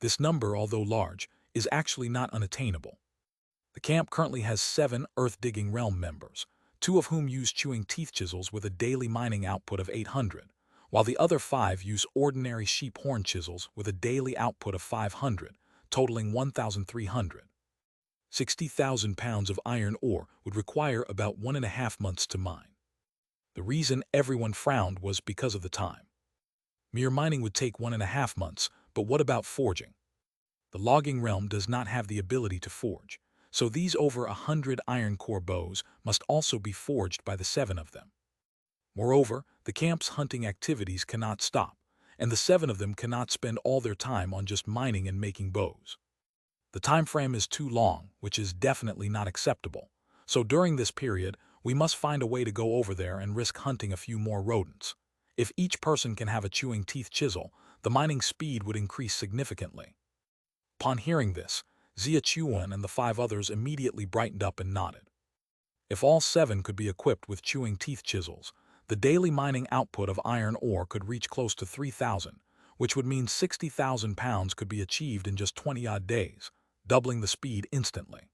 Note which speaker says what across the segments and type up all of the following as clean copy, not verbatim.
Speaker 1: This number, although large, is actually not unattainable. The camp currently has 7 Earth-digging realm members, 2 of whom use chewing teeth chisels with a daily mining output of 800, while the other 5 use ordinary sheep horn chisels with a daily output of 500, totaling 1,300. 60,000 pounds of iron ore would require about 1.5 months to mine. The reason everyone frowned was because of the time. Mere mining would take 1.5 months, but what about forging? The logging realm does not have the ability to forge, so these over 100 iron core bows must also be forged by the 7 of them. Moreover, the camp's hunting activities cannot stop, and the 7 of them cannot spend all their time on just mining and making bows. The time frame is too long, which is definitely not acceptable, so during this period, we must find a way to go over there and risk hunting a few more rodents. If each person can have a chewing teeth chisel, the mining speed would increase significantly. Upon hearing this, Xia Hong and the 5 others immediately brightened up and nodded. If all 7 could be equipped with chewing teeth chisels, the daily mining output of iron ore could reach close to 3,000, which would mean 60,000 pounds could be achieved in just 20-odd days, doubling the speed instantly.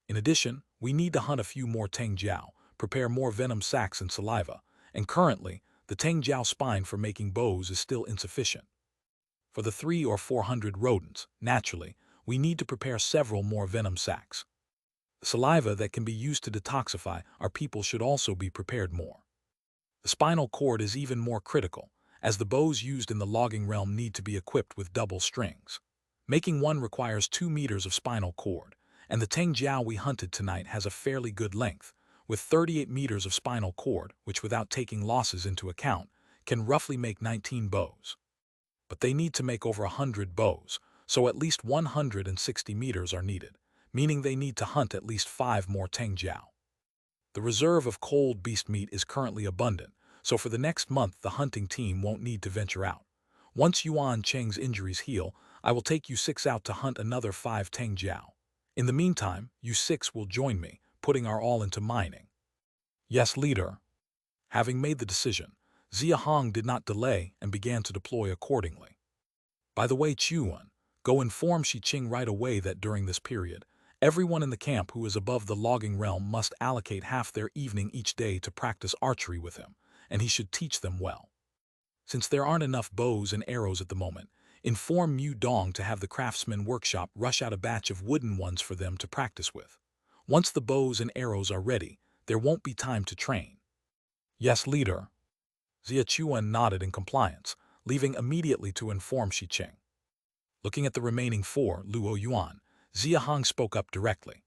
Speaker 1: In addition, we need to hunt a few more Tang Jiao, prepare more venom sacs and saliva, and currently, the Tang Jiao spine for making bows is still insufficient. For the 300 or 400 rodents, naturally, we need to prepare several more venom sacs. The saliva that can be used to detoxify our people should also be prepared more. The spinal cord is even more critical, as the bows used in the logging realm need to be equipped with double strings. Making one requires 2 meters of spinal cord, and the Tang Jiao we hunted tonight has a fairly good length, with 38 meters of spinal cord, which without taking losses into account, can roughly make 19 bows. But they need to make over 100 bows, so at least 160 meters are needed, meaning they need to hunt at least 5 more Tang Jiao. The reserve of cold beast meat is currently abundant, so for the next month the hunting team won't need to venture out. Once Yuan Cheng's injuries heal, I will take you 6 out to hunt another 5 Tang Jiao. In the meantime, you 6 will join me, putting our all into mining. Yes, leader. Having made the decision, Xia Hong did not delay and began to deploy accordingly. By the way, Chuan, go inform Shi Qing right away that during this period, everyone in the camp who is above the logging realm must allocate half their evening each day to practice archery with him, and he should teach them well. Since there aren't enough bows and arrows at the moment, inform Mu Dong to have the craftsman workshop rush out a batch of wooden ones for them to practice with. Once the bows and arrows are ready, there won't be time to train. Yes, leader. Xia Chuan nodded in compliance, leaving immediately to inform Shi Qing. Looking at the remaining 4, Luo Yuan, Xia Hong spoke up directly.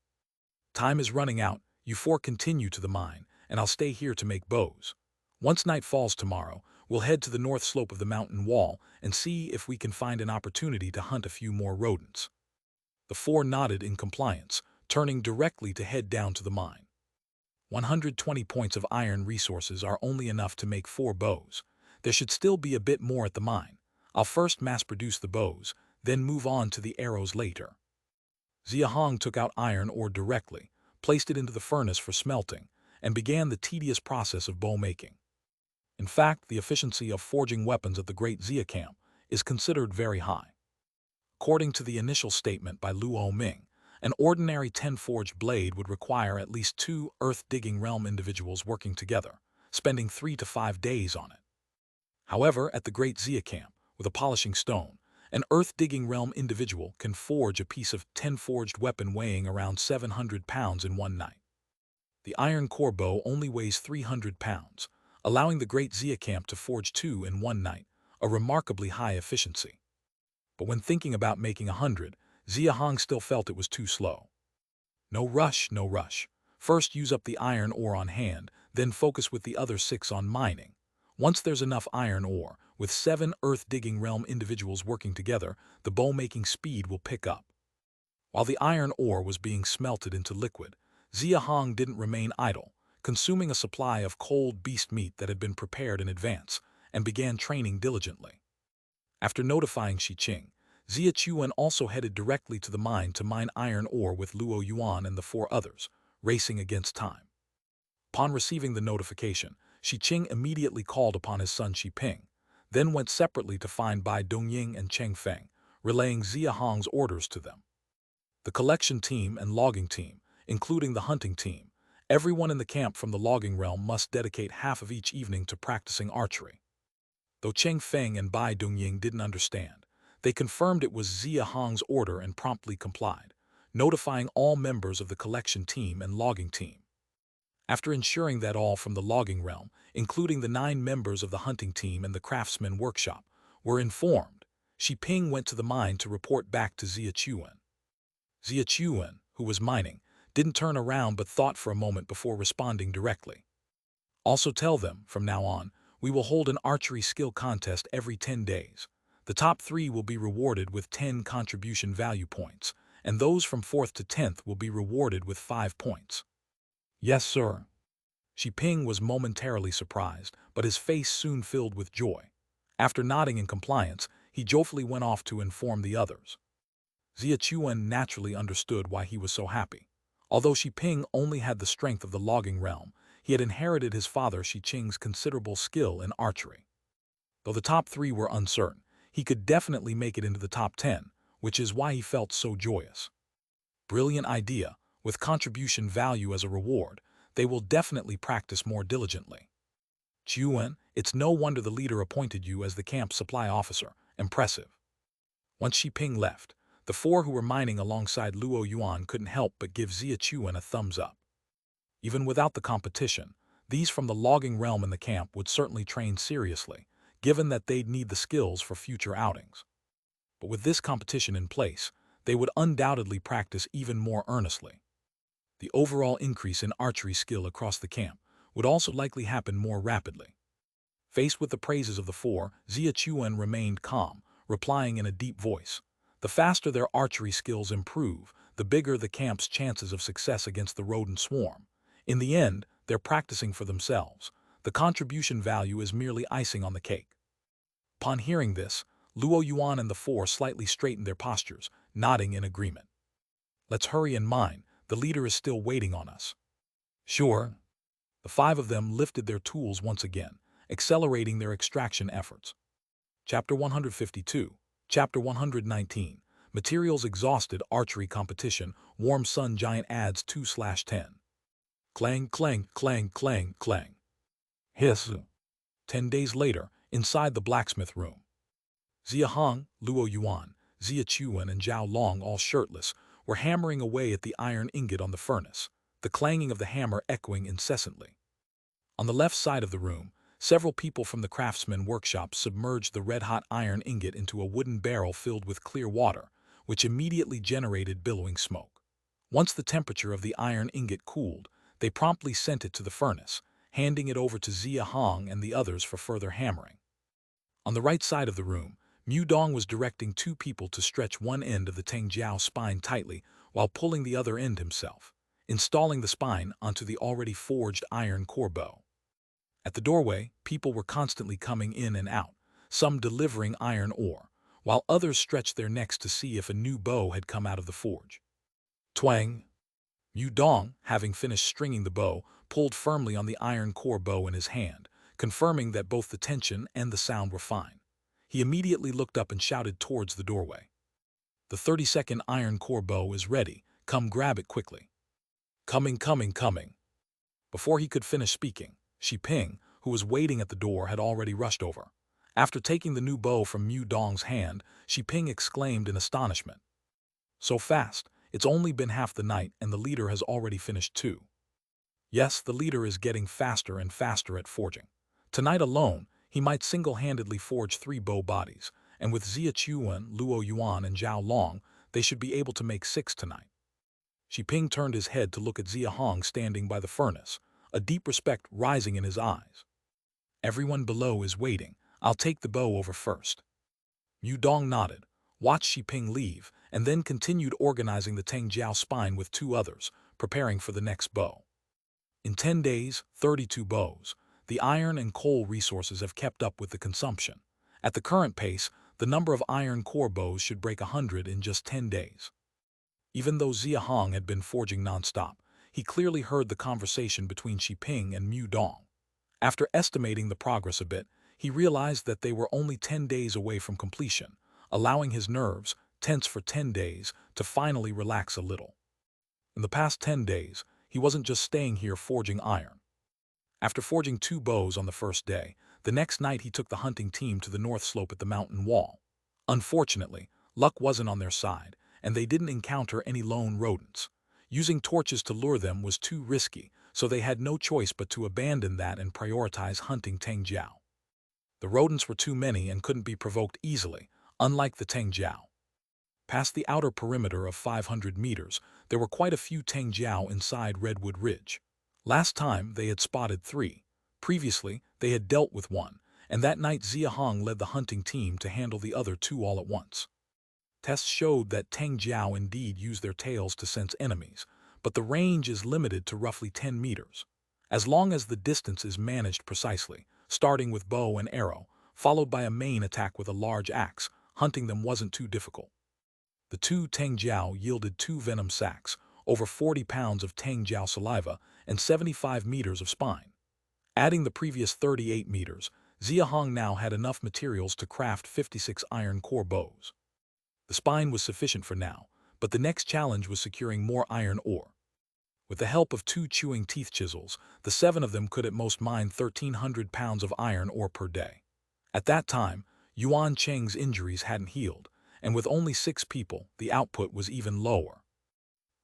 Speaker 1: Time is running out, you 4 continue to the mine, and I'll stay here to make bows. Once night falls tomorrow, we'll head to the north slope of the mountain wall and see if we can find an opportunity to hunt a few more rodents. The 4 nodded in compliance, turning directly to head down to the mine. 120 points of iron resources are only enough to make 4 bows. There should still be a bit more at the mine. I'll first mass-produce the bows, then move on to the arrows later. Xia Hong took out iron ore directly, placed it into the furnace for smelting, and began the tedious process of bow making. In fact, the efficiency of forging weapons at the Great Xia Camp is considered very high. According to the initial statement by Luo Ming, an ordinary 10-forged blade would require at least 2 earth-digging realm individuals working together, spending 3 to 5 days on it. However, at the Great Xia Camp, with a polishing stone, an earth-digging realm individual can forge a piece of 10-forged weapon weighing around 700 pounds in one night. The iron core bow only weighs 300 pounds, allowing the Great Xia Camp to forge 2 in one night, a remarkably high efficiency. But when thinking about making 100, Xia Hong still felt it was too slow. No rush, no rush. First use up the iron ore on hand, then focus with the other 6 on mining. Once there's enough iron ore, with 7 earth-digging realm individuals working together, the bow-making speed will pick up. While the iron ore was being smelted into liquid, Xia Hong didn't remain idle, consuming a supply of cold beast meat that had been prepared in advance, and began training diligently. After notifying Shi Qing, Xia Chuan also headed directly to the mine to mine iron ore with Luo Yuan and the 4 others, racing against time. Upon receiving the notification, Shi Qing immediately called upon his son Shi Ping, then went separately to find Bai Dongying and Cheng Feng, relaying Xia Hong's orders to them. The collection team and logging team, including the hunting team, everyone in the camp from the logging realm must dedicate half of each evening to practicing archery. Though Cheng Feng and Bai Dongying didn't understand, they confirmed it was Xia Hong's order and promptly complied, notifying all members of the collection team and logging team. After ensuring that all from the logging realm, including the 9 members of the hunting team and the craftsman workshop, were informed, Shi Ping went to the mine to report back to Xia Chuan. Xia Chuan, who was mining, didn't turn around but thought for a moment before responding directly. Also tell them, from now on, we will hold an archery skill contest every 10 days. The top 3 will be rewarded with 10 contribution value points, and those from 4th to 10th will be rewarded with 5 points. Yes, sir. Shi Ping was momentarily surprised, but his face soon filled with joy. After nodding in compliance, he joyfully went off to inform the others. Xia Chuan naturally understood why he was so happy. Although Shi Ping only had the strength of the logging realm, he had inherited his father Shi Qing's considerable skill in archery. Though the top 3 were uncertain, he could definitely make it into the top 10, which is why he felt so joyous. Brilliant idea. With contribution value as a reward, they will definitely practice more diligently. Chuan, it's no wonder the leader appointed you as the camp supply officer. Impressive. Once Shi Ping left, the 4 who were mining alongside Luo Yuan couldn't help but give Xia Chuan a thumbs up. Even without the competition, these from the logging realm in the camp would certainly train seriously, given that they'd need the skills for future outings. But with this competition in place, they would undoubtedly practice even more earnestly. The overall increase in archery skill across the camp would also likely happen more rapidly. Faced with the praises of the 4, Xia Chuan remained calm, replying in a deep voice. The faster their archery skills improve, the bigger the camp's chances of success against the rodent swarm. In the end, they're practicing for themselves. The contribution value is merely icing on the cake. Upon hearing this, Luo Yuan and the 4 slightly straightened their postures, nodding in agreement. Let's hurry and mine. The leader is still waiting on us. Sure. The 5 of them lifted their tools once again, accelerating their extraction efforts. Chapter 152. Chapter 119. Materials exhausted. Archery competition. Warm sun giant adds 2/10. Clang, clang, clang, clang, clang. Hiss. 10 days later, inside the blacksmith room. Xia Hong, Luo Yuan, Xia Chuan, and Zhao Long, all shirtless, were hammering away at the iron ingot on the furnace, the clanging of the hammer echoing incessantly. On the left side of the room, several people from the craftsman workshop submerged the red-hot iron ingot into a wooden barrel filled with clear water, which immediately generated billowing smoke. Once the temperature of the iron ingot cooled, they promptly sent it to the furnace, handing it over to Xia Hong and the others for further hammering. On the right side of the room, Mu Dong was directing 2 people to stretch one end of the Teng Jiao spine tightly while pulling the other end himself, installing the spine onto the already forged iron core bow. At the doorway, people were constantly coming in and out, some delivering iron ore, while others stretched their necks to see if a new bow had come out of the forge. Twang! Mu Dong, having finished stringing the bow, pulled firmly on the iron core bow in his hand, confirming that both the tension and the sound were fine. He immediately looked up and shouted towards the doorway. The 32nd iron core bow is ready. Come grab it quickly. Coming, coming, coming. Before he could finish speaking, Shi Ping, who was waiting at the door, had already rushed over. After taking the new bow from Mu Dong's hand, Shi Ping exclaimed in astonishment. So fast, it's only been half the night and the leader has already finished too. Yes, the leader is getting faster and faster at forging. Tonight alone, he might single-handedly forge 3 bow bodies, and with Xia Chuan, Luo Yuan, and Zhao Long, they should be able to make 6 tonight. Shi Ping turned his head to look at Xia Hong standing by the furnace, a deep respect rising in his eyes. Everyone below is waiting. I'll take the bow over first. Mu Dong nodded, watched Shi Ping leave, and then continued organizing the Teng Jiao spine with 2 others, preparing for the next bow. In 10 days, 32 bows. The iron and coal resources have kept up with the consumption. At the current pace, the number of iron core bows should break 100 in just 10 days. Even though Xia Hong had been forging non-stop, he clearly heard the conversation between Shi Ping and Mu Dong. After estimating the progress a bit, he realized that they were only 10 days away from completion, allowing his nerves, tense for 10 days, to finally relax a little. In the past 10 days, he wasn't just staying here forging iron. After forging 2 bows on the first day, the next night he took the hunting team to the north slope at the mountain wall. Unfortunately, luck wasn't on their side, and they didn't encounter any lone rodents. Using torches to lure them was too risky, so they had no choice but to abandon that and prioritize hunting Teng Jiao. The rodents were too many and couldn't be provoked easily, unlike the Teng Jiao. Past the outer perimeter of 500 meters, there were quite a few Teng Jiao inside Redwood Ridge. Last time, they had spotted 3. Previously, they had dealt with 1, and that night Xia Hong led the hunting team to handle the other 2 all at once. Tests showed that Teng Jiao indeed use their tails to sense enemies, but the range is limited to roughly 10 meters. As long as the distance is managed precisely, starting with bow and arrow, followed by a main attack with a large axe, hunting them wasn't too difficult. The 2 Teng Jiao yielded 2 venom sacs, over 40 pounds of Teng Jiao saliva, and 75 meters of spine. Adding the previous 38 meters, Xia Hong now had enough materials to craft 56 iron core bows. The spine was sufficient for now, but the next challenge was securing more iron ore. With the help of 2 chewing teeth chisels, the 7 of them could at most mine 1,300 pounds of iron ore per day. At that time, Yuan Cheng's injuries hadn't healed, and with only 6 people, the output was even lower.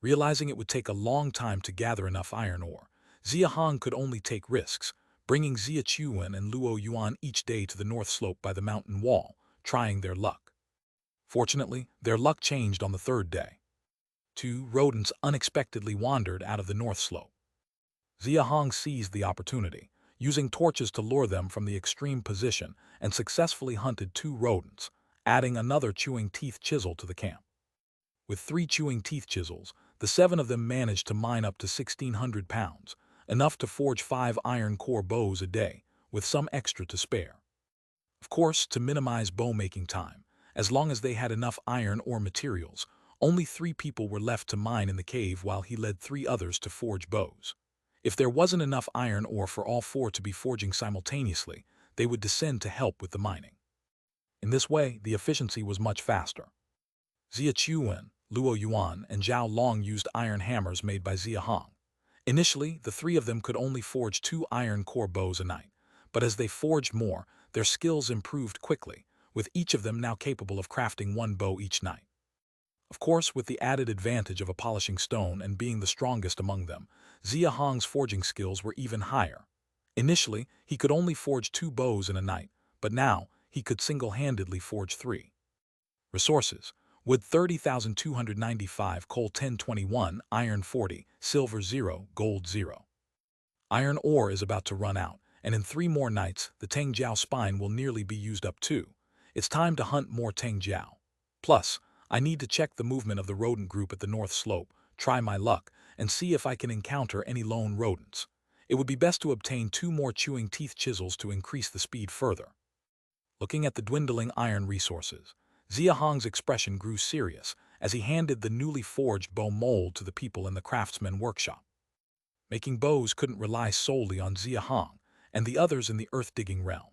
Speaker 1: Realizing it would take a long time to gather enough iron ore, Xia Hong could only take risks, bringing Xia Chuan and Luo Yuan each day to the north slope by the mountain wall, trying their luck. Fortunately, their luck changed on the 3rd day. 2 rodents unexpectedly wandered out of the north slope. Xia Hong seized the opportunity, using torches to lure them from the extreme position, and successfully hunted 2 rodents, adding another chewing teeth chisel to the camp. With 3 chewing teeth chisels, the 7 of them managed to mine up to 1,600 pounds, enough to forge 5 iron core bows a day, with some extra to spare. Of course, to minimize bow-making time, as long as they had enough iron ore materials, only 3 people were left to mine in the cave while he led 3 others to forge bows. If there wasn't enough iron ore for all 4 to be forging simultaneously, they would descend to help with the mining. In this way, the efficiency was much faster. Xia Chuan, Luo Yuan, and Zhao Long used iron hammers made by Xia Hong. Initially, the 3 of them could only forge 2 iron core bows a night, but as they forged more, their skills improved quickly, with each of them now capable of crafting 1 bow each night. Of course, with the added advantage of a polishing stone and being the strongest among them, Xia Hong's forging skills were even higher. Initially, he could only forge 2 bows in a night, but now he could single-handedly forge 3. Resources: wood 30,295, coal 1021, iron 40, silver 0, gold 0. Iron ore is about to run out, and in 3 more nights, the Teng Jiao spine will nearly be used up too. It's time to hunt more Teng Jiao. Plus, I need to check the movement of the rodent group at the north slope, try my luck, and see if I can encounter any lone rodents. It would be best to obtain 2 more chewing teeth chisels to increase the speed further. Looking at the dwindling iron resources, Xia Hong's expression grew serious as he handed the newly forged bow mold to the people in the craftsman workshop. Making bows couldn't rely solely on Xia Hong and the others in the earth-digging realm.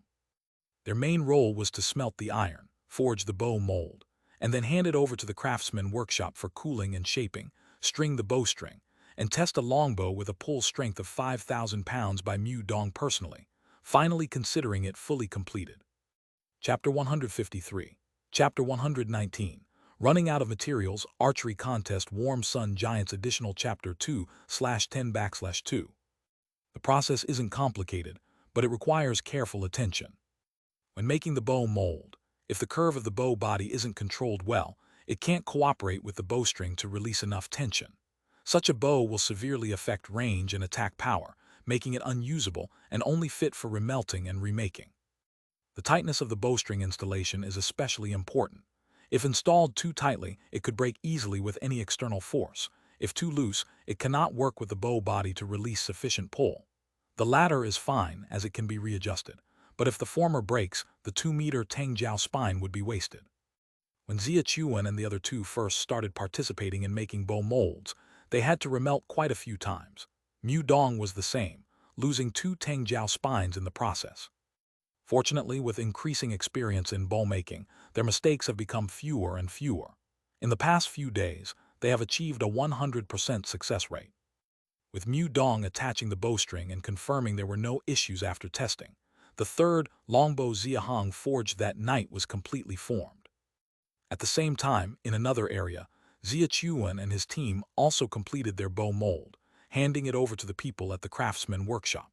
Speaker 1: Their main role was to smelt the iron, forge the bow mold, and then hand it over to the craftsman workshop for cooling and shaping, string the bowstring, and test a longbow with a pull strength of 5,000 pounds by Mu Dong personally, finally considering it fully completed. Chapter 153. Chapter 119. Running Out of Materials, Archery Contest, Warm Sun Giants Additional Chapter 2/10/2. The process isn't complicated, but it requires careful attention. When making the bow mold, if the curve of the bow body isn't controlled well, it can't cooperate with the bowstring to release enough tension. Such a bow will severely affect range and attack power, making it unusable and only fit for remelting and remaking. The tightness of the bowstring installation is especially important. If installed too tightly, it could break easily with any external force. If too loose, it cannot work with the bow body to release sufficient pull. The latter is fine, as it can be readjusted, but if the former breaks, the 2-meter Teng Jiao spine would be wasted. When Xia Chuan and the other 2 first started participating in making bow molds, they had to remelt quite a few times. Mu Dong was the same, losing 2 Teng Jiao spines in the process. Fortunately, with increasing experience in bow making, their mistakes have become fewer and fewer. In the past few days, they have achieved a 100% success rate. With Mu Dong attaching the bowstring and confirming there were no issues after testing, the third longbow Xia Hong forged that night was completely formed. At the same time, in another area, Xia Chuan and his team also completed their bow mold, handing it over to the people at the craftsman workshop.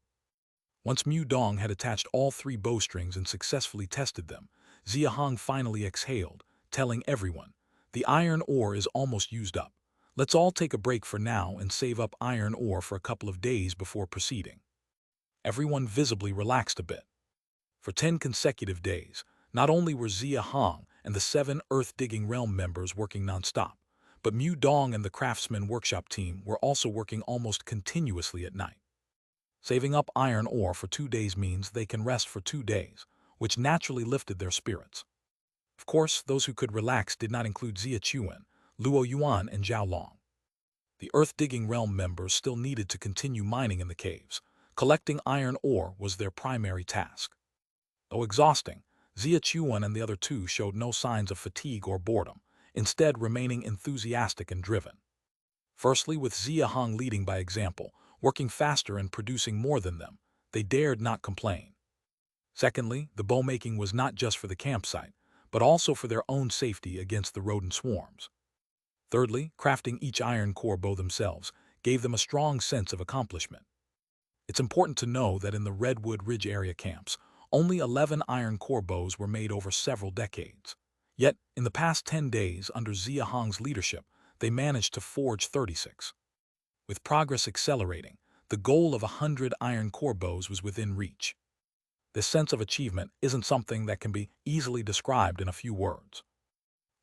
Speaker 1: Once Mu Dong had attached all 3 bowstrings and successfully tested them, Xia Hong finally exhaled, telling everyone, "The iron ore is almost used up. Let's all take a break for now and save up iron ore for a couple of days before proceeding." Everyone visibly relaxed a bit. For 10 consecutive days, not only were Xia Hong and the 7 Earth-Digging Realm members working non-stop, but Mu Dong and the craftsman workshop team were also working almost continuously at night. Saving up iron ore for 2 days means they can rest for 2 days, which naturally lifted their spirits. Of course, those who could relax did not include Xia Chuan, Luo Yuan, and Zhao Long. The Earth-Digging Realm members still needed to continue mining in the caves. Collecting iron ore was their primary task. Though exhausting, Xia Chuan and the other 2 showed no signs of fatigue or boredom, instead remaining enthusiastic and driven. Firstly, with Xia Hong leading by example, working faster and producing more than them, they dared not complain. Secondly, the bow-making was not just for the campsite, but also for their own safety against the rodent swarms. Thirdly, crafting each iron core bow themselves gave them a strong sense of accomplishment. It's important to know that in the Redwood Ridge area camps, only 11 iron core bows were made over several decades. Yet, in the past 10 days under Xia Hong's leadership, they managed to forge 36. With progress accelerating, the goal of 100 iron core bows was within reach. This sense of achievement isn't something that can be easily described in a few words.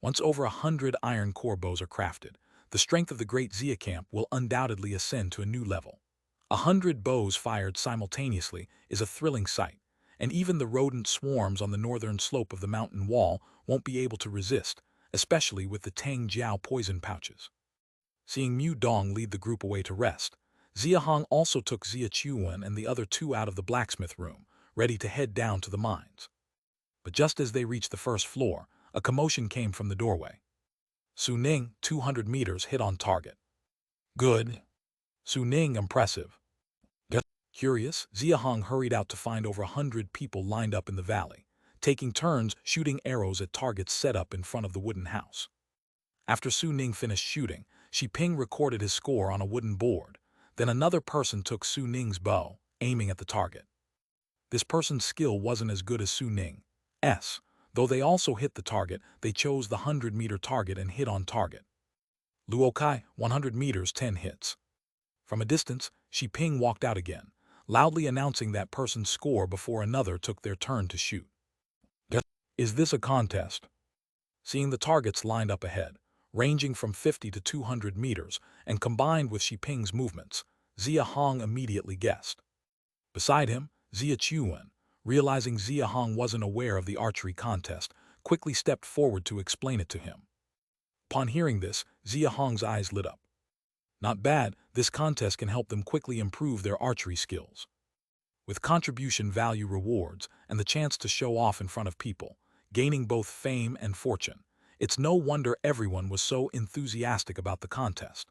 Speaker 1: Once over 100 iron core bows are crafted, the strength of the Great Xia Camp will undoubtedly ascend to a new level. 100 bows fired simultaneously is a thrilling sight, and even the rodent swarms on the northern slope of the mountain wall won't be able to resist, especially with the Tang Jiao poison pouches. Seeing Mu Dong lead the group away to rest, Xia Hong also took Xia Chuan and the other 2 out of the blacksmith room, ready to head down to the mines. But just as they reached the first floor, a commotion came from the doorway. Su Ning, 200 meters, hit on target. Good. Su Ning, impressive. Curious, Xia Hong hurried out to find over 100 people lined up in the valley, taking turns shooting arrows at targets set up in front of the wooden house. After Su Ning finished shooting, Shi Ping recorded his score on a wooden board. Then another person took Su Ning's bow, aiming at the target. This person's skill wasn't as good as Su Ning's. Though they also hit the target, they chose the 100-meter target and hit on target. Luo Kai, 100 meters, 10 hits. From a distance, Shi Ping walked out again, loudly announcing that person's score before another took their turn to shoot. Is this a contest? Seeing the targets lined up ahead, ranging from 50 to 200 meters, and combined with Shi Ping's movements, Xia Hong immediately guessed. Beside him, Xia Chuan, realizing Xia Hong wasn't aware of the archery contest, quickly stepped forward to explain it to him. Upon hearing this, Xia Hong's eyes lit up. Not bad, this contest can help them quickly improve their archery skills. With contribution value rewards and the chance to show off in front of people, gaining both fame and fortune, it's no wonder everyone was so enthusiastic about the contest.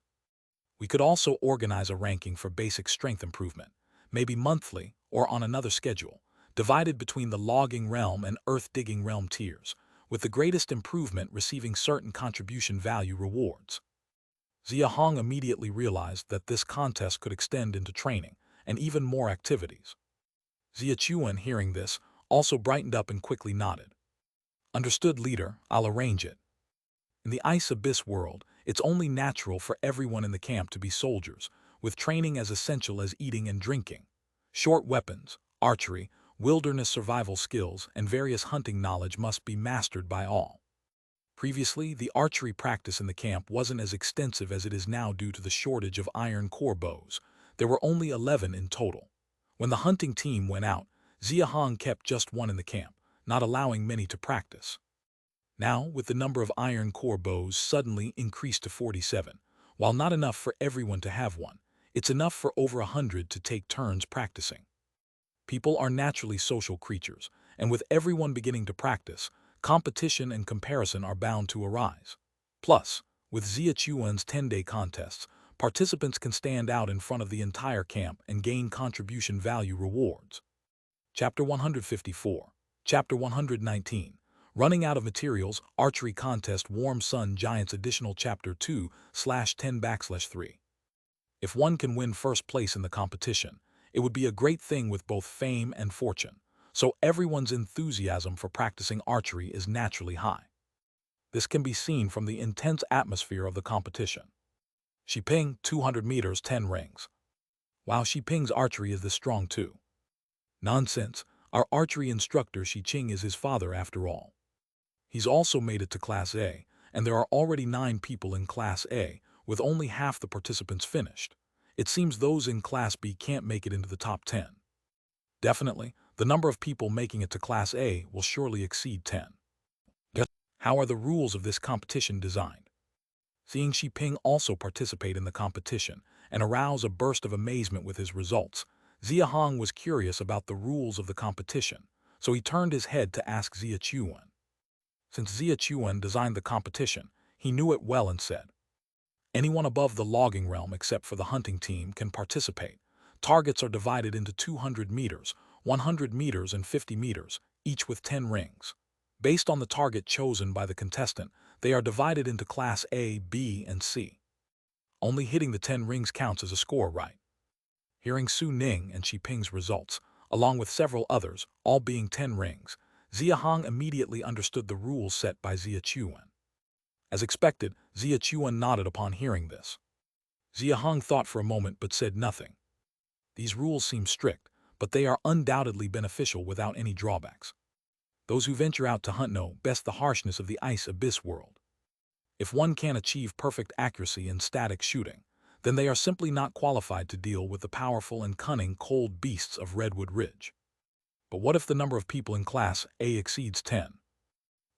Speaker 1: We could also organize a ranking for basic strength improvement, maybe monthly or on another schedule, divided between the logging realm and earth-digging realm tiers, with the greatest improvement receiving certain contribution value rewards. Xia Hong immediately realized that this contest could extend into training and even more activities. Xia Chuan, hearing this, also brightened up and quickly nodded. Understood, leader, I'll arrange it. In the Ice Abyss world, it's only natural for everyone in the camp to be soldiers, with training as essential as eating and drinking. Short weapons, archery, wilderness survival skills, and various hunting knowledge must be mastered by all. Previously, the archery practice in the camp wasn't as extensive as it is now due to the shortage of iron core bows. There were only 11 in total. When the hunting team went out, Xia Hong kept just 1 in the camp, not allowing many to practice. Now, with the number of iron core bows suddenly increased to 47, while not enough for everyone to have one, it's enough for over 100 to take turns practicing. People are naturally social creatures, and with everyone beginning to practice, competition and comparison are bound to arise. Plus, with Xia Chuan's 10-day contests, participants can stand out in front of the entire camp and gain contribution value rewards. Chapter 154. Chapter 119. Running Out of Materials, Archery Contest Warm Sun Giants Additional Chapter 2/10/3. If one can win first place in the competition, it would be a great thing with both fame and fortune, so everyone's enthusiasm for practicing archery is naturally high. This can be seen from the intense atmosphere of the competition. Xiping, 200 meters, 10 rings. Wow, Xiping's archery is this strong too. Nonsense, our archery instructor Xiping is his father after all. He's also made it to Class A, and there are already 9 people in Class A, with only half the participants finished. It seems those in Class B can't make it into the top 10. Definitely, the number of people making it to Class A will surely exceed 10. How are the rules of this competition designed? Seeing Xiping also participate in the competition and arouse a burst of amazement with his results, Xia Hong was curious about the rules of the competition, so he turned his head to ask Xia Chuan. Since Xia Chuan designed the competition, he knew it well and said, "Anyone above the logging realm except for the hunting team can participate. Targets are divided into 200 meters, 100 meters, and 50 meters, each with 10 rings. Based on the target chosen by the contestant, they are divided into Class A, B, and C. Only hitting the 10 rings counts as a score, right?" Hearing Su Ning and Xiping's results, along with several others, all being 10 rings, Xia Hong immediately understood the rules set by Xia Chuan. As expected, Xia Chuan nodded upon hearing this. Xia Hong thought for a moment but said nothing. These rules seem strict, but they are undoubtedly beneficial without any drawbacks. Those who venture out to hunt know best the harshness of the ice abyss world. If one can't achieve perfect accuracy in static shooting, then they are simply not qualified to deal with the powerful and cunning cold beasts of Redwood Ridge. But what if the number of people in Class A exceeds 10?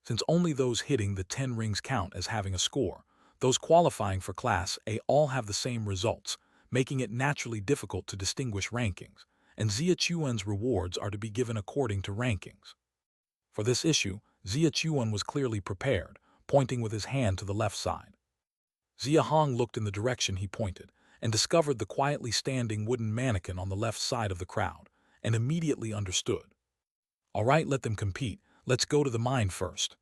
Speaker 1: Since only those hitting the 10 rings count as having a score, those qualifying for Class A all have the same results, making it naturally difficult to distinguish rankings, and Xia Chuan's rewards are to be given according to rankings. For this issue, Xia Chuan was clearly prepared, pointing with his hand to the left side. Xia Hong looked in the direction he pointed and discovered the quietly standing wooden mannequin on the left side of the crowd, and immediately understood. "All right, let them compete. Let's go to the mine first."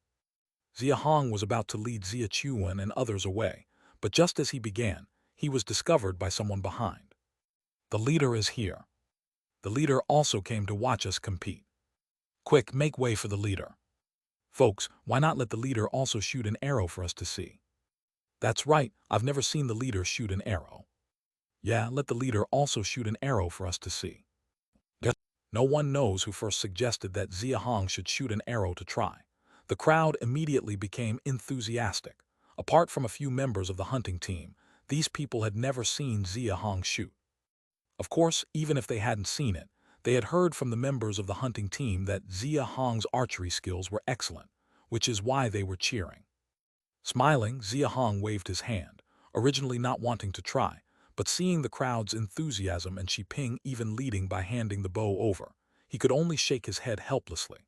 Speaker 1: Xia Hong was about to lead Xia Chuan and others away, but just as he began, he was discovered by someone behind. "The leader is here." The leader also came to watch us compete. "Quick, make way for the leader." "Folks, why not let the leader also shoot an arrow for us to see?" "That's right, I've never seen the leader shoot an arrow." "Yeah, let the leader also shoot an arrow for us to see." No one knows who first suggested that Xia Hong should shoot an arrow to try. The crowd immediately became enthusiastic. Apart from a few members of the hunting team, these people had never seen Xia Hong shoot. Of course, even if they hadn't seen it, they had heard from the members of the hunting team that Xia Hong's archery skills were excellent, which is why they were cheering. Smiling, Xia Hong waved his hand, originally not wanting to try, but seeing the crowd's enthusiasm and Xiping even leading by handing the bow over, he could only shake his head helplessly.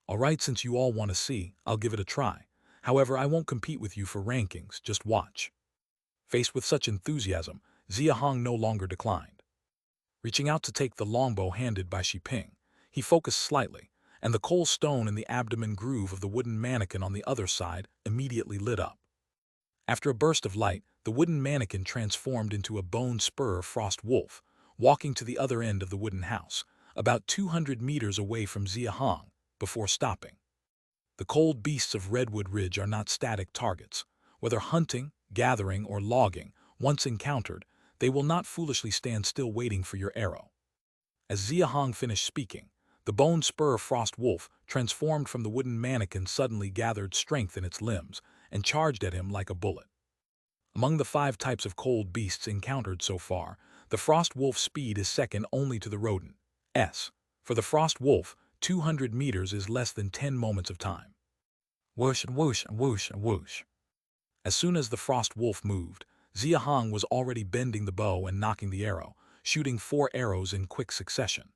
Speaker 1: "All right, since you all want to see, I'll give it a try. However, I won't compete with you for rankings, just watch." Faced with such enthusiasm, Xia Hong no longer declined. Reaching out to take the longbow handed by Xiping, he focused slightly, and the coal stone in the abdomen groove of the wooden mannequin on the other side immediately lit up. After a burst of light, the wooden mannequin transformed into a bone spur frost wolf, walking to the other end of the wooden house, about 200 meters away from Xia Hong, before stopping. The cold beasts of Redwood Ridge are not static targets. Whether hunting, gathering, or logging, once encountered, they will not foolishly stand still waiting for your arrow. As Xia Hong finished speaking, the bone spur frost wolf, transformed from the wooden mannequin, suddenly gathered strength in its limbs and charged at him like a bullet. Among the 5 types of cold beasts encountered so far, the frost wolf's speed is second only to the rodent's. For the frost wolf, 200 meters is less than 10 moments of time. Whoosh and whoosh and whoosh and whoosh. As soon as the frost wolf moved, Xia Hong was already bending the bow and knocking the arrow, shooting 4 arrows in quick succession.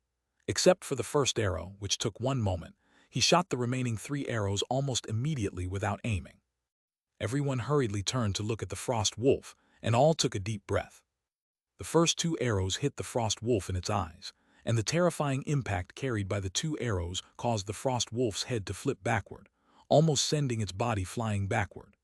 Speaker 1: Except for the first arrow, which took 1 moment, he shot the remaining 3 arrows almost immediately without aiming. Everyone hurriedly turned to look at the frost wolf, and all took a deep breath. The first 2 arrows hit the frost wolf in its eyes, and the terrifying impact carried by the 2 arrows caused the frost wolf's head to flip backward, almost sending its body flying backward.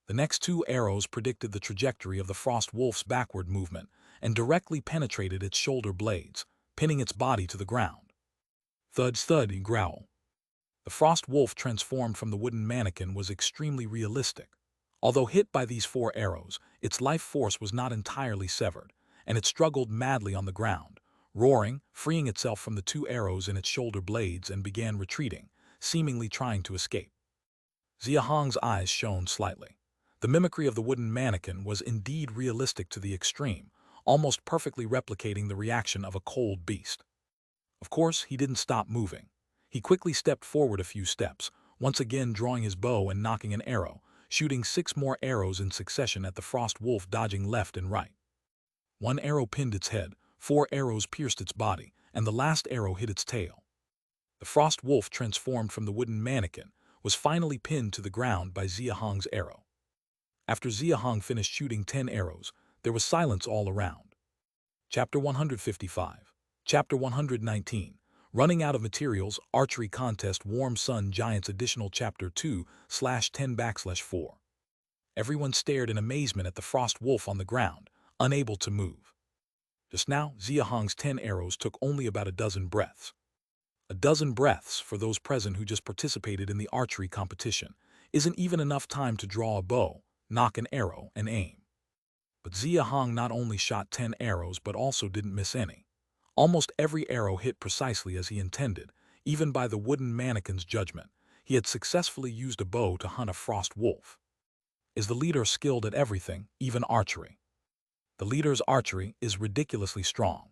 Speaker 1: The next 2 arrows predicted the trajectory of the frost wolf's backward movement and directly penetrated its shoulder blades, pinning its body to the ground. Thud, thud, and growl. The frost wolf transformed from the wooden mannequin was extremely realistic. Although hit by these 4 arrows, its life force was not entirely severed, and it struggled madly on the ground, roaring, freeing itself from the 2 arrows in its shoulder blades and began retreating, seemingly trying to escape. Xia Hong's eyes shone slightly. The mimicry of the wooden mannequin was indeed realistic to the extreme, almost perfectly replicating the reaction of a cold beast. Of course, he didn't stop moving. He quickly stepped forward a few steps, once again drawing his bow and nocking an arrow, shooting 6 more arrows in succession at the frost wolf, dodging left and right. 1 arrow pinned its head, 4 arrows pierced its body, and the last arrow hit its tail. The frost wolf, transformed from the wooden mannequin, was finally pinned to the ground by Xia Hong's arrow. After Xia Hong finished shooting 10 arrows, there was silence all around. Chapter 155. Chapter 119. Running out of materials, archery contest, warm sun giants, additional chapter 2/10/4. Everyone stared in amazement at the frost wolf on the ground, unable to move. Just now, Xia Hong's 10 arrows took only about a dozen breaths. A dozen breaths, for those present who just participated in the archery competition, isn't even enough time to draw a bow, nock an arrow, and aim. But Xia Hong not only shot 10 arrows but also didn't miss any. Almost every arrow hit precisely as he intended, even by the wooden mannequin's judgment. He had successfully used a bow to hunt a frost wolf. Is the leader skilled at everything, even archery? The leader's archery is ridiculously strong.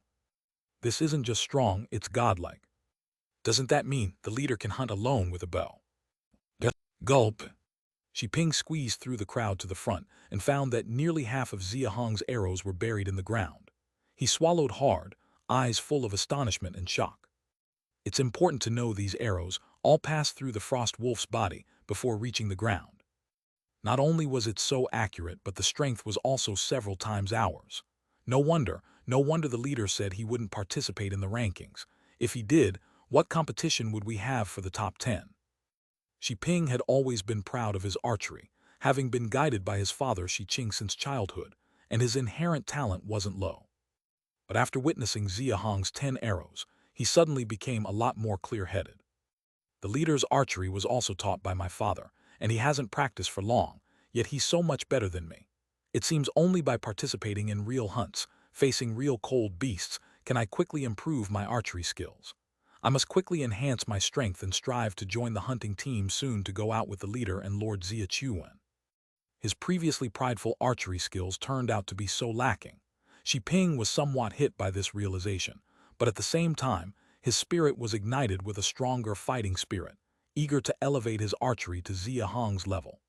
Speaker 1: This isn't just strong, it's godlike. Doesn't that mean the leader can hunt alone with a bow? Gulp. Xiping squeezed through the crowd to the front and found that nearly half of Xia Hong's arrows were buried in the ground. He swallowed hard, eyes full of astonishment and shock. It's important to know these arrows all passed through the frost wolf's body before reaching the ground. Not only was it so accurate, but the strength was also several times ours. No wonder the leader said he wouldn't participate in the rankings. If he did, what competition would we have for the top 10? Xiping had always been proud of his archery, having been guided by his father Xiqing since childhood, and his inherent talent wasn't low. But after witnessing Xia Hong's 10 arrows, he suddenly became a lot more clear-headed. The leader's archery was also taught by my father, and he hasn't practiced for long, yet he's so much better than me. It seems only by participating in real hunts, facing real cold beasts, can I quickly improve my archery skills. I must quickly enhance my strength and strive to join the hunting team soon to go out with the leader and Lord Xia Chuan. His previously prideful archery skills turned out to be so lacking. Xiping was somewhat hit by this realization, but at the same time, his spirit was ignited with a stronger fighting spirit, eager to elevate his archery to Xia Hong's level.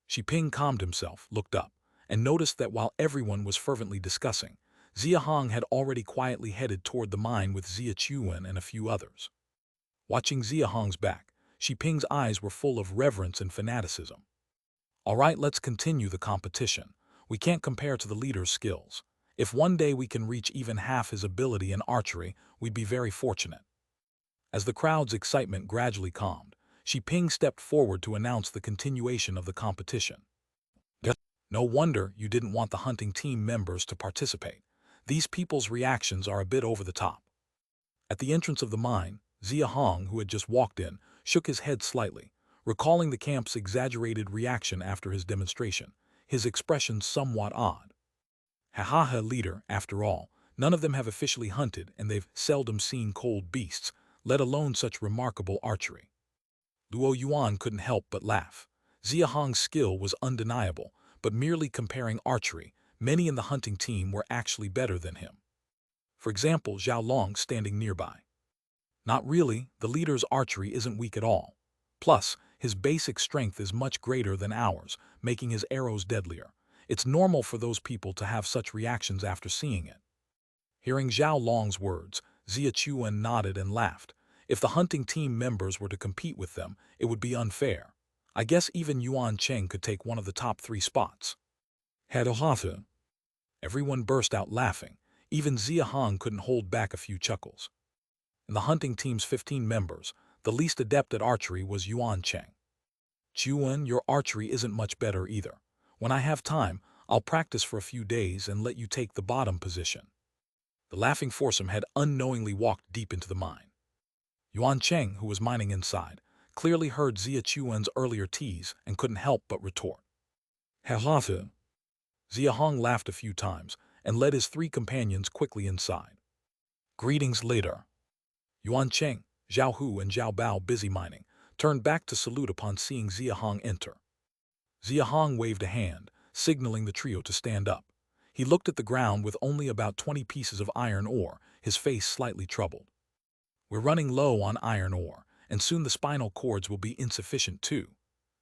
Speaker 1: Xiping calmed himself, looked up, and noticed that while everyone was fervently discussing, Xia Hong had already quietly headed toward the mine with Xia Chuan and a few others. Watching Xia Hong's back, Xiping's eyes were full of reverence and fanaticism. All right, let's continue the competition. We can't compare to the leader's skills. If one day we can reach even half his ability in archery, we'd be very fortunate. As the crowd's excitement gradually calmed, Xiping stepped forward to announce the continuation of the competition. No wonder you didn't want the hunting team members to participate. These people's reactions are a bit over the top. At the entrance of the mine, Xia Hong, who had just walked in, shook his head slightly, recalling the camp's exaggerated reaction after his demonstration, his expression somewhat odd. Ha, leader, after all, none of them have officially hunted and they've seldom seen cold beasts, let alone such remarkable archery. Luo Yuan couldn't help but laugh. Xia Hong's skill was undeniable, but merely comparing archery, many in the hunting team were actually better than him. For example, Zhao Long standing nearby. Not really, the leader's archery isn't weak at all. Plus, his basic strength is much greater than ours, making his arrows deadlier. It's normal for those people to have such reactions after seeing it. Hearing Zhao Long's words, Xia Chuan nodded and laughed. If the hunting team members were to compete with them, it would be unfair. I guess even Yuan Cheng could take one of the top 3 spots. Hadohata. Everyone burst out laughing. Even Xia Hong couldn't hold back a few chuckles. In the hunting team's 15 members, the least adept at archery was Yuan Cheng. Chuan, your archery isn't much better either. When I have time, I'll practice for a few days and let you take the bottom position. The laughing foursome had unknowingly walked deep into the mine. Yuan Cheng, who was mining inside, clearly heard Xia Chuan's earlier tease and couldn't help but retort. Haha. Xia Hong laughed a few times and led his 3 companions quickly inside. Greetings later. Yuan Cheng, Zhao Hu and Zhao Bao, busy mining, turned back to salute upon seeing Xia Hong enter. Xia Hong waved a hand, signaling the trio to stand up. He looked at the ground with only about 20 pieces of iron ore, his face slightly troubled. We're running low on iron ore, and soon the spinal cords will be insufficient too.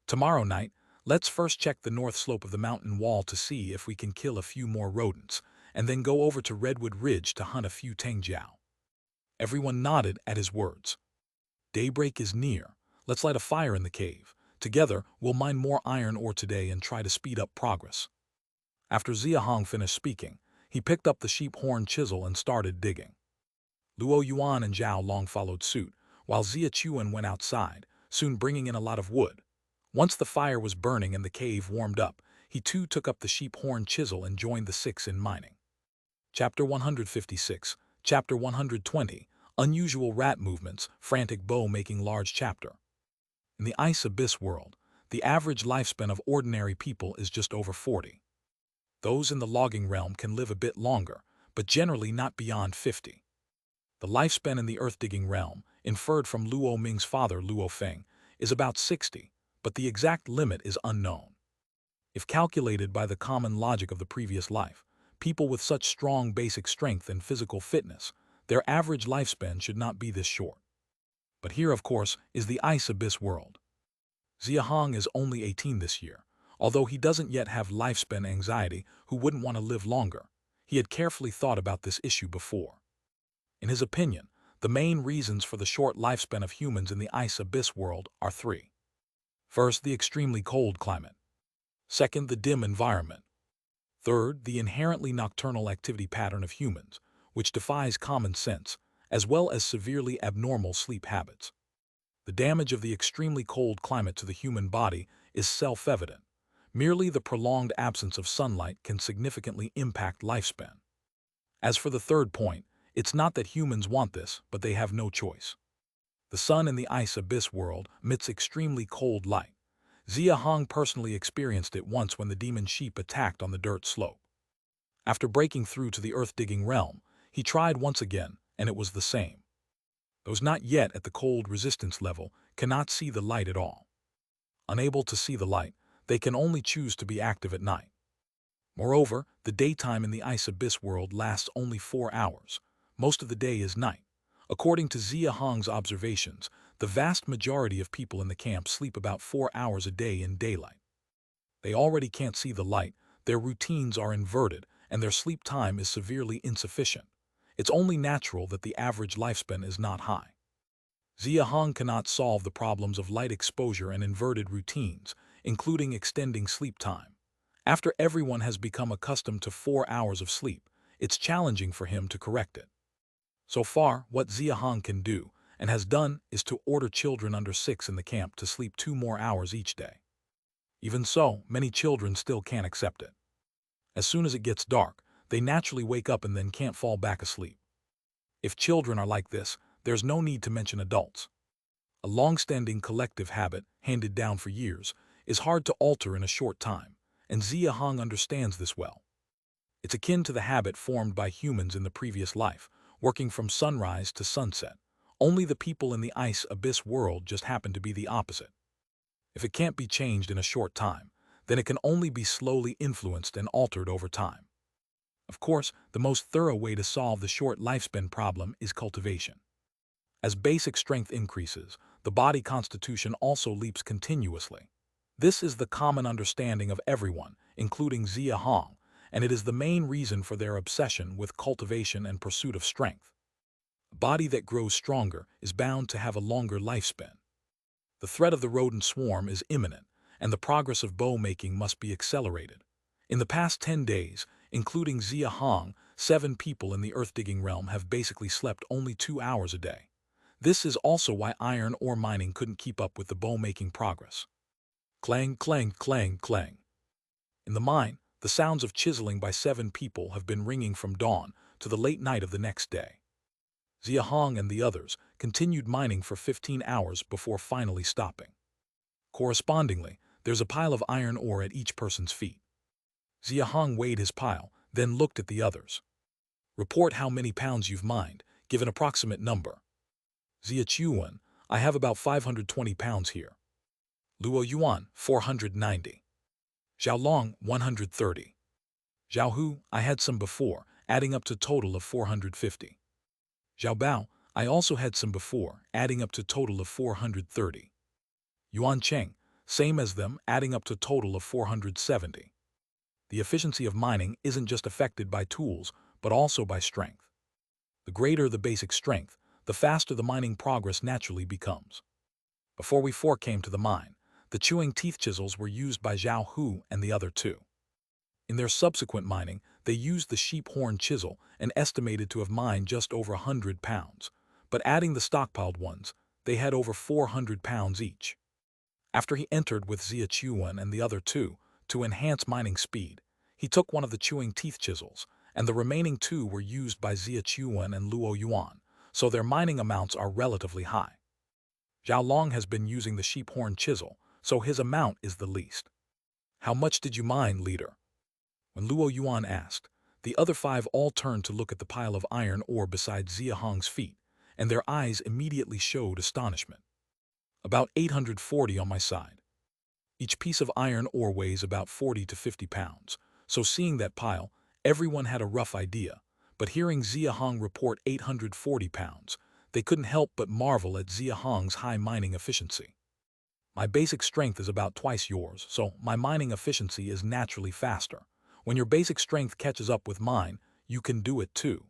Speaker 1: Tomorrow night, let's first check the north slope of the mountain wall to see if we can kill a few more rodents, and then go over to Redwood Ridge to hunt a few Tengjiao. Everyone nodded at his words. Daybreak is near. Let's light a fire in the cave. Together, we'll mine more iron ore today and try to speed up progress. After Xia Hong finished speaking, he picked up the sheep horn chisel and started digging. Luo Yuan and Zhao Long followed suit, while Xia Chuan went outside, soon bringing in a lot of wood. Once the fire was burning and the cave warmed up, he too took up the sheep horn chisel and joined the 6 in mining. Chapter 156, Chapter 120, Unusual Rat Movements, Frantic Bow Making Large Chapter. In the Ice Abyss world, the average lifespan of ordinary people is just over 40. Those in the logging realm can live a bit longer, but generally not beyond 50. The lifespan in the earth-digging realm, inferred from Luo Ming's father Luo Feng, is about 60, but the exact limit is unknown. If calculated by the common logic of the previous life, people with such strong basic strength and physical fitness, their average lifespan should not be this short. But here, of course, is the Ice Abyss world. Xia Hong is only 18 this year. Although he doesn't yet have lifespan anxiety, who wouldn't want to live longer? He had carefully thought about this issue before. In his opinion, the main reasons for the short lifespan of humans in the Ice Abyss world are 3. First, the extremely cold climate. Second, the dim environment. Third, the inherently nocturnal activity pattern of humans, which defies common sense, as well as severely abnormal sleep habits. The damage of the extremely cold climate to the human body is self-evident. Merely the prolonged absence of sunlight can significantly impact lifespan. As for the third point, it's not that humans want this, but they have no choice. The sun in the Ice Abyss world emits extremely cold light. Xia Hong personally experienced it once when the demon sheep attacked on the dirt slope. After breaking through to the earth-digging realm, he tried once again, and it was the same. Those not yet at the cold resistance level cannot see the light at all. Unable to see the light, they can only choose to be active at night. Moreover, the daytime in the Ice Abyss world lasts only 4 hours. Most of the day is night. According to Xia Hong's observations, the vast majority of people in the camp sleep about 4 hours a day in daylight. They already can't see the light, their routines are inverted, and their sleep time is severely insufficient. It's only natural that the average lifespan is not high. Xia Hong cannot solve the problems of light exposure and inverted routines, including extending sleep time. After everyone has become accustomed to 4 hours of sleep, it's challenging for him to correct it. So far, what Xia Hong can do, and has done, is to order children under 6 in the camp to sleep 2 more hours each day. Even so, many children still can't accept it. As soon as it gets dark, they naturally wake up and then can't fall back asleep. If children are like this, there's no need to mention adults. A long-standing collective habit, handed down for years, is hard to alter in a short time, and Xia Hong understands this well. It's akin to the habit formed by humans in the previous life, working from sunrise to sunset. Only the people in the Ice Abyss world just happen to be the opposite. If it can't be changed in a short time, then it can only be slowly influenced and altered over time. Of course, the most thorough way to solve the short lifespan problem is cultivation. As basic strength increases, the body constitution also leaps continuously. This is the common understanding of everyone, including Xia Hong, and it is the main reason for their obsession with cultivation and pursuit of strength. A body that grows stronger is bound to have a longer lifespan. The threat of the rodent swarm is imminent, and the progress of bow making must be accelerated. In the past 10 days, including Xia Hong, 7 people in the earth-digging realm have basically slept only 2 hours a day. This is also why iron ore mining couldn't keep up with the bow-making progress. Clang, clang, clang, clang. In the mine, the sounds of chiseling by 7 people have been ringing from dawn to the late night of the next day. Xia Hong and the others continued mining for 15 hours before finally stopping. Correspondingly, there's a pile of iron ore at each person's feet. Xia Hong weighed his pile, then looked at the others. Report how many pounds you've mined, give an approximate number. Xia Chuan, I have about 520 pounds here. Luo Yuan, 490. Zhao Long, 130. Zhao Hu, I had some before, adding up to total of 450. Zhao Bao, I also had some before, adding up to total of 430. Yuan Cheng, same as them, adding up to total of 470. The efficiency of mining isn't just affected by tools, but also by strength. The greater the basic strength, the faster the mining progress naturally becomes. Before we four came to the mine, the chewing teeth chisels were used by Zhao Hu and the other 2. In their subsequent mining, they used the sheep horn chisel and estimated to have mined just over 100 pounds, but adding the stockpiled ones, they had over 400 pounds each. After he entered with Xia Chuan and the other 2, to enhance mining speed, he took one of the chewing teeth chisels, and the remaining 2 were used by Xia Chuan and Luo Yuan, so their mining amounts are relatively high. Zhao Long has been using the sheep horn chisel, so his amount is the least. How much did you mine, leader? When Luo Yuan asked, the other 5 all turned to look at the pile of iron ore beside Xia Hong's feet, and their eyes immediately showed astonishment. About 840 on my side. Each piece of iron ore weighs about 40 to 50 pounds, so seeing that pile, everyone had a rough idea, but hearing Xia Hong report 840 pounds, they couldn't help but marvel at Xia Hong's high mining efficiency. My basic strength is about twice yours, so my mining efficiency is naturally faster. When your basic strength catches up with mine, you can do it too.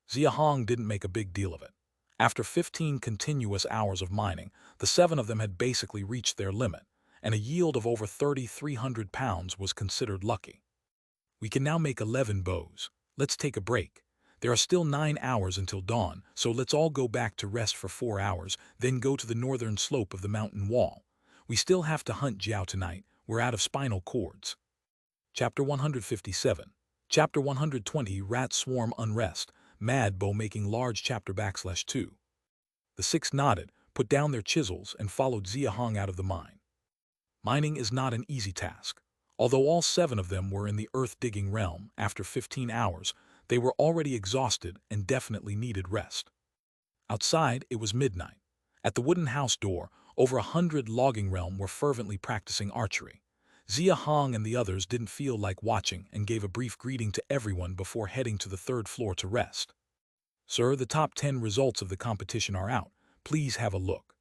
Speaker 1: Xia Hong didn't make a big deal of it. After 15 continuous hours of mining, the 7 of them had basically reached their limit, and a yield of over 3,300 pounds was considered lucky. We can now make 11 bows. Let's take a break. There are still 9 hours until dawn, so let's all go back to rest for 4 hours, then go to the northern slope of the mountain wall. We still have to hunt Jiao tonight. We're out of spinal cords. Chapter 157. Chapter 120. Rat Swarm Unrest. Mad Bow Making Large Chapter /2. The 6 nodded, put down their chisels, and followed Xia Hong out of the mine. Mining is not an easy task. Although all 7 of them were in the earth-digging realm, after 15 hours, they were already exhausted and definitely needed rest. Outside, it was midnight. At the wooden house door, over 100 logging realm were fervently practicing archery. Xia Hong and the others didn't feel like watching and gave a brief greeting to everyone before heading to the 3rd floor to rest. Sir, the top 10 results of the competition are out. Please have a look.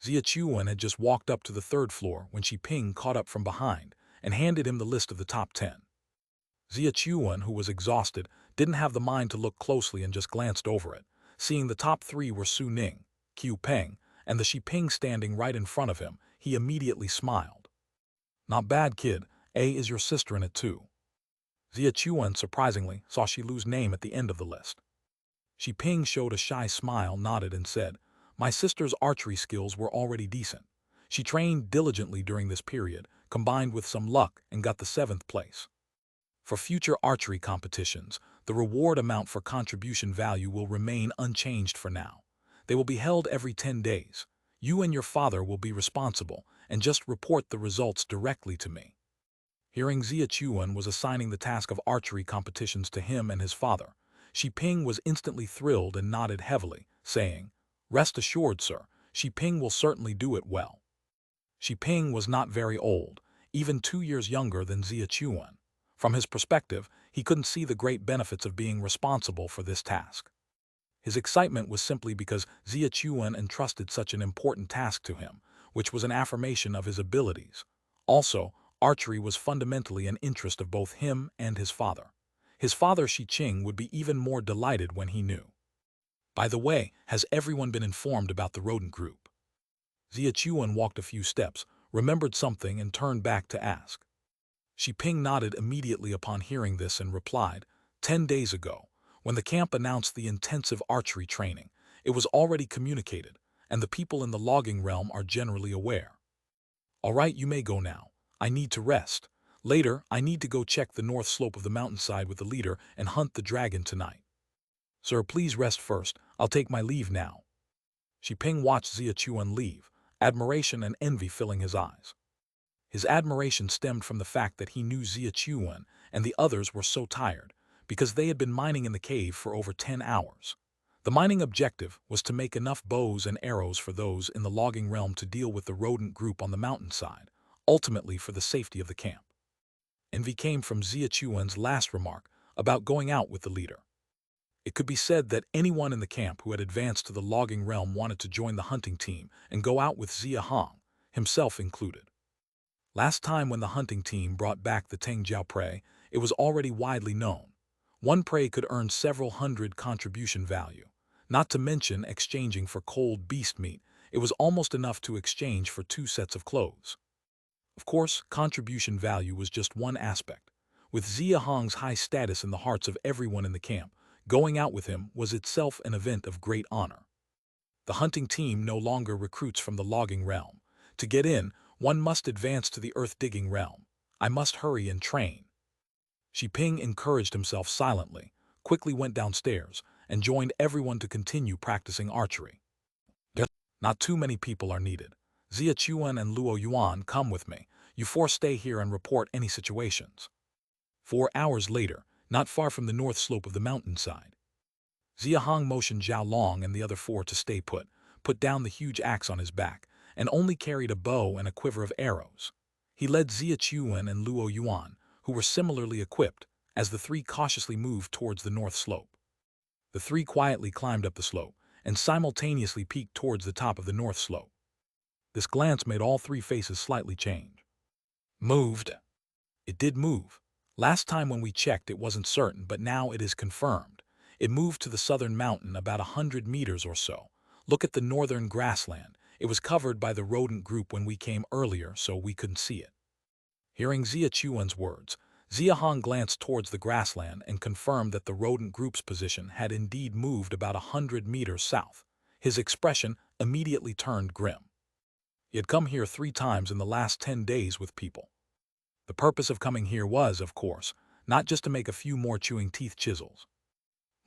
Speaker 1: Xia Chuan had just walked up to the 3rd floor when Shi Ping caught up from behind and handed him the list of the top 10. Xia Chuan, who was exhausted, didn't have the mind to look closely and just glanced over it, seeing the top 3 were Su Ning, Qiu Peng, and the Shi Ping standing right in front of him. He immediately smiled. Not bad, kid. A is your sister in it too. Xia Chuan surprisingly saw Shi Lu's name at the end of the list. Shi Ping showed a shy smile, nodded, and said, my sister's archery skills were already decent. She trained diligently during this period, combined with some luck, and got the 7th place. For future archery competitions, the reward amount for contribution value will remain unchanged for now. They will be held every 10 days. You and your father will be responsible, and just report the results directly to me. Hearing Xia Chuan was assigning the task of archery competitions to him and his father, Shi Ping was instantly thrilled and nodded heavily, saying, rest assured, sir, Shi Ping will certainly do it well. Shi Ping was not very old, even 2 years younger than Xia Chuan. From his perspective, he couldn't see the great benefits of being responsible for this task. His excitement was simply because Xia Chuan entrusted such an important task to him, which was an affirmation of his abilities. Also, archery was fundamentally an interest of both him and his father. His father Shi Qing would be even more delighted when he knew. By the way, has everyone been informed about the rodent group? Xia Chuan walked a few steps, remembered something and turned back to ask. Shi Ping nodded immediately upon hearing this and replied, 10 days ago, when the camp announced the intensive archery training, it was already communicated, and the people in the logging realm are generally aware. All right, you may go now. I need to rest. Later, I need to go check the north slope of the mountainside with the leader and hunt the dragon tonight. Sir, please rest first. I'll take my leave now. Shi Ping watched Xia Chuan leave, admiration and envy filling his eyes. His admiration stemmed from the fact that he knew Xia Chuan and the others were so tired, because they had been mining in the cave for over 10 hours. The mining objective was to make enough bows and arrows for those in the logging realm to deal with the rodent group on the mountainside, ultimately for the safety of the camp. Envy came from Xia Chuan's last remark about going out with the leader. It could be said that anyone in the camp who had advanced to the logging realm wanted to join the hunting team and go out with Xia Hong, himself included. Last time when the hunting team brought back the Tengjiao prey, it was already widely known. One prey could earn several hundred contribution value. Not to mention exchanging for cold beast meat, it was almost enough to exchange for 2 sets of clothes. Of course, contribution value was just one aspect. With Xia Hong's high status in the hearts of everyone in the camp, going out with him was itself an event of great honor. The hunting team no longer recruits from the logging realm. To get in, one must advance to the earth-digging realm. I must hurry and train. Shi Ping encouraged himself silently, quickly went downstairs, and joined everyone to continue practicing archery. Not too many people are needed. Xia Chuan and Luo Yuan, come with me. You 4 stay here and report any situations. 4 hours later, not far from the north slope of the mountainside. Xia Hong motioned Zhao Long and the other 4 to stay put down the huge axe on his back, and only carried a bow and a quiver of arrows. He led Xia Chuan and Luo Yuan, who were similarly equipped, as the 3 cautiously moved towards the north slope. The 3 quietly climbed up the slope, and simultaneously peeked towards the top of the north slope. This glance made all 3 faces slightly change. Moved. It did move. Last time when we checked it wasn't certain, but now it is confirmed. It moved to the southern mountain about 100 meters or so. Look at the northern grassland. It was covered by the rodent group when we came earlier, so we couldn't see it. Hearing Xia Chuan's words, Xia Hong glanced towards the grassland and confirmed that the rodent group's position had indeed moved about 100 meters south. His expression immediately turned grim. He had come here 3 times in the last 10 days with people. The purpose of coming here was, of course, not just to make a few more chewing teeth chisels.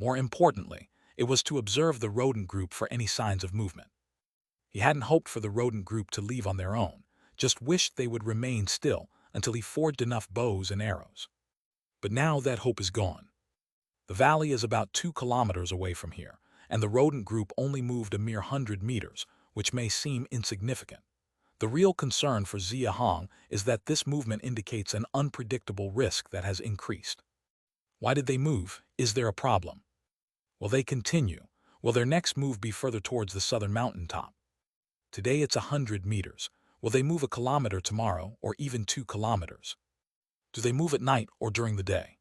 Speaker 1: More importantly, it was to observe the rodent group for any signs of movement. He hadn't hoped for the rodent group to leave on their own, just wished they would remain still until he forged enough bows and arrows. But now that hope is gone. The valley is about 2 kilometers away from here, and the rodent group only moved a mere 100 meters, which may seem insignificant. The real concern for Xia Hong is that this movement indicates an unpredictable risk that has increased. Why did they move? Is there a problem? Will they continue? Will their next move be further towards the southern mountaintop? Today it's 100 meters. Will they move a kilometer tomorrow, or even 2 kilometers? Do they move at night or during the day?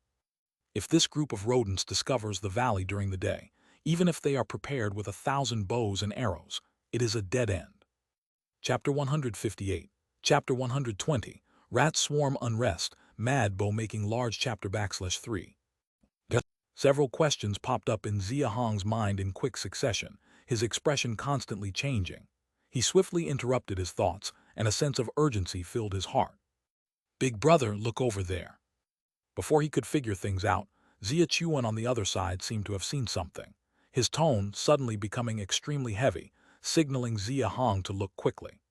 Speaker 1: If this group of rodents discovers the valley during the day, even if they are prepared with 1,000 bows and arrows, it is a dead end. Chapter 158, Chapter 120, Rat Swarm Unrest, Mad Bow Making Large Chapter /3. Several questions popped up in Xia Hong's mind in quick succession, his expression constantly changing. He swiftly interrupted his thoughts, and a sense of urgency filled his heart. Big brother, look over there. Before he could figure things out, Xia Chuan on the other side seemed to have seen something, his tone suddenly becoming extremely heavy, signaling Xia Hong to look quickly.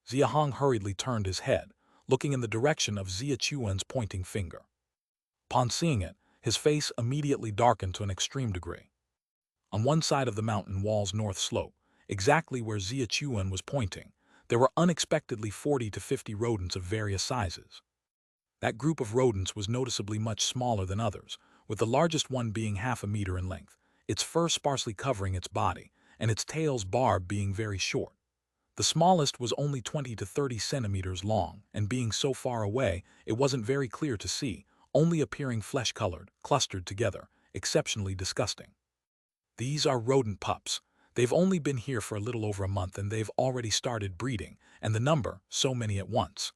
Speaker 1: Xia Hong hurriedly turned his head, looking in the direction of Xia Chuan's pointing finger. Upon seeing it, his face immediately darkened to an extreme degree. On one side of the mountain wall's north slope, exactly where Xia Chuan was pointing, there were unexpectedly 40 to 50 rodents of various sizes. That group of rodents was noticeably much smaller than others, with the largest one being half a meter in length, its fur sparsely covering its body, and its tail's barb being very short. The smallest was only 20 to 30 centimeters long, and being so far away, it wasn't very clear to see, only appearing flesh-colored, clustered together, exceptionally disgusting. These are rodent pups. They've only been here for a little over a month and they've already started breeding, and the number, so many at once.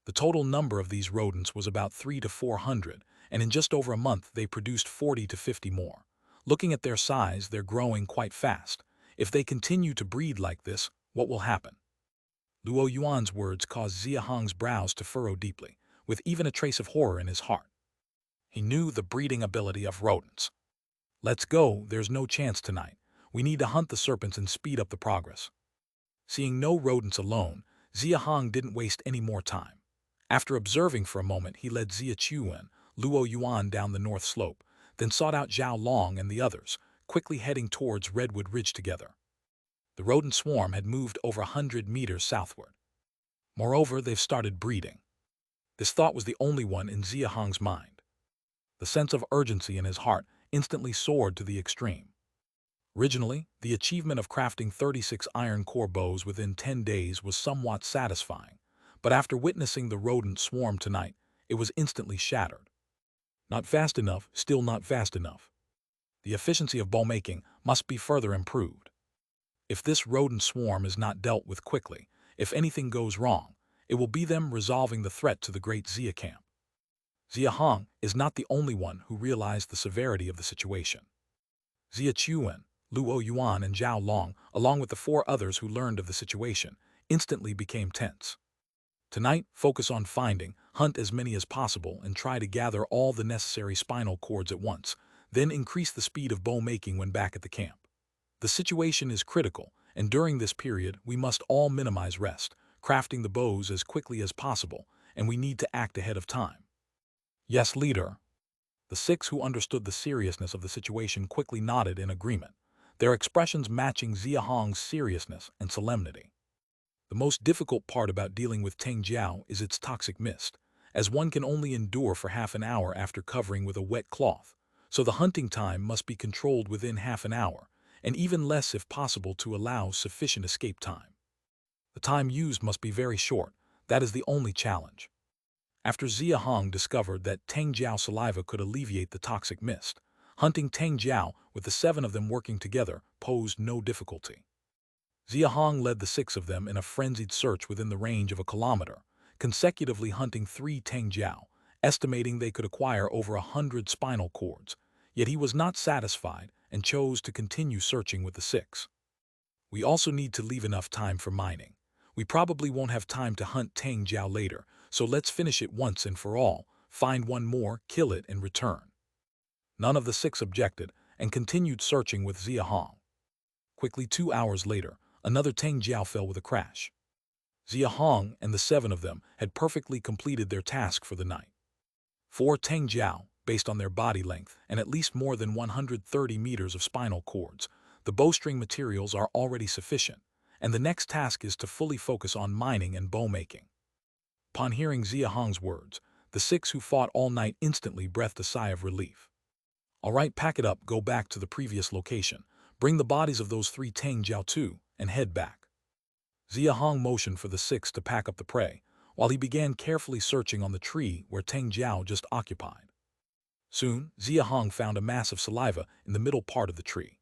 Speaker 1: The total number of these rodents was about 300 to 400, and in just over a month they produced 40 to 50 more. Looking at their size, they're growing quite fast. If they continue to breed like this, what will happen? Luo Yuan's words caused Xia Hong's brows to furrow deeply, with even a trace of horror in his heart. He knew the breeding ability of rodents. Let's go, there's no chance tonight. We need to hunt the serpents and speed up the progress. Seeing no rodents alone, Xia Hong didn't waste any more time. After observing for a moment, he led Xia Chu and Luo Yuan down the north slope, then sought out Zhao Long and the others, quickly heading towards Redwood Ridge together. The rodent swarm had moved over 100 meters southward. Moreover, they've started breeding. This thought was the only one in Xia Hong's mind. The sense of urgency in his heart instantly soared to the extreme. Originally, the achievement of crafting 36 iron core bows within 10 days was somewhat satisfying, but after witnessing the rodent swarm tonight, it was instantly shattered. Not fast enough, still not fast enough. The efficiency of bow making must be further improved. If this rodent swarm is not dealt with quickly, if anything goes wrong, it will be them resolving the threat to the great Xia camp. Xia Hong is not the only one who realized the severity of the situation. Xia Chuan, Luo Yuan and Zhao Long, along with the 4 others who learned of the situation, instantly became tense. Tonight, focus on finding, hunt as many as possible, and try to gather all the necessary spinal cords at once, then increase the speed of bow making when back at the camp. The situation is critical, and during this period we must all minimize rest, crafting the bows as quickly as possible, and we need to act ahead of time. Yes, leader. The 6 who understood the seriousness of the situation quickly nodded in agreement, their expressions matching Xia Hong's seriousness and solemnity. The most difficult part about dealing with Teng Jiao is its toxic mist, as one can only endure for half an hour after covering with a wet cloth, so the hunting time must be controlled within half an hour, and even less if possible to allow sufficient escape time. The time used must be very short. That is the only challenge. After Xia Hong discovered that Teng Jiao saliva could alleviate the toxic mist, hunting Teng Jiao with the 7 of them working together posed no difficulty. Xia Hong led the 6 of them in a frenzied search within the range of a kilometer, consecutively hunting 3 Teng Jiao, estimating they could acquire over 100 spinal cords, yet he was not satisfied and chose to continue searching with the 6. We also need to leave enough time for mining. We probably won't have time to hunt Teng Jiao later, so let's finish it once and for all, find one more, kill it, and return. None of the 6 objected and continued searching with Xia Hong. Quickly 2 hours later, another Teng Jiao fell with a crash. Xia Hong and the 7 of them had perfectly completed their task for the night. 4 Teng Jiao, based on their body length and at least more than 130 meters of spinal cords, the bowstring materials are already sufficient, and the next task is to fully focus on mining and bow making. Upon hearing Xia Hong's words, the 6 who fought all night instantly breathed a sigh of relief. All right, pack it up, go back to the previous location, bring the bodies of those 3 Teng Jiao too, and head back. Xia Hong motioned for the 6 to pack up the prey, while he began carefully searching on the tree where Teng Jiao just occupied. Soon, Xia Hong found a mass of saliva in the middle part of the tree.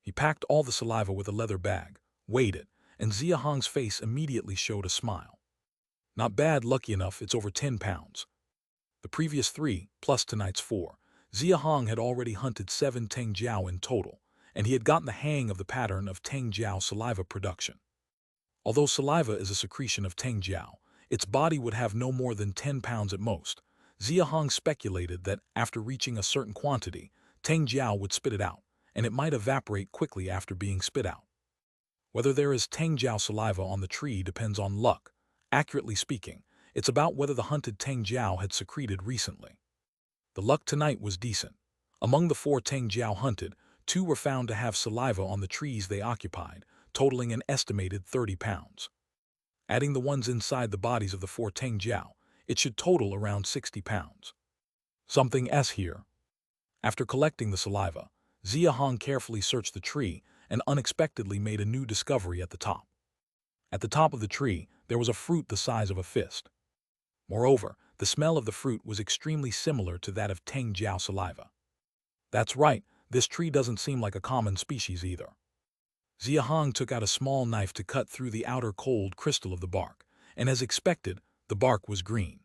Speaker 1: He packed all the saliva with a leather bag, weighed it, and Xia Hong's face immediately showed a smile. Not bad, lucky enough, it's over 10 pounds. The previous 3, plus tonight's 4, Xia Hong had already hunted 7 Teng Jiao in total, and he had gotten the hang of the pattern of Teng Jiao saliva production. Although saliva is a secretion of Teng Jiao, its body would have no more than 10 pounds at most. Xia Hong speculated that after reaching a certain quantity, Teng Jiao would spit it out, and it might evaporate quickly after being spit out. Whether there is Teng Jiao saliva on the tree depends on luck. Accurately speaking, it's about whether the hunted Teng Jiao had secreted recently. The luck tonight was decent. Among the 4 Teng Jiao hunted, 2 were found to have saliva on the trees they occupied, totaling an estimated 30 pounds. Adding the ones inside the bodies of the 4 Teng Jiao, it should total around 60 pounds. Something S here. After collecting the saliva, Xia Hong carefully searched the tree and unexpectedly made a new discovery at the top. At the top of the tree, there was a fruit the size of a fist. Moreover, the smell of the fruit was extremely similar to that of Teng Jiao saliva. That's right, This tree doesn't seem like a common species either. Xia Hong took out a small knife to cut through the outer cold crystal of the bark, and as expected, the bark was green.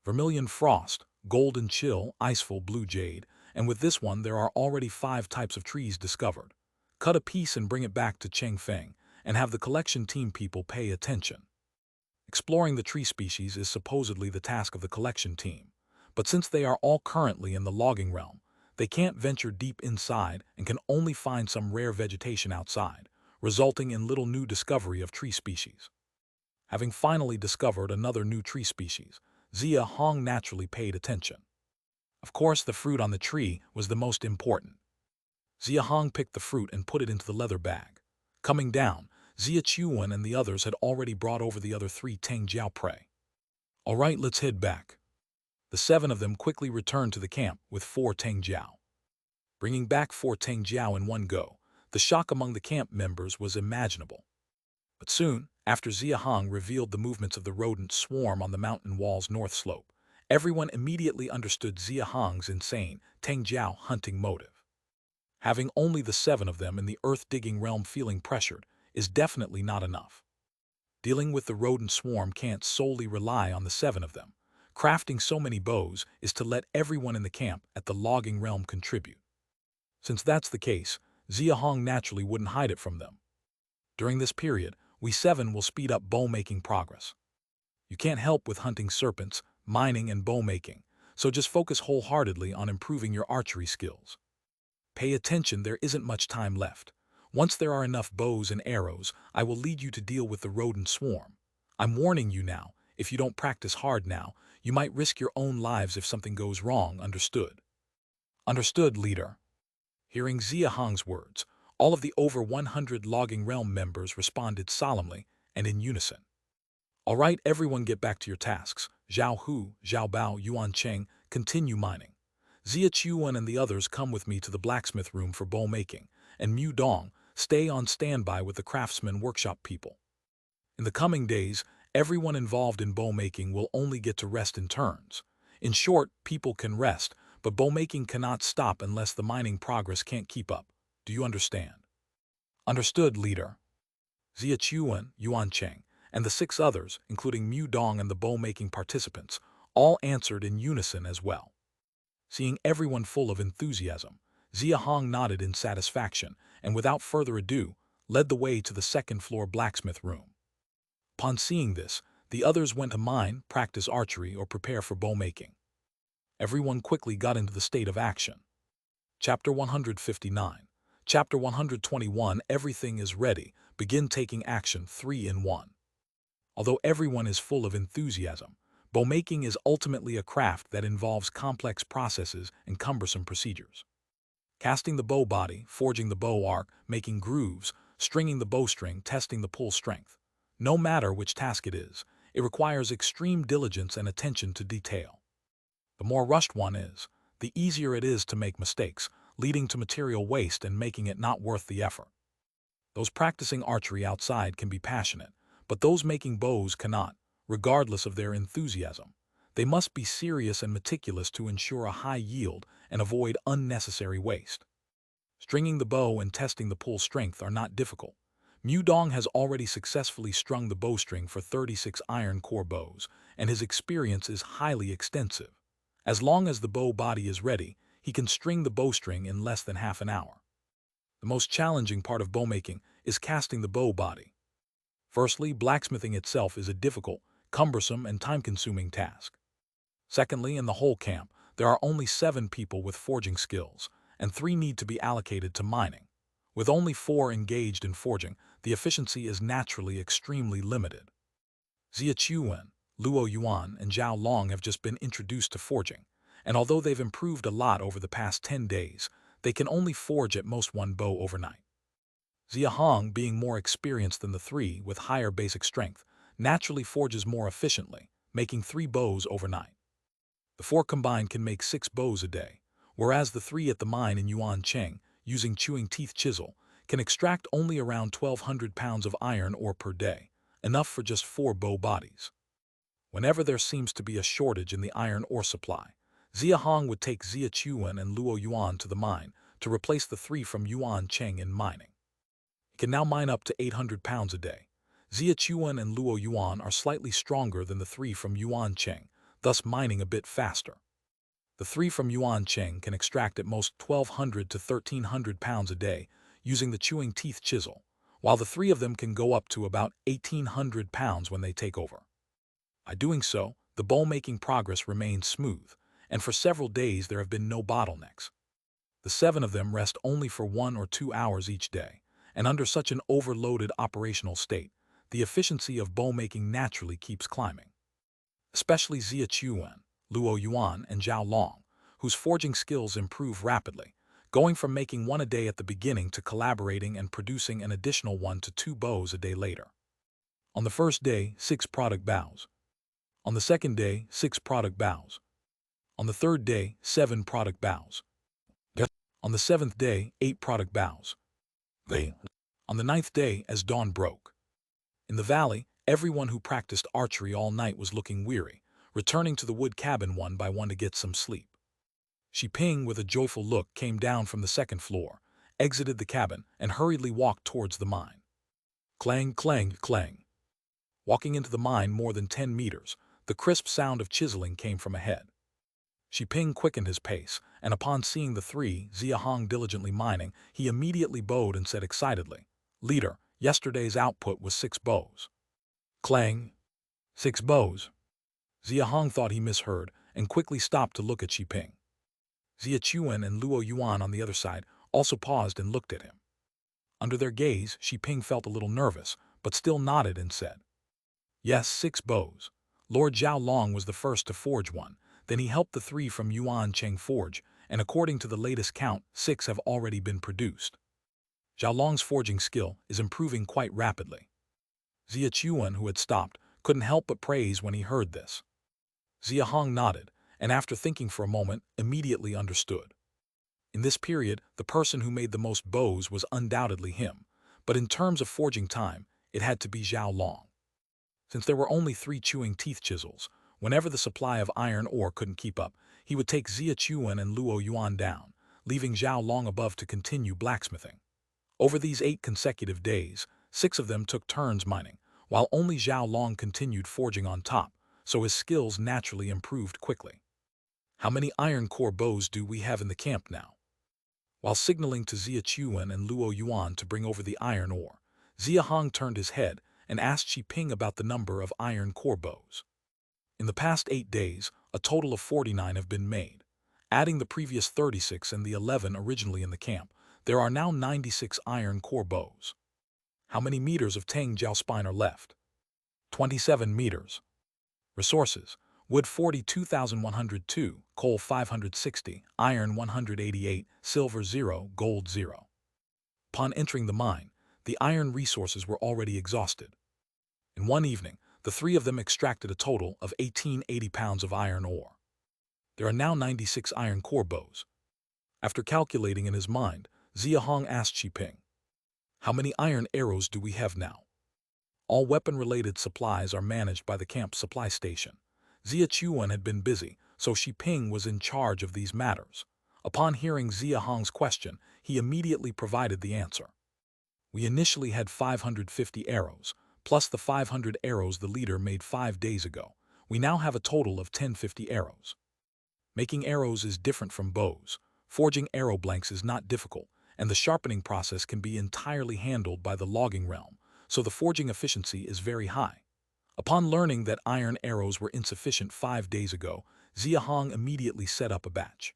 Speaker 1: Vermilion frost, golden chill, iceful blue jade, and with this one there are already 5 types of trees discovered. Cut a piece and bring it back to Chengfeng, and have the collection team people pay attention. Exploring the tree species is supposedly the task of the collection team, but since they are all currently in the logging realm, they can't venture deep inside and can only find some rare vegetation outside, resulting in little new discovery of tree species. Having finally discovered another new tree species, Xia Hong naturally paid attention. Of course, the fruit on the tree was the most important. Xia Hong picked the fruit and put it into the leather bag. Coming down, Xia Chuan and the others had already brought over the other 3 Teng Jiao prey. All right, let's head back. The 7 of them quickly returned to the camp with 4 Teng Jiao. Bringing back 4 Teng Jiao in one go, the shock among the camp members was imaginable. But soon, after Xia Hong revealed the movements of the rodent swarm on the mountain wall's north slope, everyone immediately understood Xia Hong's insane Teng Jiao hunting motive. Having only the 7 of them in the earth-digging realm feeling pressured is definitely not enough. Dealing with the rodent swarm can't solely rely on the 7 of them. Crafting so many bows is to let everyone in the camp at the logging realm contribute. Since that's the case, Xia Hong naturally wouldn't hide it from them. During this period, we 7 will speed up bow-making progress. You can't help with hunting serpents, mining, and bow-making, so just focus wholeheartedly on improving your archery skills. Pay attention, there isn't much time left. Once there are enough bows and arrows, I will lead you to deal with the rodent swarm. I'm warning you now, if you don't practice hard now, you might risk your own lives if something goes wrong, understood? Understood, leader. Hearing Xia Hong's words, all of the over 100 logging realm members responded solemnly and in unison. All right, everyone get back to your tasks. Zhao Hu, Zhao Bao, Yuan Cheng, continue mining. Xia Chuan and the others come with me to the blacksmith room for bow making, and Mu Dong, stay on standby with the craftsman workshop people. In the coming days, everyone involved in bow making will only get to rest in turns. In short, people can rest, but bow making cannot stop unless the mining progress can't keep up. Do you understand? Understood, leader. Xia Chuan, Yuan Cheng, and the 6 others, including Mu Dong and the bow-making participants, all answered in unison as well. Seeing everyone full of enthusiasm, Xia Hong nodded in satisfaction and without further ado, led the way to the second-floor blacksmith room. Upon seeing this, the others went to mine, practice archery, or prepare for bow-making. Everyone quickly got into the state of action. Chapter 159. Chapter 121. Everything is ready. Begin taking action 3 in 1. Although everyone is full of enthusiasm, bow-making is ultimately a craft that involves complex processes and cumbersome procedures. Casting the bow body, forging the bow arc, making grooves, stringing the bowstring, testing the pull strength. No matter which task it is, it requires extreme diligence and attention to detail. The more rushed one is, the easier it is to make mistakes, leading to material waste and making it not worth the effort. Those practicing archery outside can be passionate, but those making bows cannot, regardless of their enthusiasm. They must be serious and meticulous to ensure a high yield and avoid unnecessary waste. Stringing the bow and testing the pull strength are not difficult. Mu Dong has already successfully strung the bowstring for 36 iron core bows, and his experience is highly extensive. As long as the bow body is ready, he can string the bowstring in less than half an hour. The most challenging part of bowmaking is casting the bow body. Firstly, blacksmithing itself is a difficult, cumbersome, and time-consuming task. Secondly, in the whole camp, there are only 7 people with forging skills, and 3 need to be allocated to mining. With only 4 engaged in forging, the efficiency is naturally extremely limited. Xia Chuan, Luo Yuan, and Zhao Long have just been introduced to forging, and although they've improved a lot over the past 10 days, they can only forge at most 1 bow overnight. Xia Hong, being more experienced than the 3 with higher basic strength, naturally forges more efficiently, making 3 bows overnight. The 4 combined can make 6 bows a day, whereas the 3 at the mine in Yuan Cheng, using chewing teeth chisel, can extract only around 1,200 pounds of iron ore per day, enough for just 4 bow bodies. Whenever there seems to be a shortage in the iron ore supply, Xia Hong would take Xia Chuan and Luo Yuan to the mine, to replace the 3 from Yuan Cheng in mining. He can now mine up to 800 pounds a day. Xia Chuan and Luo Yuan are slightly stronger than the 3 from Yuan Cheng, thus mining a bit faster. The 3 from Yuan Cheng can extract at most 1,200 to 1,300 pounds a day using the chewing teeth chisel, while the 3 of them can go up to about 1,800 pounds when they take over. By doing so, the bow-making progress remains smooth, and for several days there have been no bottlenecks. The 7 of them rest only for 1 or 2 hours each day, and under such an overloaded operational state, the efficiency of bow-making naturally keeps climbing. Especially Xia Chuan, Luo Yuan, and Zhao Long, whose forging skills improve rapidly, going from making 1 a day at the beginning to collaborating and producing an additional 1 to 2 bows a day later. On the first day, 6 product bows. On the second day, 6 product bows. On the third day, 7 product bows. On the 7th day, 8 product bows. On the 9th day, as dawn broke. In the valley, everyone who practiced archery all night was looking weary, returning to the wood cabin one by one to get some sleep. Xi Ping, with a joyful look, came down from the 2nd floor, exited the cabin, and hurriedly walked towards the mine. Clang, clang, clang. Walking into the mine more than 10 meters, the crisp sound of chiseling came from ahead. Xi Ping quickened his pace, and upon seeing the 3, Xia Hong diligently mining, he immediately bowed and said excitedly, "Leader, yesterday's output was 6 bows." Clang. 6 bows. Xia Hong thought he misheard and quickly stopped to look at Xi Ping. Xia Chuan and Luo Yuan on the other side also paused and looked at him. Under their gaze, Xi Ping felt a little nervous, but still nodded and said, "Yes, 6 bows. Lord Zhao Long was the first to forge 1, then he helped the 3 from Yuan Cheng forge, and according to the latest count, 6 have already been produced. Zhao Long's forging skill is improving quite rapidly." Xia Chuan, who had stopped, couldn't help but praise when he heard this. Xia Hong nodded, and after thinking for a moment, immediately understood. In this period, the person who made the most bows was undoubtedly him, but in terms of forging time, it had to be Zhao Long. Since there were only 3 chewing teeth chisels, whenever the supply of iron ore couldn't keep up, he would take Xia Chuan and Luo Yuan down, leaving Zhao Long above to continue blacksmithing. Over these 8 consecutive days, 6 of them took turns mining, while only Zhao Long continued forging on top, so his skills naturally improved quickly. "How many iron core bows do we have in the camp now?" While signaling to Xia Chuan and Luo Yuan to bring over the iron ore, Xia Hong turned his head and asked Xi Ping about the number of iron core bows. In the past 8 days, a total of 49 have been made. Adding the previous 36 and the 11 originally in the camp, there are now 96 iron core bows. "How many meters of Tang Jiao spine are left?" 27 meters. Resources: wood 42,102, coal 560, iron 188, silver 0, gold 0. Upon entering the mine, the iron resources were already exhausted. In one evening, the 3 of them extracted a total of 1,880 pounds of iron ore. There are now 96 iron core bows. After calculating in his mind, Xia Hong asked Xi Ping, "How many iron arrows do we have now?" All weapon-related supplies are managed by the camp supply station. Xia Chuan had been busy, so Xi Ping was in charge of these matters. Upon hearing Xia Hong's question, he immediately provided the answer. "We initially had 550 arrows, plus the 500 arrows the leader made 5 days ago. We now have a total of 1050 arrows. Making arrows is different from bows. Forging arrow blanks is not difficult, and the sharpening process can be entirely handled by the logging realm, so the forging efficiency is very high." Upon learning that iron arrows were insufficient 5 days ago, Xia Hong immediately set up a batch.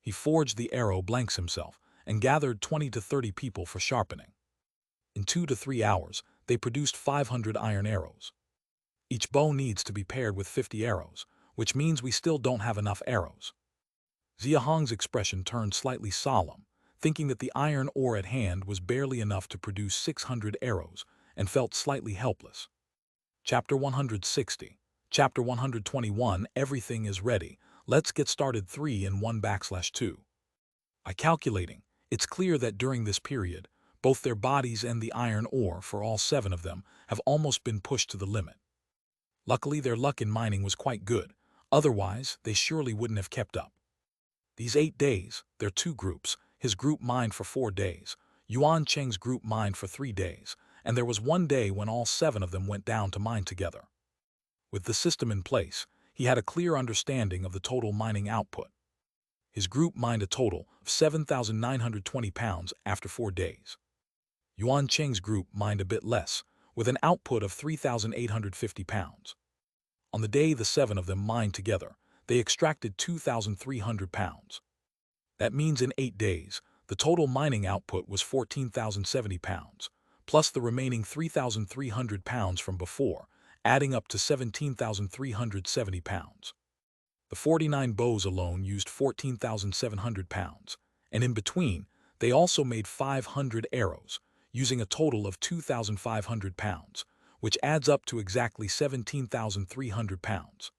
Speaker 1: He forged the arrow blanks himself and gathered 20 to 30 people for sharpening. In 2 to 3 hours, they produced 500 iron arrows. Each bow needs to be paired with 50 arrows, which means we still don't have enough arrows. Xia Hong's expression turned slightly solemn, thinking that the iron ore at hand was barely enough to produce 600 arrows, and felt slightly helpless. Chapter 160. Chapter 121. Everything is ready. Let's get started. 3 and 1/2. By calculating, it's clear that during this period, both their bodies and the iron ore for all 7 of them have almost been pushed to the limit. Luckily, their luck in mining was quite good, otherwise they surely wouldn't have kept up. These 8 days, their 2 groups, His group mined for 4 days. Yuan Cheng's group mined for 3 days, and there was one day when all 7 of them went down to mine together. With the system in place, he had a clear understanding of the total mining output. His group mined a total of 7,920 pounds after 4 days. Yuan Cheng's group mined a bit less, with an output of 3,850 pounds. On the day the 7 of them mined together, they extracted 2,300 pounds. That means in 8 days, the total mining output was 14,070 pounds, plus the remaining 3,300 pounds from before, adding up to 17,370 pounds. The 49 bows alone used 14,700 pounds, and in between, they also made 500 arrows, using a total of 2,500 pounds, which adds up to exactly 17,300 pounds.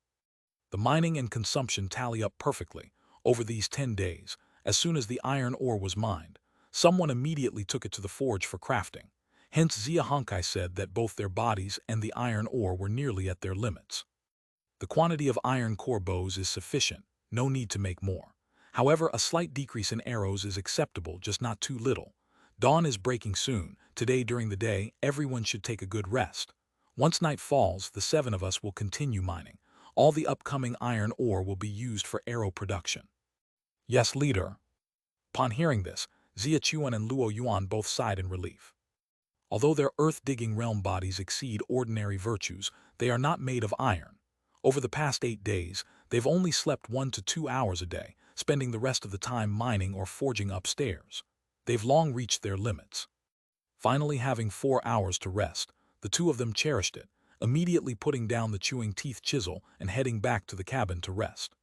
Speaker 1: The mining and consumption tally up perfectly over these 10 days. As soon as the iron ore was mined, someone immediately took it to the forge for crafting. Hence Xia Hong said that both their bodies and the iron ore were nearly at their limits. The quantity of iron core bows is sufficient, no need to make more. However, a slight decrease in arrows is acceptable, just not too little. Dawn is breaking soon. Today during the day, everyone should take a good rest. Once night falls, the 7 of us will continue mining. All the upcoming iron ore will be used for arrow production. Yes, leader. Upon hearing this, Xia Chuan and Luo Yuan both sighed in relief. Although their earth-digging realm bodies exceed ordinary virtues, they are not made of iron. Over the past 8 days, they've only slept 1 to 2 hours a day, spending the rest of the time mining or forging upstairs. They've long reached their limits. Finally having 4 hours to rest, the 2 of them cherished it, immediately putting down the chewing teeth chisel and heading back to the cabin to rest.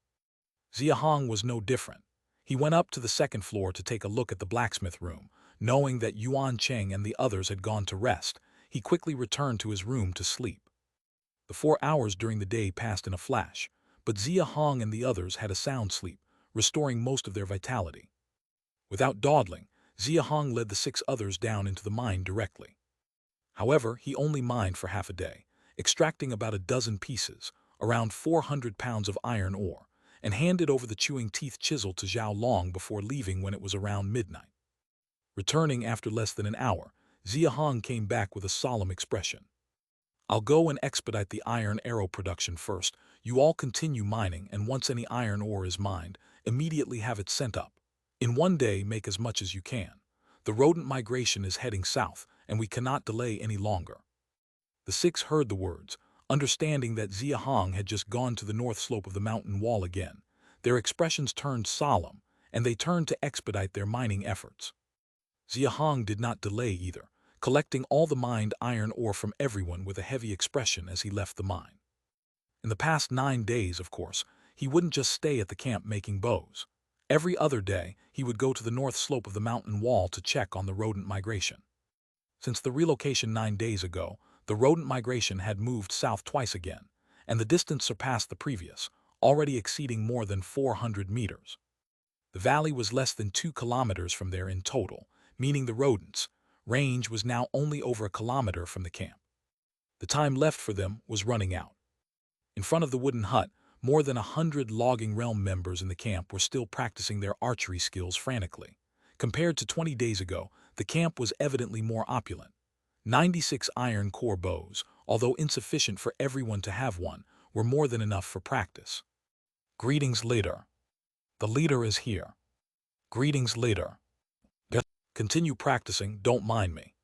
Speaker 1: Xia Hong was no different. He went up to the 2nd floor to take a look at the blacksmith room. Knowing that Yuan Cheng and the others had gone to rest, he quickly returned to his room to sleep. The 4 hours during the day passed in a flash, but Xia Hong and the others had a sound sleep, restoring most of their vitality. Without dawdling, Xia Hong led the 6 others down into the mine directly. However, he only mined for half a day, extracting about a dozen pieces, around 400 pounds of iron ore, and handed over the chewing teeth chisel to Zhao Long before leaving when it was around midnight. Returning after less than an hour, Xia Hong came back with a solemn expression. I'll go and expedite the iron arrow production first. You all continue mining, and once any iron ore is mined, immediately have it sent up. In 1 day, make as much as you can. The rodent migration is heading south, and we cannot delay any longer. The 6 heard the words, understanding that Xia Hong had just gone to the north slope of the mountain wall again. Their expressions turned solemn, and they turned to expedite their mining efforts. Xia Hong did not delay either, collecting all the mined iron ore from everyone with a heavy expression as he left the mine. In the past 9 days, of course, he wouldn't just stay at the camp making bows. Every other day, he would go to the north slope of the mountain wall to check on the rodent migration. Since the relocation 9 days ago, the rodent migration had moved south twice again, and the distance surpassed the previous, already exceeding more than 400 meters. The valley was less than 2 kilometers from there in total, meaning the rodents' range was now only over a kilometer from the camp. The time left for them was running out. In front of the wooden hut, more than 100 logging realm members in the camp were still practicing their archery skills frantically. Compared to 20 days ago, the camp was evidently more opulent. 96 iron core bows, although insufficient for everyone to have one, were more than enough for practice. Greetings, leader. The leader is here. Greetings, leader. Continue practicing, don't mind me.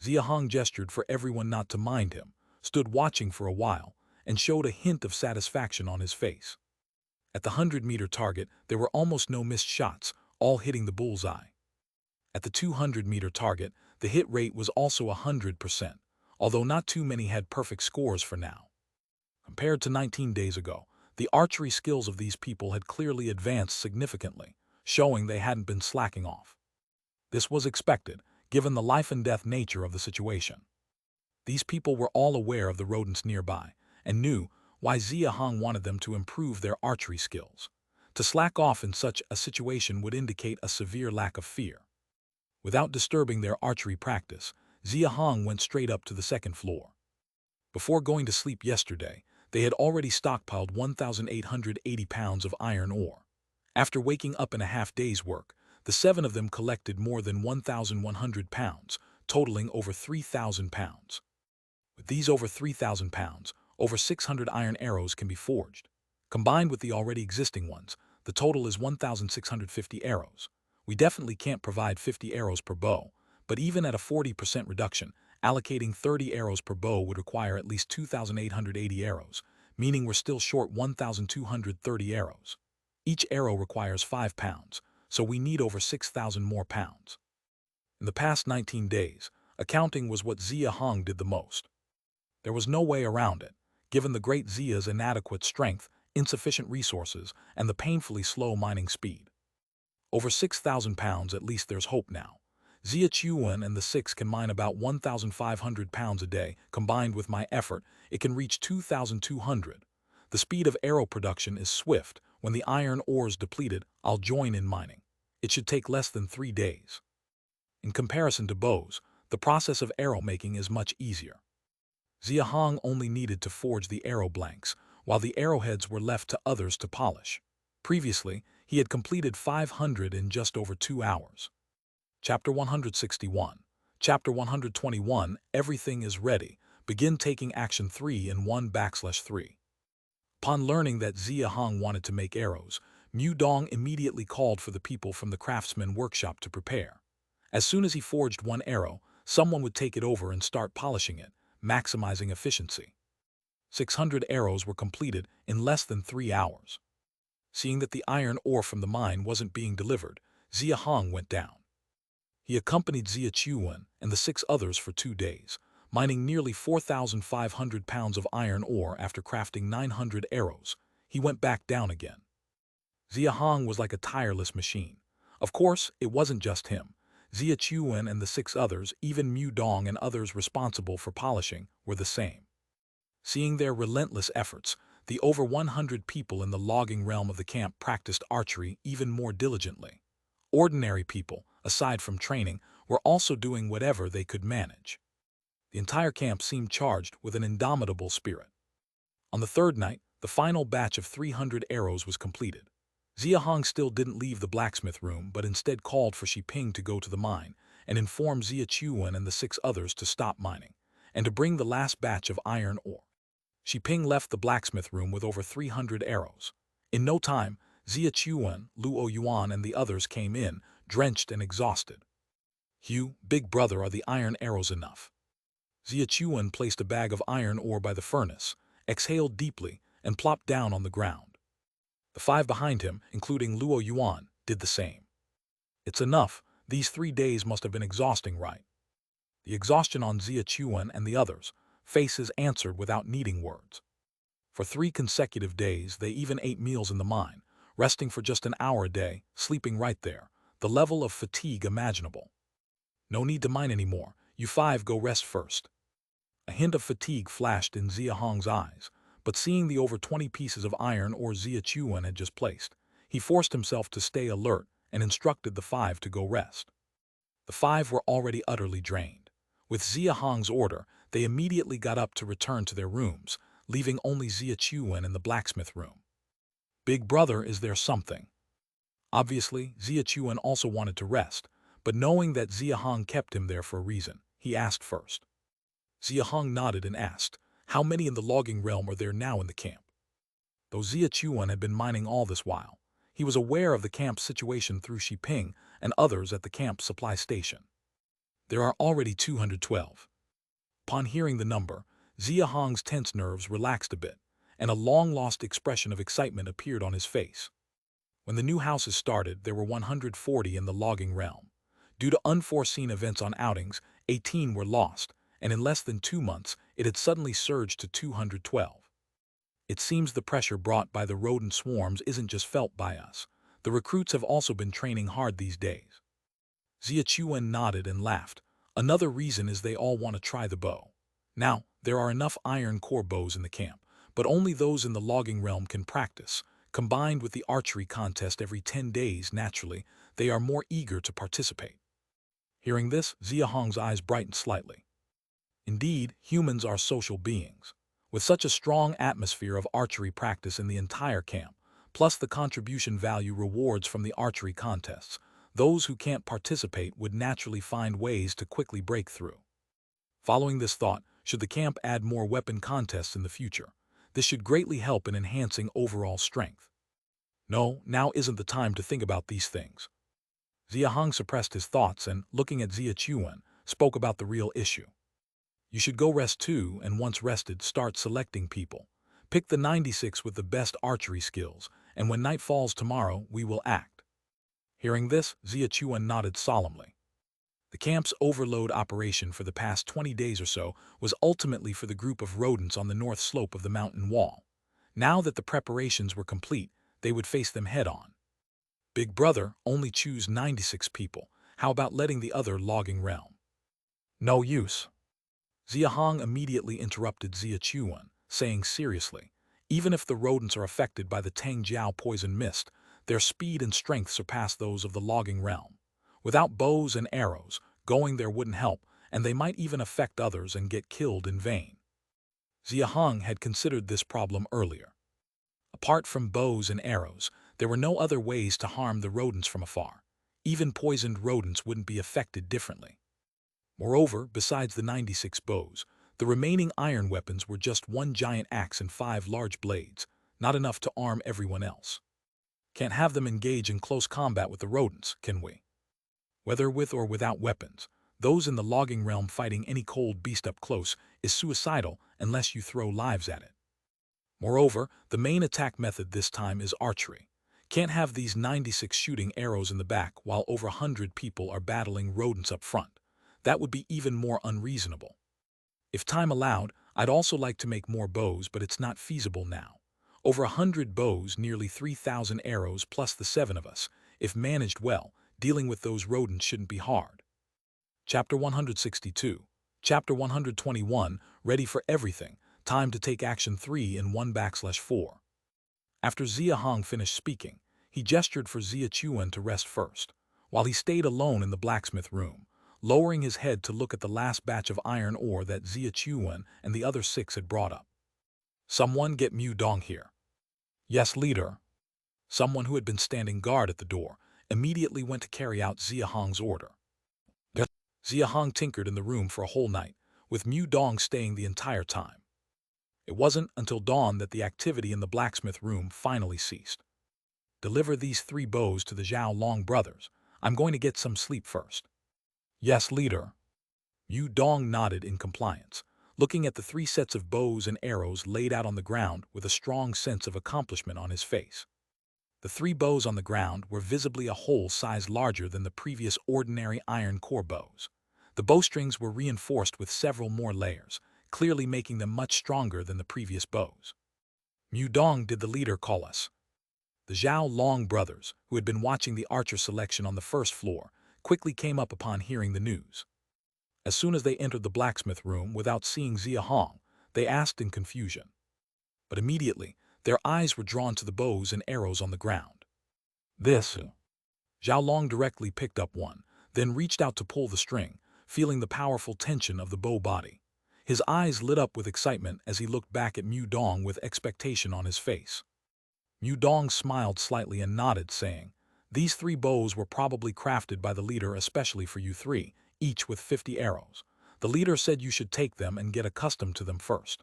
Speaker 1: Xia Hong gestured for everyone not to mind him, stood watching for a while, and showed a hint of satisfaction on his face. At the 100-meter target, there were almost no missed shots, all hitting the bullseye. At the 200-meter target, the hit rate was also 100%, although not too many had perfect scores for now. Compared to 19 days ago, the archery skills of these people had clearly advanced significantly, showing they hadn't been slacking off. This was expected, given the life-and-death nature of the situation. These people were all aware of the rodents nearby, and knew why Xia Hong wanted them to improve their archery skills. To slack off in such a situation would indicate a severe lack of fear. Without disturbing their archery practice, Xia Hong went straight up to the 2nd floor. Before going to sleep yesterday, they had already stockpiled 1,880 pounds of iron ore. After waking up in a half-day's work, The 7 of them collected more than 1,100 pounds, totaling over 3,000 pounds. With these over 3,000 pounds, over 600 iron arrows can be forged. Combined with the already existing ones, the total is 1,650 arrows. We definitely can't provide 50 arrows per bow, but even at a 40% reduction, allocating 30 arrows per bow would require at least 2,880 arrows, meaning we're still short 1,230 arrows. Each arrow requires 5 pounds, so we need over 6,000 more pounds. In the past 19 days, accounting was what Xia Hong did the most. There was no way around it, given the great Xia's inadequate strength, insufficient resources, and the painfully slow mining speed. Over 6,000 pounds, at least there's hope now. Xia Chuan and the 6 can mine about 1,500 pounds a day. Combined with my effort, it can reach 2,200. The speed of arrow production is swift. When the iron ore's depleted, I'll join in mining. It should take less than 3 days. In comparison to bows, the process of arrow making is much easier. Xia Hong only needed to forge the arrow blanks, while the arrowheads were left to others to polish. Previously, he had completed 500 in just over 2 hours. Chapter 161. Chapter 121, Everything is Ready. Begin taking action 3 in 1/3. Upon learning that Xia Hong wanted to make arrows, Mu Dong immediately called for the people from the craftsman workshop to prepare. As soon as he forged one arrow, someone would take it over and start polishing it, maximizing efficiency. 600 arrows were completed in less than 3 hours. Seeing that the iron ore from the mine wasn't being delivered, Xia Hong went down. He accompanied Xia Chuan and the 6 others for 2 days, mining nearly 4,500 pounds of iron ore. After crafting 900 arrows, he went back down again. Xia Hong was like a tireless machine. Of course, it wasn't just him. Xia Chuan and the 6 others, even Mu Dong and others responsible for polishing, were the same. Seeing their relentless efforts, the over 100 people in the logging realm of the camp practiced archery even more diligently. Ordinary people, aside from training, were also doing whatever they could manage. The entire camp seemed charged with an indomitable spirit. On the 3rd night, the final batch of 300 arrows was completed. Xia Hong still didn't leave the blacksmith room, but instead called for Xi Ping to go to the mine and inform Xia Chuan and the 6 others to stop mining and to bring the last batch of iron ore. Xi Ping left the blacksmith room with over 300 arrows. In no time, Xia Chuan, Luo Yuan, and the others came in, drenched and exhausted. "Hugh, big brother, are the iron arrows enough?" Xia Chuan placed a bag of iron ore by the furnace, exhaled deeply, and plopped down on the ground. The 5 behind him, including Luo Yuan, did the same. "It's enough. These 3 days must have been exhausting, right?" The exhaustion on Xia Chuan and the others' faces answered without needing words. For 3 consecutive days, they even ate meals in the mine, resting for just an hour a day, sleeping right there, the level of fatigue imaginable. "No need to mine anymore. You 5 go rest first." A hint of fatigue flashed in Xia Hong's eyes, but seeing the over 20 pieces of iron ore Xia Chuan had just placed, he forced himself to stay alert and instructed the 5 to go rest. The 5 were already utterly drained. With Xia Hong's order, they immediately got up to return to their rooms, leaving only Xia Chuan in the blacksmith room. "Big brother, is there something?" Obviously, Xia Chuan also wanted to rest, but knowing that Xia Hong kept him there for a reason, he asked first. Xia Hong nodded and asked, "How many in the logging realm are there now in the camp?" Though Xia Chuan had been mining all this while, he was aware of the camp's situation through Xi Ping and others at the camp supply station. "There are already 212. Upon hearing the number, Xia Hong's tense nerves relaxed a bit, and a long-lost expression of excitement appeared on his face. When the new houses started, there were 140 in the logging realm. Due to unforeseen events on outings, 18 were lost, and in less than 2 months, it had suddenly surged to 212. It seems the pressure brought by the rodent swarms isn't just felt by us. The recruits have also been training hard these days." Xia Chuan nodded and laughed. "Another reason is they all want to try the bow. Now, there are enough iron core bows in the camp, but only those in the logging realm can practice. Combined with the archery contest every 10 days, naturally, they are more eager to participate." Hearing this, Xia Hong's eyes brightened slightly. Indeed, humans are social beings. With such a strong atmosphere of archery practice in the entire camp, plus the contribution value rewards from the archery contests, those who can't participate would naturally find ways to quickly break through. Following this thought, should the camp add more weapon contests in the future? This should greatly help in enhancing overall strength. No, now isn't the time to think about these things. Xia Hong suppressed his thoughts and, looking at Xia Chuan, spoke about the real issue. You should go rest too, and once rested, start selecting people. Pick the 96 with the best archery skills, and when night falls tomorrow, we will act. Hearing this, Xia Chuan nodded solemnly. The camp's overload operation for the past 20 days or so was ultimately for the group of rodents on the north slope of the mountain wall. Now that the preparations were complete, they would face them head-on. Big Brother, only choose 96 people. How about letting the other logging realm? No use. Xia Hong immediately interrupted Xia Chuan, saying seriously, even if the rodents are affected by the Tang Jiao poison mist, their speed and strength surpass those of the logging realm. Without bows and arrows, going there wouldn't help, and they might even affect others and get killed in vain. Xia Hong had considered this problem earlier. Apart from bows and arrows, there were no other ways to harm the rodents from afar. Even poisoned rodents wouldn't be affected differently. Moreover, besides the 96 bows, the remaining iron weapons were just one giant axe and 5 large blades, not enough to arm everyone else. Can't have them engage in close combat with the rodents, can we? Whether with or without weapons, those in the logging realm fighting any cold beast up close is suicidal unless you throw lives at it. Moreover, the main attack method this time is archery. Can't have these 96 shooting arrows in the back while over 100 people are battling rodents up front. That would be even more unreasonable. If time allowed, I'd also like to make more bows, but it's not feasible now. Over 100 bows, nearly 3,000 arrows plus the 7 of us. If managed well, dealing with those rodents shouldn't be hard. Chapter 162. Chapter 121, Ready for Everything. Time to take action 3 in 1/4. After Xia Hong finished speaking, he gestured for Xia Chuan to rest first, while he stayed alone in the blacksmith room, lowering his head to look at the last batch of iron ore that Xia Chuan and the other 6 had brought up. Someone get Mu Dong here. Yes, leader. Someone who had been standing guard at the door immediately went to carry out Xia Hong's order. Xia Hong tinkered in the room for a whole night, with Mu Dong staying the entire time. It wasn't until dawn that the activity in the blacksmith room finally ceased. Deliver these 3 bows to the Zhao Long brothers. I'm going to get some sleep first. Yes, leader. Mu Dong nodded in compliance, looking at the 3 sets of bows and arrows laid out on the ground with a strong sense of accomplishment on his face. The 3 bows on the ground were visibly a whole size larger than the previous ordinary iron core bows. The bowstrings were reinforced with several more layers, clearly making them much stronger than the previous bows. Mu Dong, did the leader call us? The Zhao Long brothers, who had been watching the archer selection on the first floor, quickly came up upon hearing the news. As soon as they entered the blacksmith room without seeing Xia Hong, they asked in confusion. But immediately, their eyes were drawn to the bows and arrows on the ground. This. Zhao Long directly picked up one, then reached out to pull the string, feeling the powerful tension of the bow body. His eyes lit up with excitement as he looked back at Mu Dong with expectation on his face. Mu Dong smiled slightly and nodded, saying, "These 3 bows were probably crafted by the leader especially for you 3, each with 50 arrows. The leader said you should take them and get accustomed to them first."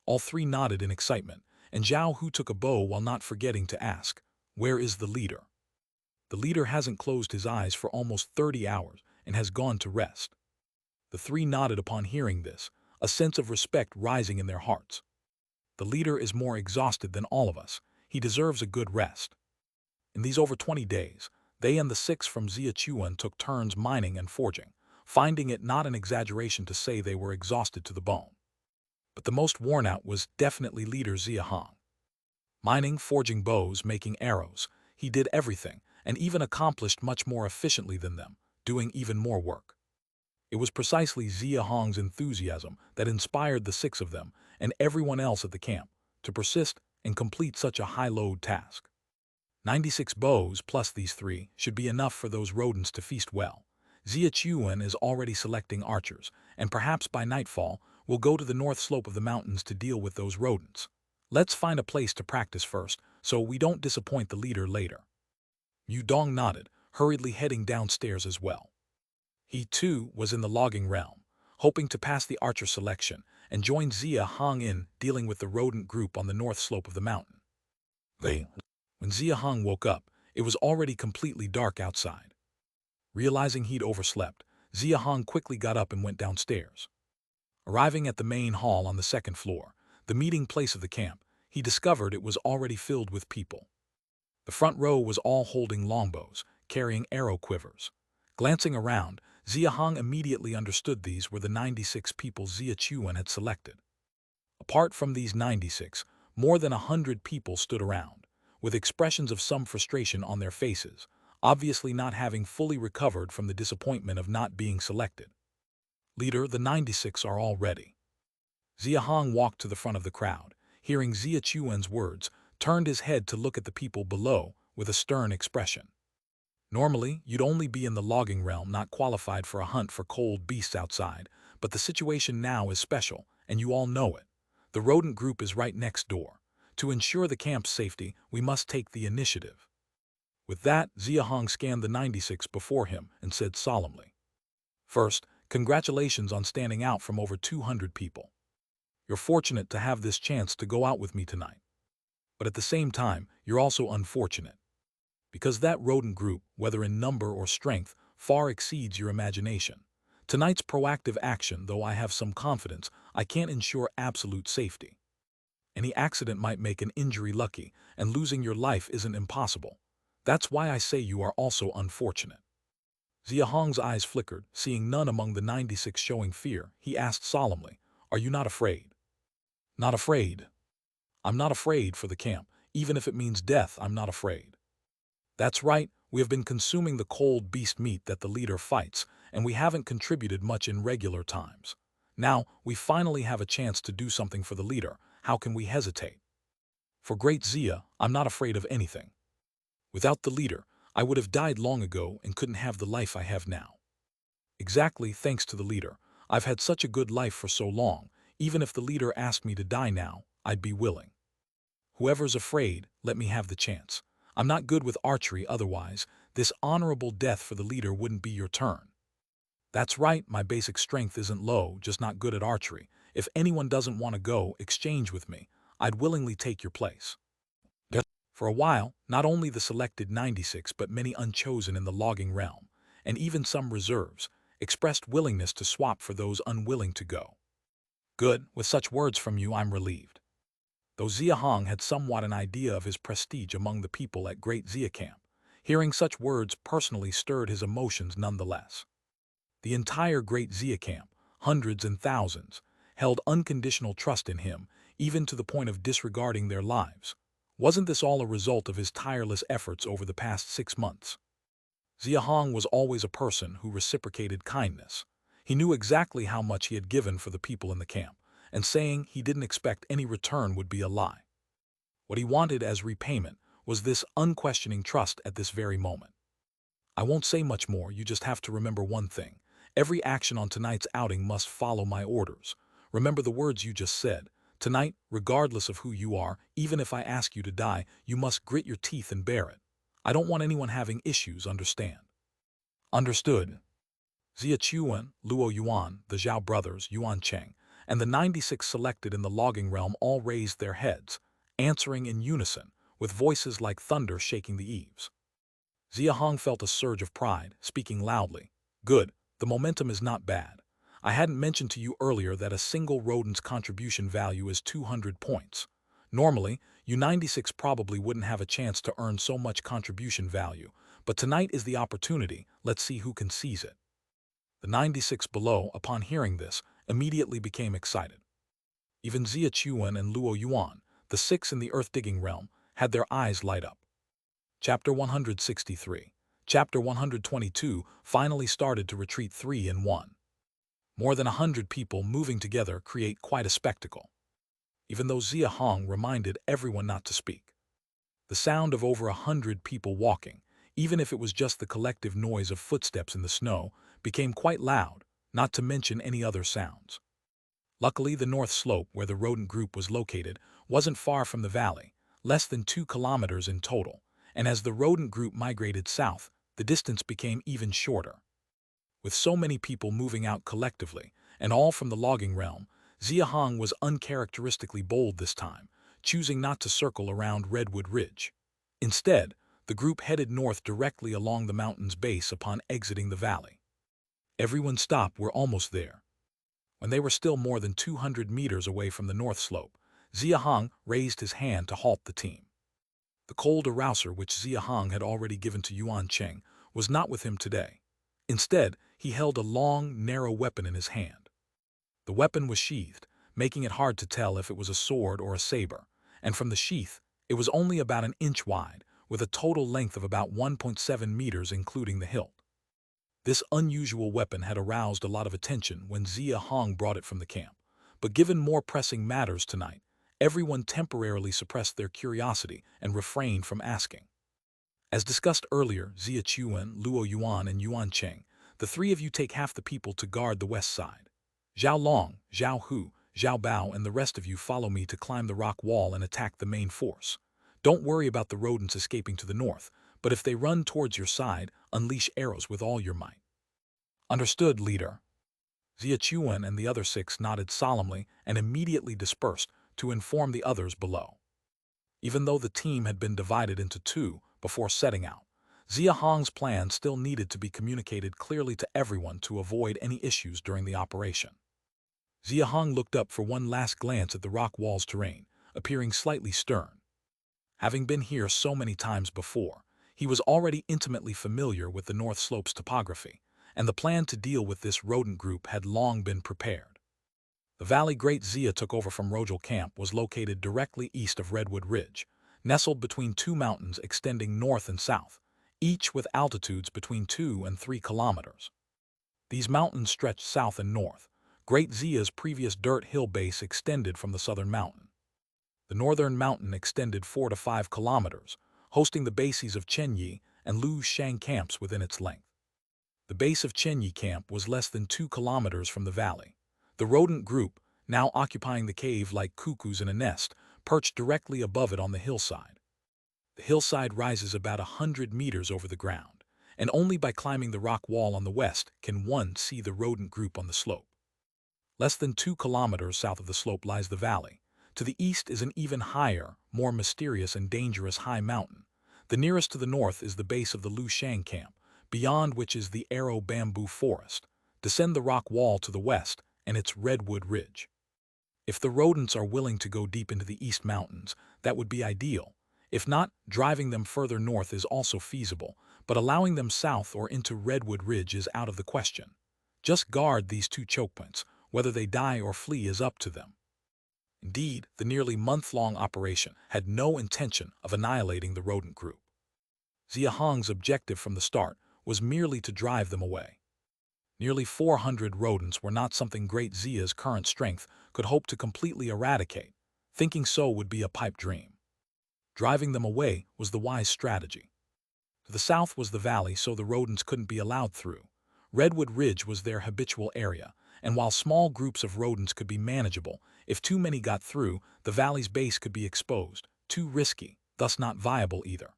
Speaker 1: All 3 nodded in excitement, and Zhao Hu took a bow while not forgetting to ask, "Where is the leader?" The leader hasn't closed his eyes for almost 30 hours and has gone to rest. The 3 nodded upon hearing this, a sense of respect rising in their hearts. The leader is more exhausted than all of us. He deserves a good rest. In these over 20 days, they and the 6 from Xia Chuan took turns mining and forging, finding it not an exaggeration to say they were exhausted to the bone. But the most worn out was definitely leader Xia Hong. Mining, forging bows, making arrows, he did everything, and even accomplished much more efficiently than them, doing even more work. It was precisely Xia Hong's enthusiasm that inspired the 6 of them and everyone else at the camp to persist and complete such a high-load task. 96 bows plus these 3 should be enough for those rodents to feast well. Xia Chuan is already selecting archers, and perhaps by nightfall we'll go to the north slope of the mountains to deal with those rodents. Let's find a place to practice first, so we don't disappoint the leader later. Mu Dong nodded, hurriedly heading downstairs as well. He, too, was in the logging realm, hoping to pass the archer selection and join Xia Hong in dealing with the rodent group on the north slope of the mountain. When Xia Hong woke up, it was already completely dark outside. Realizing he'd overslept, Xia Hong quickly got up and went downstairs. Arriving at the main hall on the second floor, the meeting place of the camp, he discovered it was already filled with people. The front row was all holding longbows, carrying arrow quivers. Glancing around, Xia Hong immediately understood these were the 96 people Xia Chuan had selected. Apart from these 96, more than 100 people stood around, with expressions of some frustration on their faces, obviously not having fully recovered from the disappointment of not being selected. Leader, the 96 are all ready. Xia Hong walked to the front of the crowd, hearing Xia Chuan's words, turned his head to look at the people below with a stern expression. Normally, you'd only be in the logging realm, not qualified for a hunt for cold beasts outside, but the situation now is special, and you all know it. The rodent group is right next door. To ensure the camp's safety, we must take the initiative. With that, Xia Hong scanned the 96 before him and said solemnly, "First, congratulations on standing out from over 200 people. You're fortunate to have this chance to go out with me tonight. But at the same time, you're also unfortunate. Because that rodent group, whether in number or strength, far exceeds your imagination. Tonight's proactive action, though I have some confidence, I can't ensure absolute safety. Any accident might make an injury lucky, and losing your life isn't impossible. That's why I say you are also unfortunate." Xia Hong's eyes flickered, seeing none among the 96 showing fear. He asked solemnly, "Are you not afraid?" "Not afraid. I'm not afraid for the camp. Even if it means death, I'm not afraid. That's right, we have been consuming the cold beast meat that the leader fights, and we haven't contributed much in regular times. Now, we finally have a chance to do something for the leader. How can we hesitate? For great Xia, I'm not afraid of anything. Without the leader, I would have died long ago and couldn't have the life I have now. Exactly, thanks to the leader, I've had such a good life for so long. Even if the leader asked me to die now, I'd be willing. Whoever's afraid, let me have the chance. I'm not good with archery otherwise. This honorable death for the leader wouldn't be your turn. That's right, my basic strength isn't low, just not good at archery. If anyone doesn't want to go exchange with me, I'd willingly take your place." For a while, not only the selected 96 but many unchosen in the logging realm, and even some reserves, expressed willingness to swap for those unwilling to go. "Good, with such words from you I'm relieved." Though Xia Hong had somewhat an idea of his prestige among the people at Great Xia Camp, hearing such words personally stirred his emotions nonetheless. The entire Great Xia Camp, hundreds and thousands, held unconditional trust in him, even to the point of disregarding their lives. Wasn't this all a result of his tireless efforts over the past 6 months? Xia Hong was always a person who reciprocated kindness. He knew exactly how much he had given for the people in the camp, and saying he didn't expect any return would be a lie. What he wanted as repayment was this unquestioning trust at this very moment. "I won't say much more, you just have to remember one thing. Every action on tonight's outing must follow my orders. Remember the words you just said. Tonight, regardless of who you are, even if I ask you to die, you must grit your teeth and bear it. I don't want anyone having issues, understand?" "Understood." Xia Chuan, Luo Yuan, the Zhao brothers, Yuan Cheng, and the 96 selected in the logging realm all raised their heads, answering in unison, with voices like thunder shaking the eaves. Xia Hong felt a surge of pride, speaking loudly. "Good, the momentum is not bad. I hadn't mentioned to you earlier that a single rodent's contribution value is 200 points. Normally, you 96 probably wouldn't have a chance to earn so much contribution value, but tonight is the opportunity. Let's see who can seize it." The 96 below, upon hearing this, immediately became excited. Even Xia Chuan and Luo Yuan, the 6 in the earth-digging realm, had their eyes light up. Chapter 163. Chapter 122 finally started to retreat 3 in 1. More than 100 people moving together create quite a spectacle. Even though Xia Hong reminded everyone not to speak. The sound of over 100 people walking, even if it was just the collective noise of footsteps in the snow, became quite loud, not to mention any other sounds. Luckily, the north slope where the rodent group was located wasn't far from the valley, less than 2 kilometers in total, and as the rodent group migrated south, the distance became even shorter. With so many people moving out collectively, and all from the logging realm, Xia Hong was uncharacteristically bold this time, choosing not to circle around Redwood Ridge. Instead, the group headed north directly along the mountain's base upon exiting the valley. Everyone stopped. We're almost there. When they were still more than 200 meters away from the north slope, Xia Hong raised his hand to halt the team. The cold arouser which Xia Hong had already given to Yuan Cheng was not with him today. Instead, he held a long, narrow weapon in his hand. The weapon was sheathed, making it hard to tell if it was a sword or a saber, and from the sheath, it was only about an inch wide, with a total length of about 1.7 meters including the hilt. This unusual weapon had aroused a lot of attention when Xia Hong brought it from the camp, but given more pressing matters tonight, everyone temporarily suppressed their curiosity and refrained from asking. As discussed earlier, Xia Chuan, Luo Yuan, and Yuan Cheng, the three of you take half the people to guard the west side. Zhao Long, Zhao Hu, Zhao Bao, and the rest of you follow me to climb the rock wall and attack the main force. Don't worry about the rodents escaping to the north, but if they run towards your side, unleash arrows with all your might. Understood, leader. Xia Chuan and the other 6 nodded solemnly and immediately dispersed to inform the others below. Even though the team had been divided into 2 before setting out, Xia Hong's plan still needed to be communicated clearly to everyone to avoid any issues during the operation. Xia Hong looked up for one last glance at the rock wall's terrain, appearing slightly stern. Having been here so many times before, he was already intimately familiar with the North Slope's topography, and the plan to deal with this rodent group had long been prepared. The valley Great Xia took over from Rojal Camp was located directly east of Redwood Ridge, nestled between 2 mountains extending north and south, each with altitudes between 2 and 3 kilometers. These mountains stretched south and north. Great Xia's previous dirt hill base extended from the southern mountain. The northern mountain extended 4 to 5 kilometers, hosting the bases of Chenyi and Lu Shang camps within its length. The base of Chenyi camp was less than 2 kilometers from the valley. The rodent group, now occupying the cave like cuckoos in a nest, perched directly above it on the hillside. The hillside rises about 100 meters over the ground, and only by climbing the rock wall on the west can one see the rodent group on the slope. Less than 2 kilometers south of the slope lies the valley. To the east is an even higher, more mysterious and dangerous high mountain. The nearest to the north is the base of the Lu Shang camp, beyond which is the Arrow Bamboo Forest. Descend the rock wall to the west, and it's Redwood Ridge. If the rodents are willing to go deep into the East Mountains, that would be ideal. If not, driving them further north is also feasible, but allowing them south or into Redwood Ridge is out of the question. Just guard these 2 choke points. Whether they die or flee is up to them. Indeed, the nearly month-long operation had no intention of annihilating the rodent group. Xia Hong's objective from the start was merely to drive them away. Nearly 400 rodents were not something Great Xia's current strength could hope to completely eradicate. Thinking so would be a pipe dream. Driving them away was the wise strategy. To the south was the valley, so the rodents couldn't be allowed through. Redwood Ridge was their habitual area, and while small groups of rodents could be manageable, if too many got through, the valley's base could be exposed. Too risky, thus not viable either.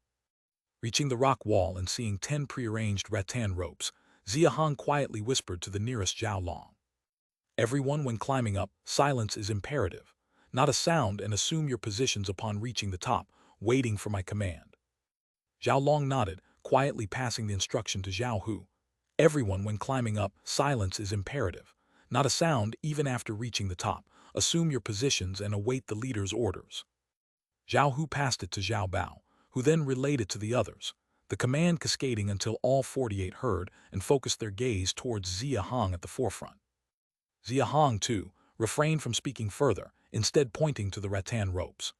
Speaker 1: Reaching the rock wall and seeing 10 prearranged rattan ropes, Xia Hong quietly whispered to the nearest Zhao Long. Everyone, when climbing up, silence is imperative. Not a sound, and assume your positions upon reaching the top, waiting for my command. Zhao Long nodded, quietly passing the instruction to Zhao Hu. Everyone, when climbing up, silence is imperative. Not a sound, even after reaching the top. Assume your positions and await the leader's orders. Zhao Hu passed it to Zhao Bao, who then relayed it to the others, the command cascading until all 48 heard and focused their gaze towards Xia Hong at the forefront. Xia Hong, too, refrained from speaking further, instead pointing to the rattan ropes.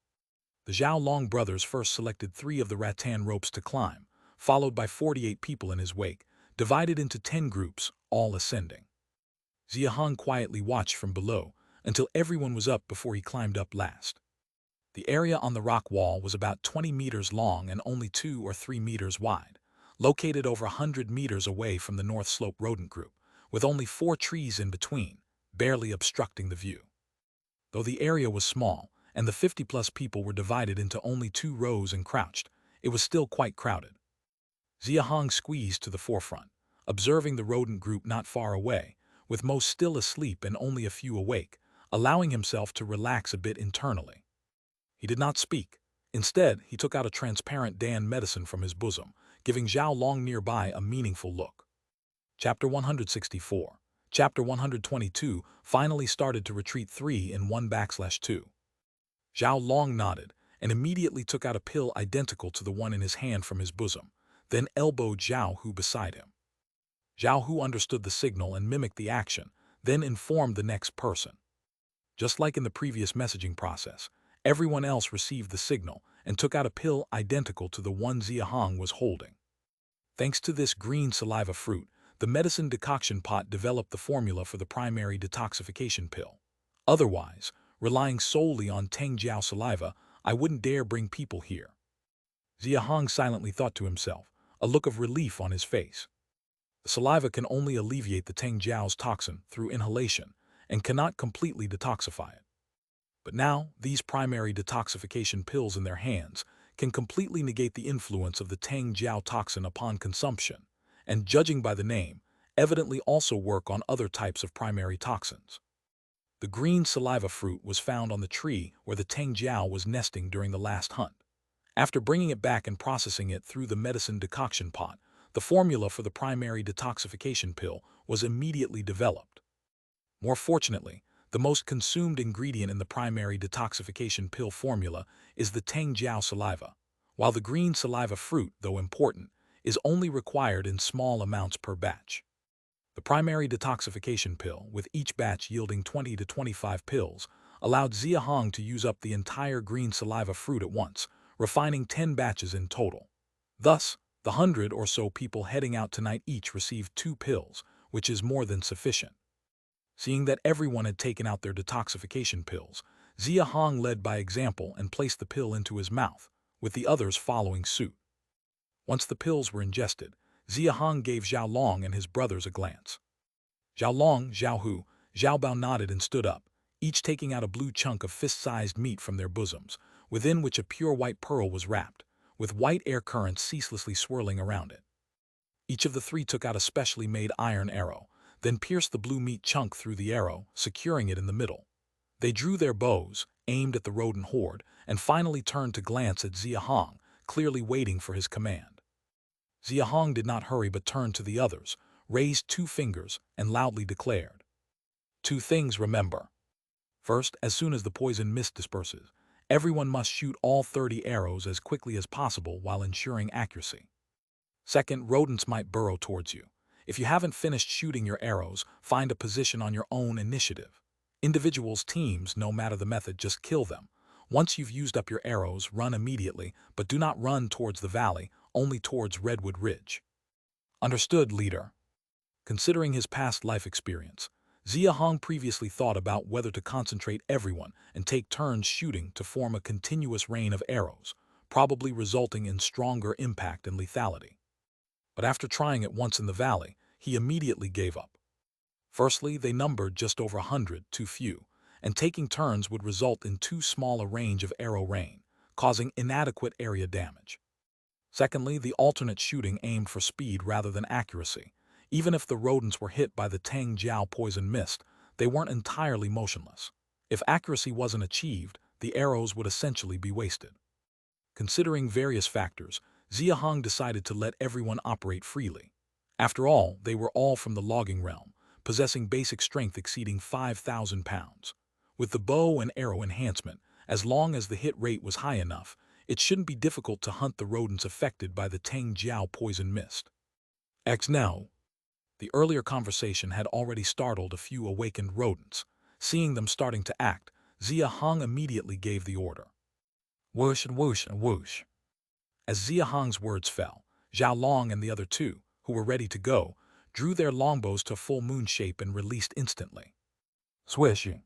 Speaker 1: The Zhao Long brothers first selected 3 of the rattan ropes to climb, followed by 48 people in his wake, divided into 10 groups, all ascending. Xia Hong quietly watched from below until everyone was up before he climbed up last. The area on the rock wall was about 20 meters long and only 2 or 3 meters wide, located over 100 meters away from the North Slope rodent group, with only 4 trees in between, barely obstructing the view. Though the area was small, and the 50-plus people were divided into only 2 rows and crouched, it was still quite crowded. Xia Hong squeezed to the forefront, observing the rodent group not far away, with most still asleep and only a few awake, allowing himself to relax a bit internally. He did not speak. Instead, he took out a transparent Dan medicine from his bosom, giving Zhao Long nearby a meaningful look. Chapter 164. Chapter 122 finally started to retreat 3 in 1/2. Zhao Long nodded and immediately took out a pill identical to the one in his hand from his bosom, then elbowed Zhao Hu beside him. Zhao Hu understood the signal and mimicked the action, then informed the next person. Just like in the previous messaging process, everyone else received the signal and took out a pill identical to the one Xia Hong was holding. Thanks to this green saliva fruit, the medicine decoction pot developed the formula for the primary detoxification pill. Otherwise, relying solely on Teng Jiao saliva, I wouldn't dare bring people here. Xia Hong silently thought to himself, a look of relief on his face. The saliva can only alleviate the Teng Jiao's toxin through inhalation and cannot completely detoxify it. But now, these primary detoxification pills in their hands can completely negate the influence of the Teng Jiao toxin upon consumption, and judging by the name, evidently also work on other types of primary toxins. The green saliva fruit was found on the tree where the Teng Jiao was nesting during the last hunt. After bringing it back and processing it through the medicine decoction pot, the formula for the primary detoxification pill was immediately developed. More fortunately, the most consumed ingredient in the primary detoxification pill formula is the Teng Jiao saliva, while the green saliva fruit, though important, is only required in small amounts per batch. The primary detoxification pill, with each batch yielding 20 to 25 pills, allowed Xia Hong to use up the entire green saliva fruit at once, refining 10 batches in total. Thus, the 100 or so people heading out tonight each received 2 pills, which is more than sufficient. Seeing that everyone had taken out their detoxification pills, Xia Hong led by example and placed the pill into his mouth, with the others following suit. Once the pills were ingested, Xia Hong gave Zhao Long and his brothers a glance. Zhao Long, Zhao Hu, Zhao Bao nodded and stood up, each taking out a blue chunk of fist-sized meat from their bosoms, within which a pure white pearl was wrapped, with white air currents ceaselessly swirling around it. Each of the 3 took out a specially made iron arrow, then pierced the blue meat chunk through the arrow, securing it in the middle. They drew their bows, aimed at the rodent horde, and finally turned to glance at Xia Hong, clearly waiting for his command. Xia Hong did not hurry but turned to the others, raised 2 fingers, and loudly declared, "2 things remember. First, as soon as the poison mist disperses, everyone must shoot all 30 arrows as quickly as possible while ensuring accuracy. Second, rodents might burrow towards you. If you haven't finished shooting your arrows, find a position on your own initiative. Individuals, teams, no matter the method, just kill them. Once you've used up your arrows, run immediately, but do not run towards the valley, only towards Redwood Ridge." Understood, leader. Considering his past life experience, Xia Hong previously thought about whether to concentrate everyone and take turns shooting to form a continuous rain of arrows, probably resulting in stronger impact and lethality. But after trying it once in the valley, he immediately gave up. Firstly, they numbered just over 100, too few, and taking turns would result in too small a range of arrow rain, causing inadequate area damage. Secondly, the alternate shooting aimed for speed rather than accuracy. Even if the rodents were hit by the Teng Jiao poison mist, they weren't entirely motionless. If accuracy wasn't achieved, the arrows would essentially be wasted. Considering various factors, Xia Hong decided to let everyone operate freely. After all, they were all from the logging realm, possessing basic strength exceeding 5,000 pounds. With the bow and arrow enhancement, as long as the hit rate was high enough, it shouldn't be difficult to hunt the rodents affected by the Teng Jiao poison mist. Now, the earlier conversation had already startled a few awakened rodents. Seeing them starting to act, Xia Hong immediately gave the order. Whoosh and whoosh and whoosh. As Xia Hong's words fell, Zhao Long and the other 2, who were ready to go, drew their longbows to full moon shape and released instantly. Swishing.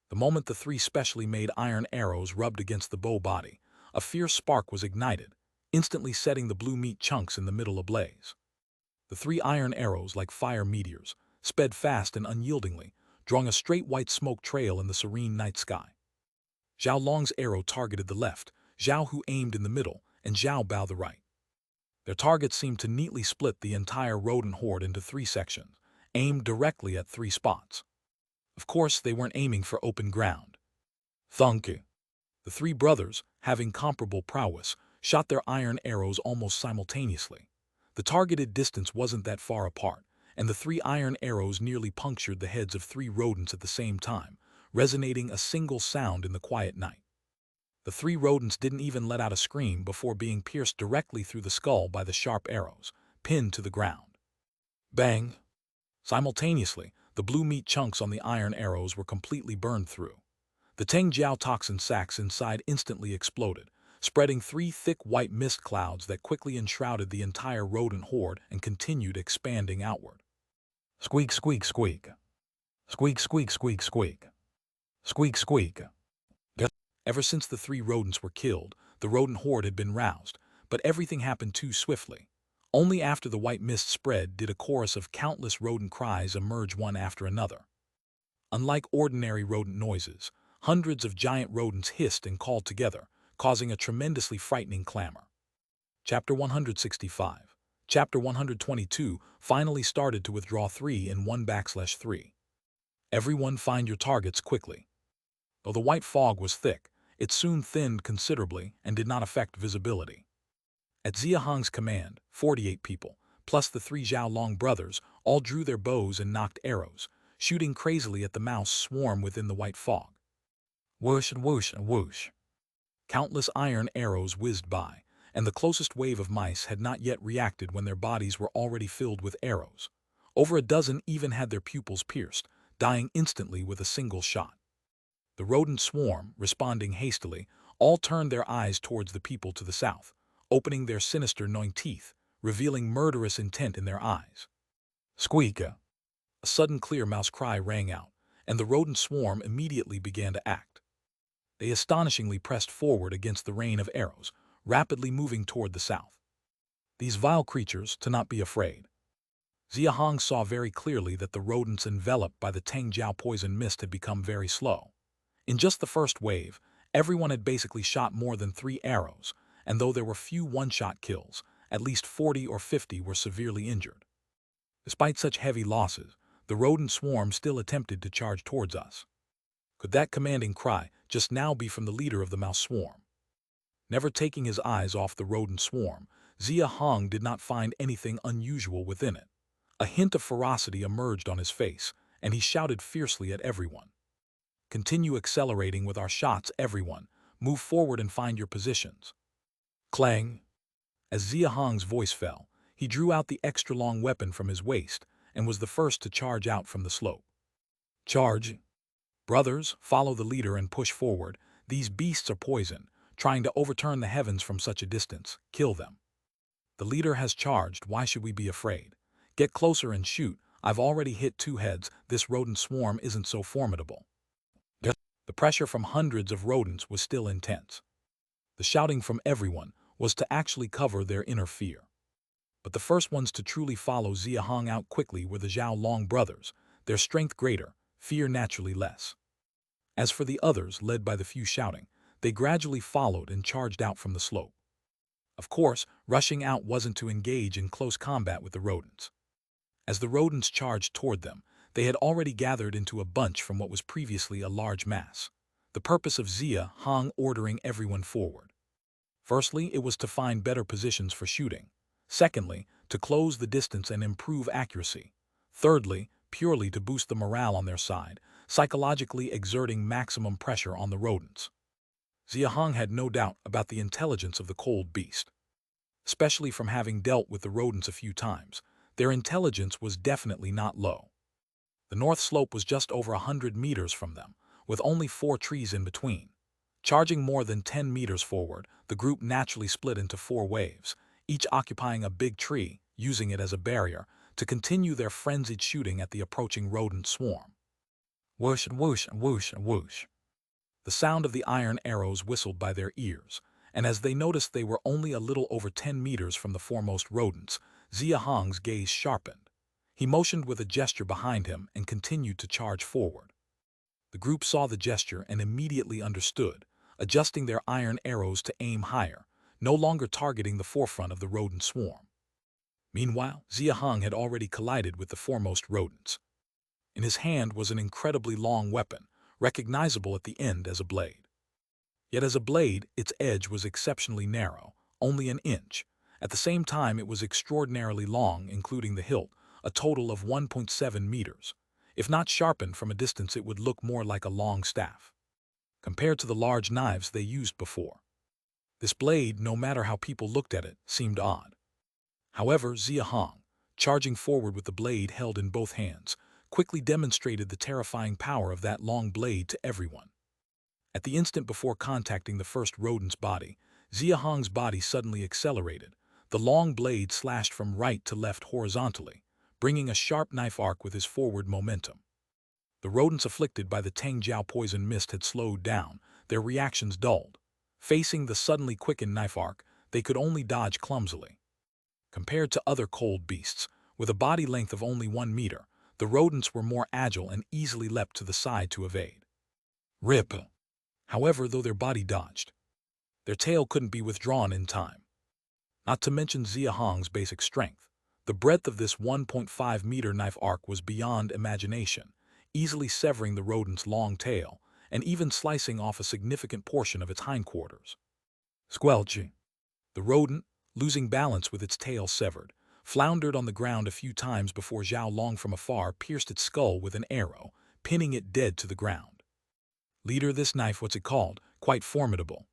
Speaker 1: The moment the 3 specially made iron arrows rubbed against the bow body, a fierce spark was ignited, instantly setting the blue meat chunks in the middle ablaze. The 3 iron arrows, like fire meteors, sped fast and unyieldingly, drawing a straight white smoke trail in the serene night sky. Zhao Long's arrow targeted the left, Zhao Hu aimed in the middle, and Zhao Bao the right. Their targets seemed to neatly split the entire rodent horde into 3 sections, aimed directly at 3 spots. Of course, they weren't aiming for open ground. Thunk. The 3 brothers, having comparable prowess, shot their iron arrows almost simultaneously. The targeted distance wasn't that far apart, and the 3 iron arrows nearly punctured the heads of 3 rodents at the same time, resonating a single sound in the quiet night. The 3 rodents didn't even let out a scream before being pierced directly through the skull by the sharp arrows, pinned to the ground. Bang! Simultaneously, the blue meat chunks on the iron arrows were completely burned through. The Tengjiao toxin sacs inside instantly exploded, spreading 3 thick white mist clouds that quickly enshrouded the entire rodent horde and continued expanding outward. Squeak, squeak, squeak. Squeak, squeak, squeak, squeak. Squeak, squeak. Ever since the 3 rodents were killed, the rodent horde had been roused, but everything happened too swiftly. Only after the white mist spread did a chorus of countless rodent cries emerge one after another. Unlike ordinary rodent noises, hundreds of giant rodents hissed and called together, causing a tremendously frightening clamor. Chapter 165. Chapter 122 finally started to withdraw 3 in 1/3. Everyone find your targets quickly. Though the white fog was thick, it soon thinned considerably and did not affect visibility. At Xia Hong's command, 48 people, plus the 3 Zhao Long brothers, all drew their bows and nocked arrows, shooting crazily at the mouse swarm within the white fog. Whoosh and whoosh and whoosh. Countless iron arrows whizzed by, and the closest wave of mice had not yet reacted when their bodies were already filled with arrows. Over a dozen even had their pupils pierced, dying instantly with a single shot. The rodent swarm, responding hastily, all turned their eyes towards the people to the south, opening their sinister gnawing teeth, revealing murderous intent in their eyes. Squeaka! A sudden clear mouse cry rang out, and the rodent swarm immediately began to act. They astonishingly pressed forward against the rain of arrows, rapidly moving toward the south. These vile creatures, to not be afraid. Xia Hong saw very clearly that the rodents enveloped by the Tengjiao poison mist had become very slow. In just the first wave, everyone had basically shot more than 3 arrows, and though there were few one-shot kills, at least 40 or 50 were severely injured. Despite such heavy losses, the rodent swarm still attempted to charge towards us. Could that commanding cry just now be from the leader of the mouse swarm? Never taking his eyes off the rodent swarm, Xia Hong did not find anything unusual within it. A hint of ferocity emerged on his face, and he shouted fiercely at everyone. Continue accelerating with our shots, everyone. Move forward and find your positions. Clang! As Xia Hong's voice fell, he drew out the extra-long weapon from his waist and was the first to charge out from the slope. Charge! Brothers, follow the leader and push forward. These beasts are poison, trying to overturn the heavens from such a distance. Kill them. The leader has charged, why should we be afraid? Get closer and shoot. I've already hit 2 heads, this rodent swarm isn't so formidable. The pressure from hundreds of rodents was still intense. The shouting from everyone was to actually cover their inner fear. But the first ones to truly follow Xia Hong out quickly were the Zhao Long brothers, their strength greater, fear naturally less. As for the others, led by the few shouting, they gradually followed and charged out from the slope. Of course, rushing out wasn't to engage in close combat with the rodents. As the rodents charged toward them, they had already gathered into a bunch from what was previously a large mass. The purpose of Xia Hong ordering everyone forward. Firstly, it was to find better positions for shooting. Secondly, to close the distance and improve accuracy. Thirdly, purely to boost the morale on their side, psychologically exerting maximum pressure on the rodents. Xia Hong had no doubt about the intelligence of the cold beast. Especially from having dealt with the rodents a few times, their intelligence was definitely not low. The north slope was just over 100 meters from them, with only 4 trees in between. Charging more than 10 meters forward, the group naturally split into 4 waves, each occupying a big tree, using it as a barrier, to continue their frenzied shooting at the approaching rodent swarm. Whoosh and whoosh and whoosh and whoosh. The sound of the iron arrows whistled by their ears, and as they noticed they were only a little over 10 meters from the foremost rodents, Xia Hong's gaze sharpened. He motioned with a gesture behind him and continued to charge forward. The group saw the gesture and immediately understood, adjusting their iron arrows to aim higher, no longer targeting the forefront of the rodent swarm. Meanwhile, Xia Hong had already collided with the foremost rodents. In his hand was an incredibly long weapon, recognizable at the end as a blade. Yet as a blade, its edge was exceptionally narrow, only an inch. At the same time, it was extraordinarily long, including the hilt, a total of 1.7 meters. If not sharpened from a distance, it would look more like a long staff, compared to the large knives they used before. This blade, no matter how people looked at it, seemed odd. However, Xia Hong, charging forward with the blade held in both hands, quickly demonstrated the terrifying power of that long blade to everyone. At the instant before contacting the first rodent's body, Xia Hong's body suddenly accelerated. The long blade slashed from right to left horizontally, bringing a sharp knife arc with his forward momentum. The rodents afflicted by the Tang Jiao poison mist had slowed down, their reactions dulled. Facing the suddenly quickened knife arc, they could only dodge clumsily. Compared to other cold beasts, with a body length of only 1 meter, the rodents were more agile and easily leapt to the side to evade. Rip! However, though their body dodged, their tail couldn't be withdrawn in time. Not to mention Xia Hong's basic strength. The breadth of this 1.5-meter knife arc was beyond imagination, easily severing the rodent's long tail and even slicing off a significant portion of its hindquarters. Squelching. The rodent, losing balance with its tail severed, floundered on the ground a few times before Zhao Long from afar pierced its skull with an arrow, pinning it dead to the ground. Leader, this knife, what's it called? Quite formidable.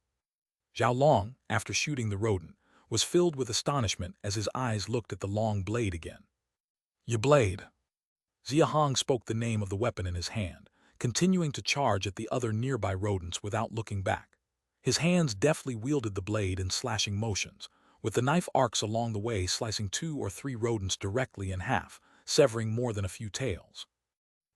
Speaker 1: Zhao Long, after shooting the rodent, was filled with astonishment as his eyes looked at the long blade again. Your blade. Xia Hong spoke the name of the weapon in his hand, continuing to charge at the other nearby rodents without looking back. His hands deftly wielded the blade in slashing motions, with the knife arcs along the way slicing 2 or 3 rodents directly in half, severing more than a few tails.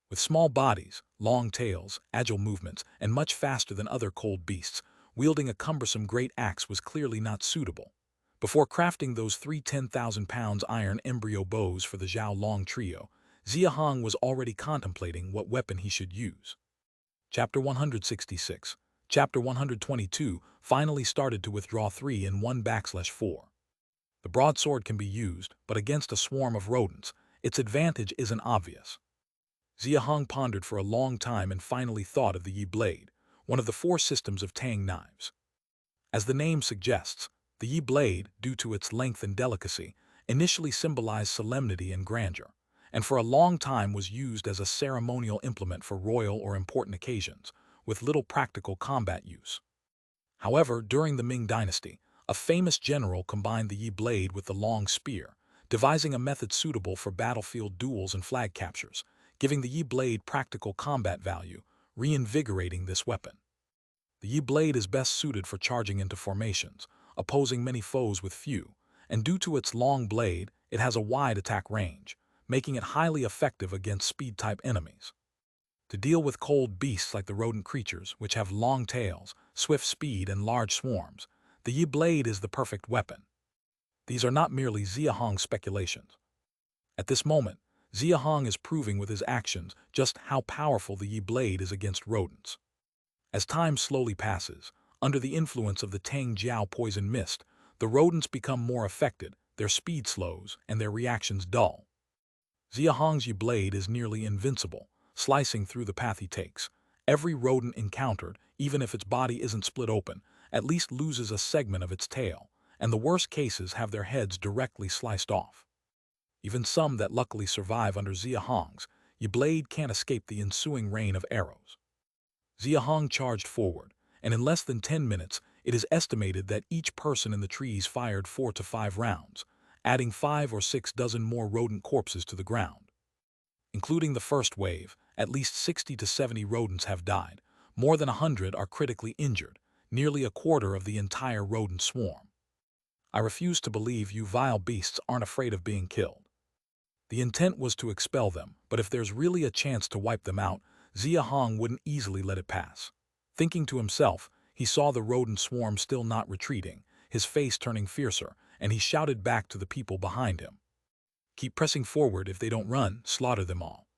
Speaker 1: With small bodies, long tails, agile movements, and much faster than other cold beasts, wielding a cumbersome great axe was clearly not suitable. Before crafting those 3 10,000-pound iron embryo bows for the Zhao Long trio, Xia Hong was already contemplating what weapon he should use. Chapter 166. Chapter 122 finally started to withdraw 3 in 1/4. The broadsword can be used, but against a swarm of rodents, its advantage isn't obvious. Xia Hong pondered for a long time and finally thought of the Yi blade, one of the 4 systems of Tang knives. As the name suggests, the Yi blade, due to its length and delicacy, initially symbolized solemnity and grandeur, and for a long time was used as a ceremonial implement for royal or important occasions, with little practical combat use. However, during the Ming Dynasty, a famous general combined the Yi blade with the long spear, devising a method suitable for battlefield duels and flag captures, giving the Yi blade practical combat value, reinvigorating this weapon. The Yi blade is best suited for charging into formations, opposing many foes with few, and due to its long blade, it has a wide attack range, making it highly effective against speed-type enemies. To deal with cold beasts like the rodent creatures, which have long tails, swift speed, and large swarms, the Yi blade is the perfect weapon. These are not merely Xia Hong's speculations. At this moment, Xia Hong is proving with his actions just how powerful the Yi blade is against rodents. As time slowly passes, under the influence of the Tang Jiao poison mist, the rodents become more affected, their speed slows, and their reactions dull. Xia Hong's Yi blade is nearly invincible, slicing through the path he takes. Every rodent encountered, even if its body isn't split open, at least loses a segment of its tail, and the worst cases have their heads directly sliced off. Even some that luckily survive under Xia Hong's Yi blade can't escape the ensuing rain of arrows. Xia Hong charged forward, and in less than 10 minutes, it is estimated that each person in the trees fired 4 to 5 rounds, adding 5 or 6 dozen more rodent corpses to the ground. Including the first wave, at least 60 to 70 rodents have died, more than 100 are critically injured, nearly a quarter of the entire rodent swarm. I refuse to believe you vile beasts aren't afraid of being killed. The intent was to expel them, but if there's really a chance to wipe them out, Xia Hong wouldn't easily let it pass. Thinking to himself, he saw the rodent swarm still not retreating, his face turning fiercer, and he shouted back to the people behind him. Keep pressing forward. If they don't run, slaughter them all.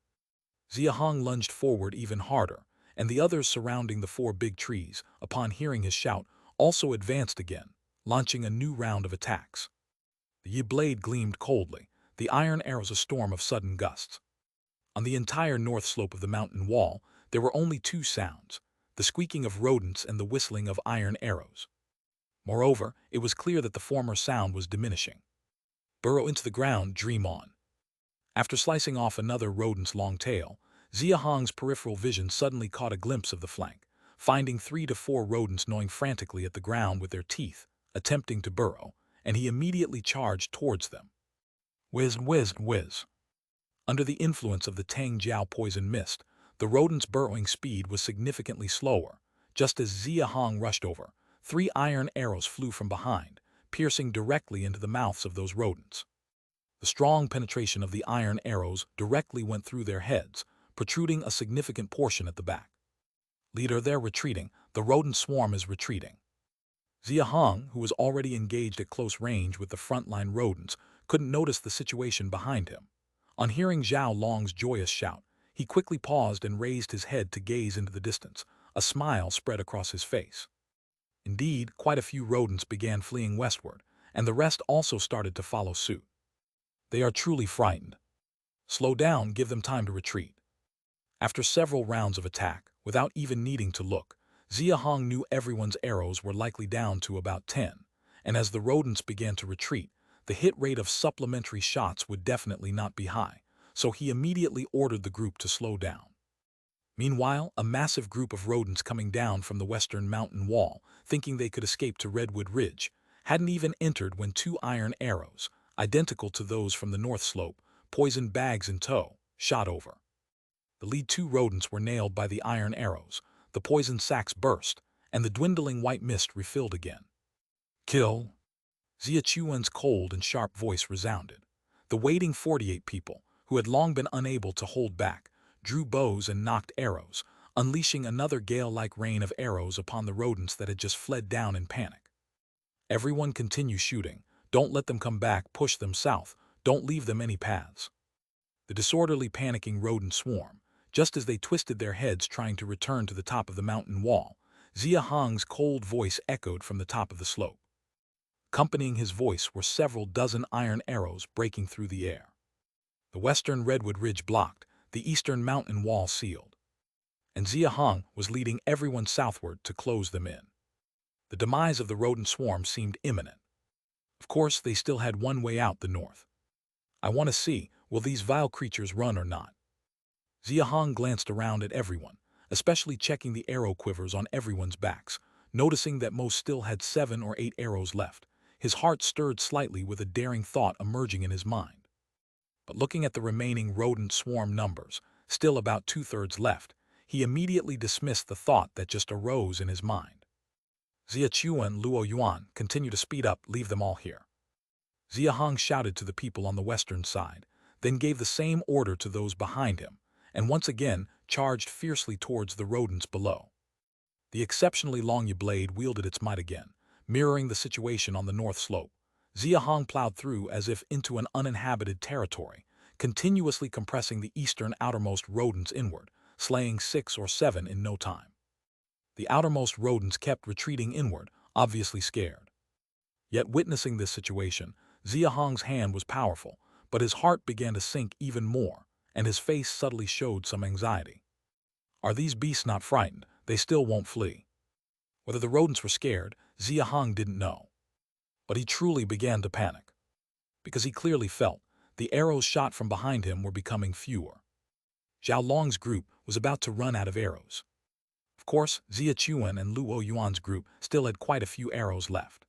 Speaker 1: Xia Hong lunged forward even harder, and the others surrounding the 4 big trees, upon hearing his shout, also advanced again, launching a new round of attacks. The Yi blade gleamed coldly, the iron arrows a storm of sudden gusts. On the entire north slope of the mountain wall, there were only two sounds, the squeaking of rodents and the whistling of iron arrows. Moreover, it was clear that the former sound was diminishing. Burrow into the ground, dream on. After slicing off another rodent's long tail, Xia Hong's peripheral vision suddenly caught a glimpse of the flank, finding 3 to 4 rodents gnawing frantically at the ground with their teeth, attempting to burrow, and he immediately charged towards them. Whiz, whiz, whiz. Under the influence of the Tang Jiao poison mist, the rodent's burrowing speed was significantly slower. Just as Xia Hong rushed over, 3 iron arrows flew from behind, piercing directly into the mouths of those rodents. The strong penetration of the iron arrows directly went through their heads, protruding a significant portion at the back. Leader, they're retreating. The rodent swarm is retreating. Xia Hong, who was already engaged at close range with the frontline rodents, couldn't notice the situation behind him. On hearing Zhao Long's joyous shout, he quickly paused and raised his head to gaze into the distance. A smile spread across his face. Indeed, quite a few rodents began fleeing westward, and the rest also started to follow suit. They are truly frightened. Slow down, give them time to retreat. After several rounds of attack, without even needing to look, Xia Hong knew everyone's arrows were likely down to about 10, and as the rodents began to retreat, the hit rate of supplementary shots would definitely not be high, so he immediately ordered the group to slow down. Meanwhile, a massive group of rodents coming down from the western mountain wall, thinking they could escape to Redwood Ridge, hadn't even entered when 2 iron arrows, identical to those from the north slope, poisoned bags in tow, shot over. The lead 2 rodents were nailed by the iron arrows, the poison sacs burst, and the dwindling white mist refilled again. Kill! Xia Chuan's cold and sharp voice resounded. The waiting 48 people, who had long been unable to hold back, drew bows and knocked arrows, unleashing another gale-like rain of arrows upon the rodents that had just fled down in panic. Everyone continue shooting. Don't let them come back, push them south, don't leave them any paths. The disorderly panicking rodent swarm, just as they twisted their heads trying to return to the top of the mountain wall, Xia Hong's cold voice echoed from the top of the slope. Accompanying his voice were several dozen iron arrows breaking through the air. The western Redwood Ridge blocked, the eastern mountain wall sealed. And Xia Hong was leading everyone southward to close them in. The demise of the rodent swarm seemed imminent. Of course, they still had one way out, the north. I want to see, will these vile creatures run or not? Xia Hong glanced around at everyone, especially checking the arrow quivers on everyone's backs, noticing that most still had 7 or 8 arrows left. His heart stirred slightly with a daring thought emerging in his mind. But looking at the remaining rodent swarm numbers, still about 2/3 left, he immediately dismissed the thought that just arose in his mind. Xia Chuan, Luo Yuan, continue to speed up, leave them all here. Xia Hong shouted to the people on the western side, then gave the same order to those behind him, and once again charged fiercely towards the rodents below. The exceptionally long Yi blade wielded its might again, mirroring the situation on the north slope. Xia Hong plowed through as if into an uninhabited territory, continuously compressing the eastern outermost rodents inward, slaying 6 or 7 in no time. The outermost rodents kept retreating inward, obviously scared. Yet witnessing this situation, Xia Hong's hand was powerful, but his heart began to sink even more, and his face subtly showed some anxiety. Are these beasts not frightened? They still won't flee. Whether the rodents were scared, Xia Hong didn't know. But he truly began to panic. Because he clearly felt the arrows shot from behind him were becoming fewer. Zhao Long's group was about to run out of arrows. Of course, Xia Chuan and Luo Yuan's group still had quite a few arrows left.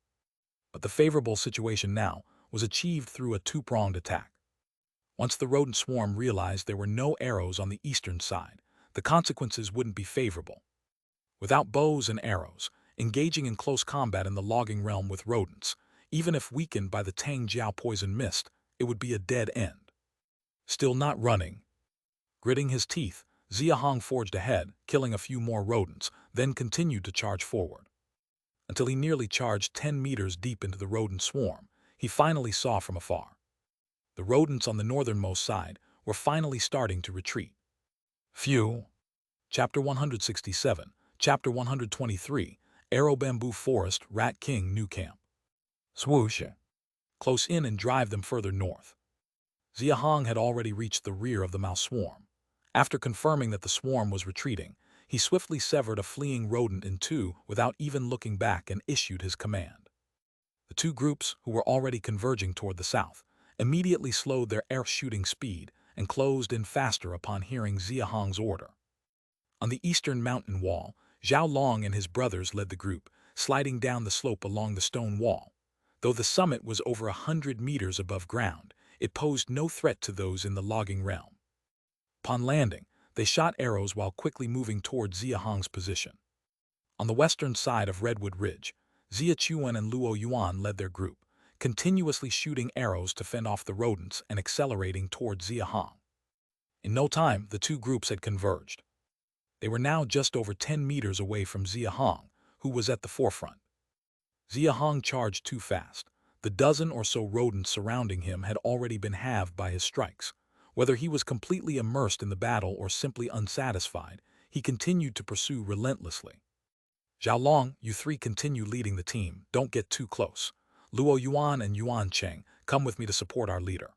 Speaker 1: But the favorable situation now was achieved through a 2-pronged attack. Once the rodent swarm realized there were no arrows on the eastern side, the consequences wouldn't be favorable. Without bows and arrows, engaging in close combat in the logging realm with rodents, even if weakened by the Tang Jiao poison mist, it would be a dead end. Still not running. Gritting his teeth, Xia Hong forged ahead, killing a few more rodents, then continued to charge forward. Until he nearly charged 10 meters deep into the rodent swarm, he finally saw from afar. The rodents on the northernmost side were finally starting to retreat. Phew! Chapter 167, Chapter 123, Arrow Bamboo Forest, Rat King New Camp. swoosh, close in and drive them further north. Xia Hong had already reached the rear of the mouse swarm. After confirming that the swarm was retreating, he swiftly severed a fleeing rodent in two without even looking back and issued his command. The two groups, who were already converging toward the south, immediately slowed their air-shooting speed and closed in faster upon hearing Xia Hong's order. On the eastern mountain wall, Zhao Long and his brothers led the group, sliding down the slope along the stone wall. Though the summit was over 100 meters above ground, it posed no threat to those in the logging realm. Upon landing, they shot arrows while quickly moving toward Xia Hong's position. On the western side of Redwood Ridge, Xia Chuan and Luo Yuan led their group, continuously shooting arrows to fend off the rodents and accelerating toward Xia Hong. In no time, the two groups had converged. They were now just over 10 meters away from Xia Hong, who was at the forefront. Xia Hong charged too fast. The dozen or so rodents surrounding him had already been halved by his strikes. Whether he was completely immersed in the battle or simply unsatisfied, he continued to pursue relentlessly. Zhao Long, you three continue leading the team. Don't get too close. Luo Yuan and Yuan Cheng, come with me to support our leader.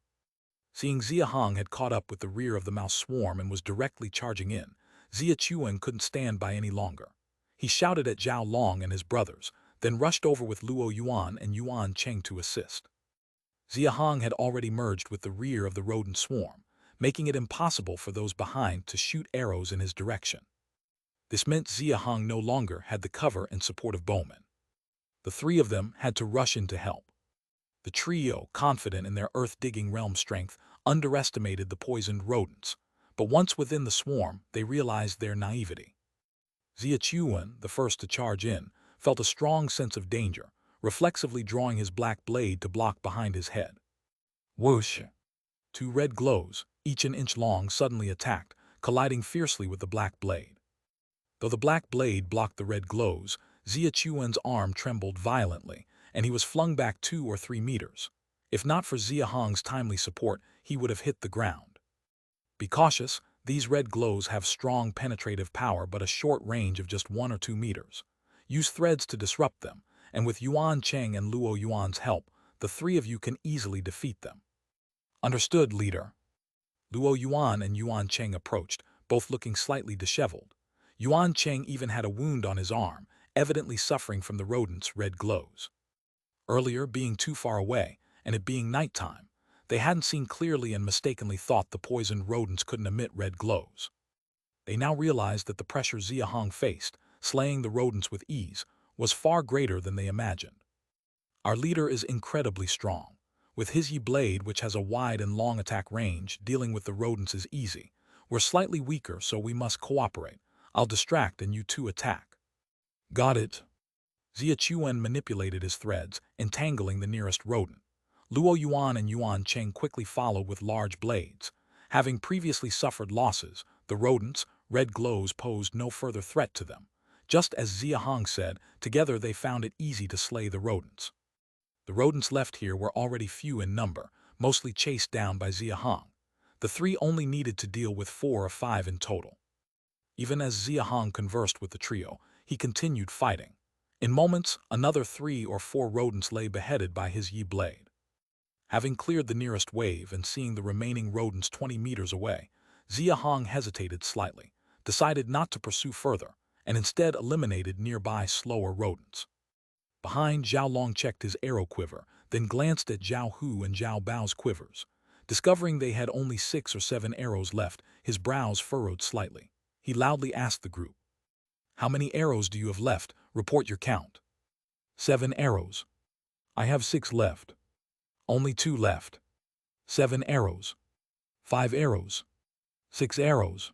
Speaker 1: Seeing Xia Hong had caught up with the rear of the mouse swarm and was directly charging in, Xia Chuan couldn't stand by any longer. He shouted at Zhao Long and his brothers, then rushed over with Luo Yuan and Yuan Cheng to assist. Xia Hong had already merged with the rear of the rodent swarm, making it impossible for those behind to shoot arrows in his direction. This meant Xia Hong no longer had the cover and support of bowmen. The three of them had to rush in to help. The trio, confident in their earth-digging realm strength, underestimated the poisoned rodents, but once within the swarm, they realized their naivety. Xia Chuan, the first to charge in, felt a strong sense of danger, reflexively drawing his black blade to block behind his head. Whoosh! Two red glows, each an inch long, suddenly attacked, colliding fiercely with the black blade. Though the black blade blocked the red glows, Xia Chuan's arm trembled violently, and he was flung back 2 or 3 meters. If not for Xia Hong's timely support, he would have hit the ground. Be cautious, these red glows have strong penetrative power but a short range of just 1 or 2 meters. Use threads to disrupt them, and with Yuan Cheng and Luo Yuan's help, the three of you can easily defeat them. Understood, leader. Luo Yuan and Yuan Cheng approached, both looking slightly disheveled. Yuan Cheng even had a wound on his arm, evidently suffering from the rodent's red glows. Earlier, being too far away, and it being nighttime, they hadn't seen clearly and mistakenly thought the poisoned rodents couldn't emit red glows. They now realized that the pressure Xia Hong faced, slaying the rodents with ease, was far greater than they imagined. Our leader is incredibly strong. With his Yi blade, which has a wide and long attack range, dealing with the rodents is easy. We're slightly weaker, so we must cooperate. I'll distract and you two attack. Got it. Xia Chuan manipulated his threads, entangling the nearest rodent. Luo Yuan and Yuan Cheng quickly followed with large blades. Having previously suffered losses, the rodents' red glows posed no further threat to them. Just as Xia Hong said, together they found it easy to slay the rodents. The rodents left here were already few in number, mostly chased down by Xia Hong. The three only needed to deal with 4 or 5 in total. Even as Xia Hong conversed with the trio, he continued fighting. In moments, another 3 or 4 rodents lay beheaded by his Yi blade. Having cleared the nearest wave and seeing the remaining rodents 20 meters away, Xia Hong hesitated slightly, decided not to pursue further, and instead eliminated nearby slower rodents. Behind, Zhao Long checked his arrow quiver, then glanced at Zhao Hu and Zhao Bao's quivers. Discovering they had only 6 or 7 arrows left, his brows furrowed slightly. He loudly asked the group, "How many arrows do you have left? Report your count." 7 arrows. I have 6 left. Only 2 left. 7 arrows. 5 arrows. 6 arrows.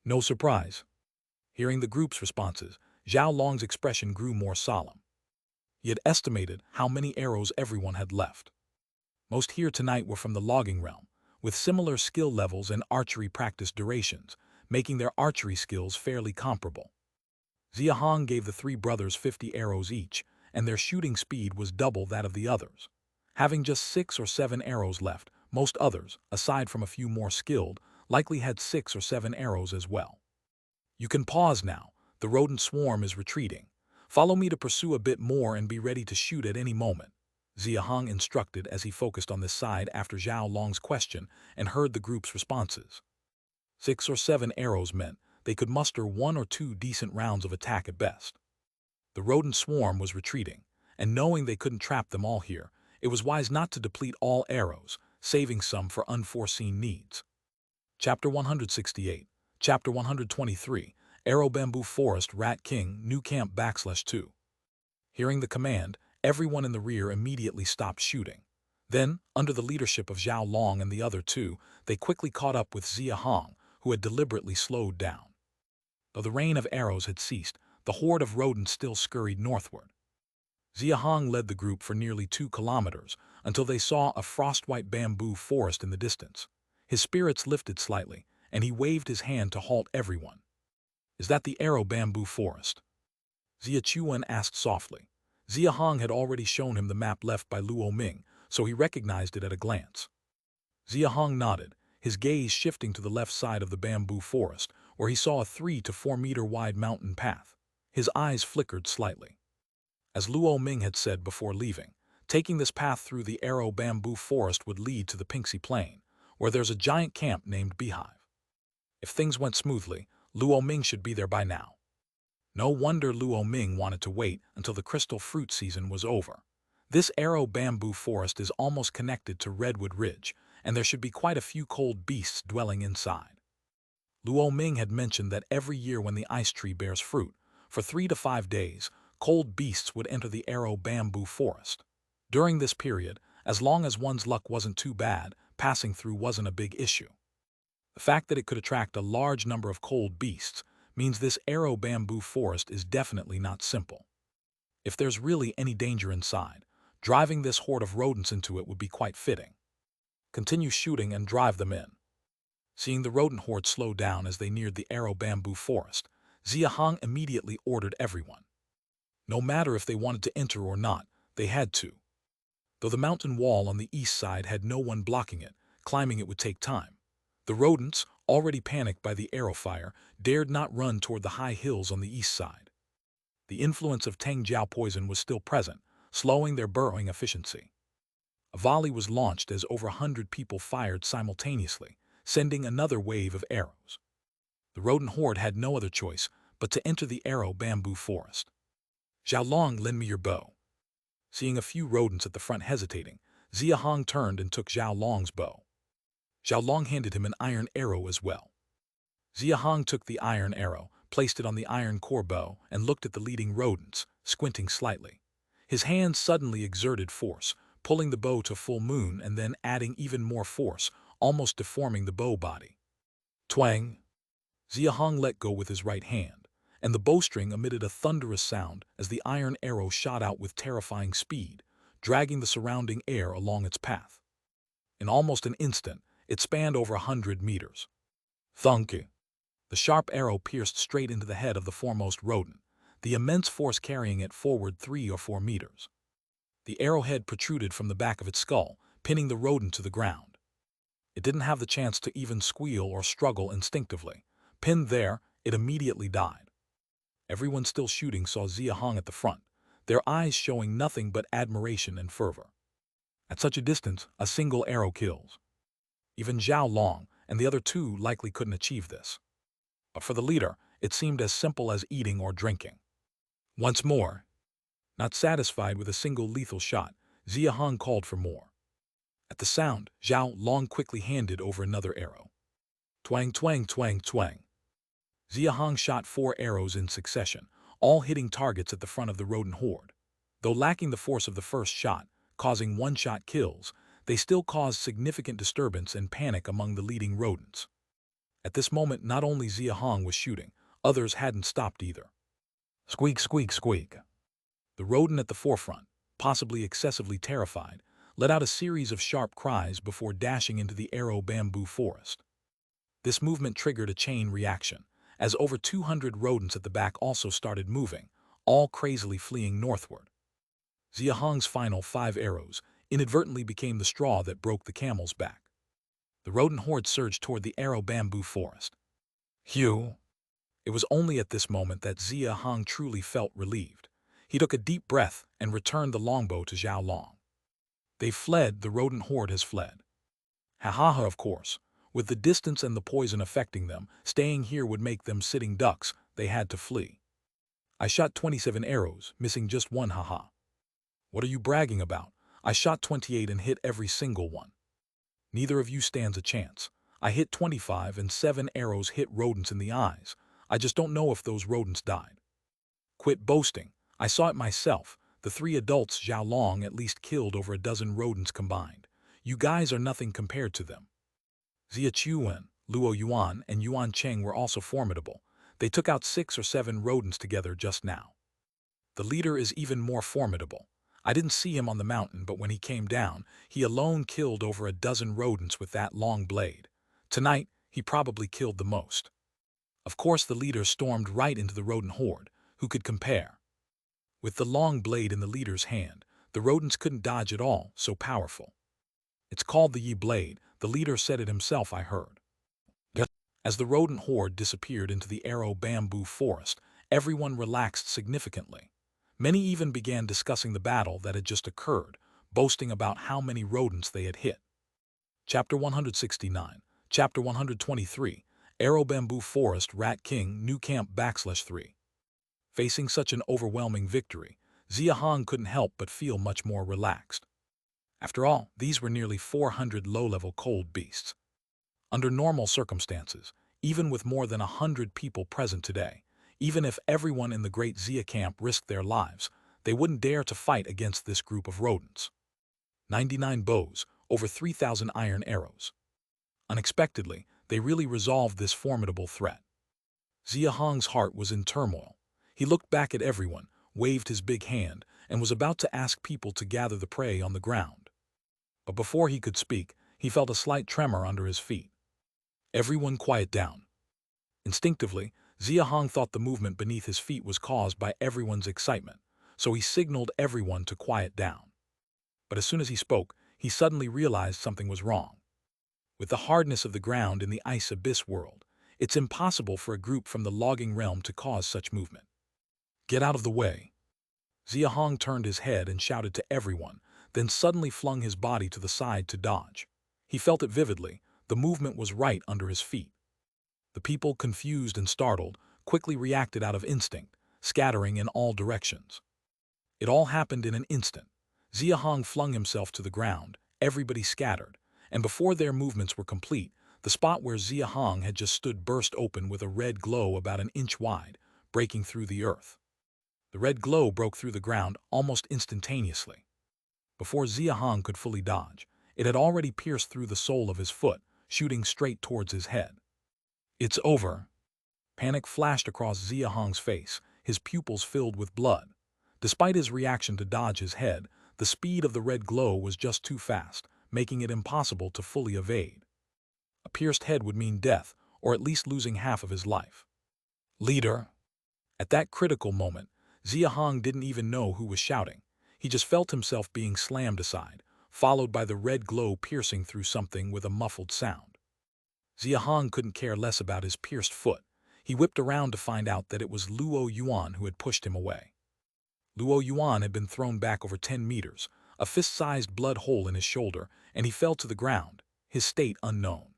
Speaker 1: No surprise. Hearing the group's responses, Zhao Long's expression grew more solemn. He had estimated how many arrows everyone had left. Most here tonight were from the logging realm, with similar skill levels and archery practice durations, making their archery skills fairly comparable. Xia Hong gave the 3 brothers 50 arrows each, and their shooting speed was double that of the others. Having just 6 or 7 arrows left, most others, aside from a few more skilled, likely had 6 or 7 arrows as well. You can pause now. The rodent swarm is retreating. Follow me to pursue a bit more and be ready to shoot at any moment, Xia Hong instructed as he focused on this side after Zhao Long's question and heard the group's responses. 6 or 7 arrows meant they could muster 1 or 2 decent rounds of attack at best. The rodent swarm was retreating, and knowing they couldn't trap them all here, it was wise not to deplete all arrows, saving some for unforeseen needs. Chapter 168, Chapter 123, Arrow Bamboo Forest Rat King New Camp /2. Hearing the command, everyone in the rear immediately stopped shooting. Then, under the leadership of Zhao Long and the other 2, they quickly caught up with Xia Hong, who had deliberately slowed down. Though the rain of arrows had ceased, the horde of rodents still scurried northward. Xia Hong led the group for nearly 2 kilometers until they saw a frost-white bamboo forest in the distance. His spirits lifted slightly, and he waved his hand to halt everyone. "Is that the arrow bamboo forest?" Xia Chuan asked softly. Xia Hong had already shown him the map left by Luo Ming, so he recognized it at a glance. Xia Hong nodded, his gaze shifting to the left side of the bamboo forest, where he saw a 3 to 4 meter wide mountain path. His eyes flickered slightly. As Luo Ming had said before leaving, taking this path through the arrow bamboo forest would lead to the Pingxi Plain, where there's a giant camp named Beehive. If things went smoothly, Luo Ming should be there by now. No wonder Luo Ming wanted to wait until the crystal fruit season was over. This arrow bamboo forest is almost connected to Redwood Ridge, and there should be quite a few cold beasts dwelling inside. Luo Ming had mentioned that every year when the ice tree bears fruit, for 3 to 5 days, cold beasts would enter the arrow bamboo forest. During this period, as long as one's luck wasn't too bad, passing through wasn't a big issue. The fact that it could attract a large number of cold beasts means this arrow bamboo forest is definitely not simple. If there's really any danger inside, driving this horde of rodents into it would be quite fitting. Continue shooting and drive them in. Seeing the rodent horde slow down as they neared the arrow bamboo forest, Xia Hong immediately ordered everyone. No matter if they wanted to enter or not, they had to. Though the mountain wall on the east side had no one blocking it, climbing it would take time. The rodents, already panicked by the arrow fire, dared not run toward the high hills on the east side. The influence of Tangjiao poison was still present, slowing their burrowing efficiency. A volley was launched as over 100 people fired simultaneously, sending another wave of arrows. The rodent horde had no other choice but to enter the arrow bamboo forest. "Zhao Long, lend me your bow." Seeing a few rodents at the front hesitating, Xia Hong turned and took Zhao Long's bow. Zhao Long handed him an iron arrow as well. Xia Hong took the iron arrow, placed it on the iron core bow, and looked at the leading rodents, squinting slightly. His hands suddenly exerted force, pulling the bow to full moon and then adding even more force, almost deforming the bow body. Twang! Xia Hong let go with his right hand, and the bowstring emitted a thunderous sound as the iron arrow shot out with terrifying speed, dragging the surrounding air along its path. In almost an instant, it spanned over 100 meters. Thunk! The sharp arrow pierced straight into the head of the foremost rodent, the immense force carrying it forward 3 or 4 meters. The arrowhead protruded from the back of its skull, pinning the rodent to the ground. It didn't have the chance to even squeal or struggle instinctively. Pinned there, it immediately died. Everyone still shooting saw Xia Hong at the front, their eyes showing nothing but admiration and fervor. At such a distance, a single arrow kills. Even Zhao Long and the other 2 likely couldn't achieve this. But for the leader, it seemed as simple as eating or drinking. Once more. Not satisfied with a single lethal shot, Xia Hong called for more. At the sound, Zhao Long quickly handed over another arrow. Twang, twang, twang, twang. Xia Hong shot 4 arrows in succession, all hitting targets at the front of the rodent horde. Though lacking the force of the first shot, causing one-shot kills, they still caused significant disturbance and panic among the leading rodents. At this moment, not only Xia Hong was shooting, others hadn't stopped either. Squeak, squeak, squeak. The rodent at the forefront, possibly excessively terrified, let out a series of sharp cries before dashing into the arrow bamboo forest. This movement triggered a chain reaction, as over 200 rodents at the back also started moving, all crazily fleeing northward. Xia Hong's final 5 arrows inadvertently became the straw that broke the camel's back. The rodent horde surged toward the arrow bamboo forest. Phew! It was only at this moment that Xia Hong truly felt relieved. He took a deep breath and returned the longbow to Xiao Long. They fled, the rodent horde has fled. Ha ha ha, of course. With the distance and the poison affecting them, staying here would make them sitting ducks. They had to flee. I shot 27 arrows, missing just one, haha. What are you bragging about? I shot 28 and hit every single one. Neither of you stands a chance. I hit 25 and 7 arrows hit rodents in the eyes. I just don't know if those rodents died. Quit boasting. I saw it myself. The 3 adults Xiao Long at least killed over a dozen rodents combined. You guys are nothing compared to them. Xia Chuan, Luo Yuan, and Yuan Cheng were also formidable. They took out 6 or 7 rodents together just now. The leader is even more formidable. I didn't see him on the mountain, but when he came down, he alone killed over a dozen rodents with that long blade. Tonight, he probably killed the most. Of course, the leader stormed right into the rodent horde. Who could compare? With the long blade in the leader's hand, the rodents couldn't dodge at all, so powerful. It's called the Yi Blade. The leader said it himself, I heard. As the rodent horde disappeared into the arrow bamboo forest, everyone relaxed significantly. Many even began discussing the battle that had just occurred, boasting about how many rodents they had hit. Chapter 169, Chapter 123, Arrow Bamboo Forest Rat King New Camp /3. Facing such an overwhelming victory, Xia Hong couldn't help but feel much more relaxed. After all, these were nearly 400 low-level cold beasts. Under normal circumstances, even with more than 100 people present today, even if everyone in the Great Xia camp risked their lives, they wouldn't dare to fight against this group of rodents. 99 bows, over 3,000 iron arrows. Unexpectedly, they really resolved this formidable threat. Xia Hong's heart was in turmoil. He looked back at everyone, waved his big hand, and was about to ask people to gather the prey on the ground. But before he could speak, he felt a slight tremor under his feet. Everyone quiet down. Instinctively, Xia Hong thought the movement beneath his feet was caused by everyone's excitement, so he signaled everyone to quiet down. But as soon as he spoke, he suddenly realized something was wrong. With the hardness of the ground in the ice abyss world, it's impossible for a group from the logging realm to cause such movement. Get out of the way. Xia Hong turned his head and shouted to everyone, then suddenly flung his body to the side to dodge. He felt it vividly. The movement was right under his feet. The people, confused and startled, quickly reacted out of instinct, scattering in all directions. It all happened in an instant. Xia Hong flung himself to the ground, everybody scattered, and before their movements were complete, the spot where Xia Hong had just stood burst open with a red glow about an inch wide, breaking through the earth. The red glow broke through the ground almost instantaneously. Before Xia Hong could fully dodge, it had already pierced through the sole of his foot, shooting straight towards his head. It's over. Panic flashed across Xia Hong's face, his pupils filled with blood. Despite his reaction to dodge his head, the speed of the red glow was just too fast, making it impossible to fully evade. A pierced head would mean death, or at least losing half of his life. Leader. At that critical moment, Xia Hong didn't even know who was shouting. He just felt himself being slammed aside, followed by the red glow piercing through something with a muffled sound. Xia Hong couldn't care less about his pierced foot. He whipped around to find out that it was Luo Yuan who had pushed him away. Luo Yuan had been thrown back over 10 meters, a fist-sized blood hole in his shoulder, and he fell to the ground, his state unknown.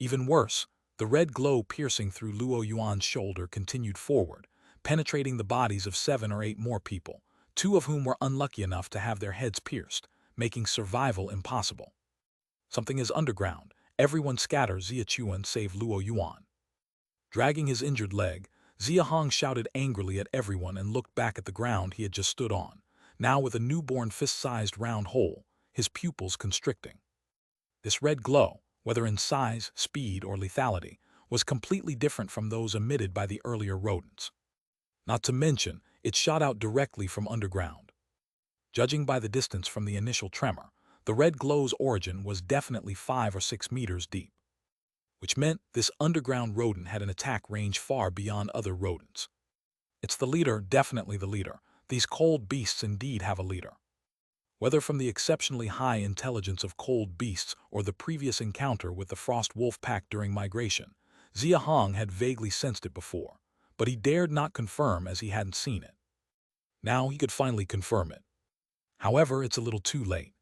Speaker 1: Even worse, the red glow piercing through Luo Yuan's shoulder continued forward, penetrating the bodies of 7 or 8 more people, 2 of whom were unlucky enough to have their heads pierced, making survival impossible. Something is underground. Everyone scatters. Xia Chuan save Luo Yuan. Dragging his injured leg, Xia Hong shouted angrily at everyone and looked back at the ground he had just stood on, now with a newborn fist-sized round hole, his pupils constricting. This red glow, whether in size, speed, or lethality, was completely different from those emitted by the earlier rodents. Not to mention, it shot out directly from underground. Judging by the distance from the initial tremor, the red glow's origin was definitely 5 or 6 meters deep, which meant this underground rodent had an attack range far beyond other rodents. It's the leader, definitely the leader. These cold beasts indeed have a leader. Whether from the exceptionally high intelligence of cold beasts or the previous encounter with the frost wolf pack during migration, Xia Hong had vaguely sensed it before, but he dared not confirm as he hadn't seen it. Now he could finally confirm it. However, it's a little too late.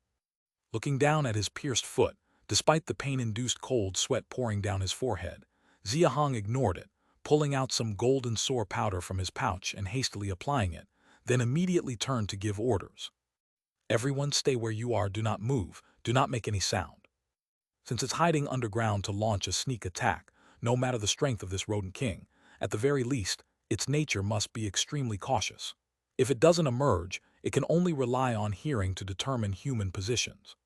Speaker 1: Looking down at his pierced foot, despite the pain-induced cold sweat pouring down his forehead, Xia Hong ignored it, pulling out some golden sore powder from his pouch and hastily applying it, then immediately turned to give orders. Everyone stay where you are, do not move, do not make any sound. Since it's hiding underground to launch a sneak attack, no matter the strength of this rodent king, at the very least, its nature must be extremely cautious. If it doesn't emerge, it can only rely on hearing to determine human positions.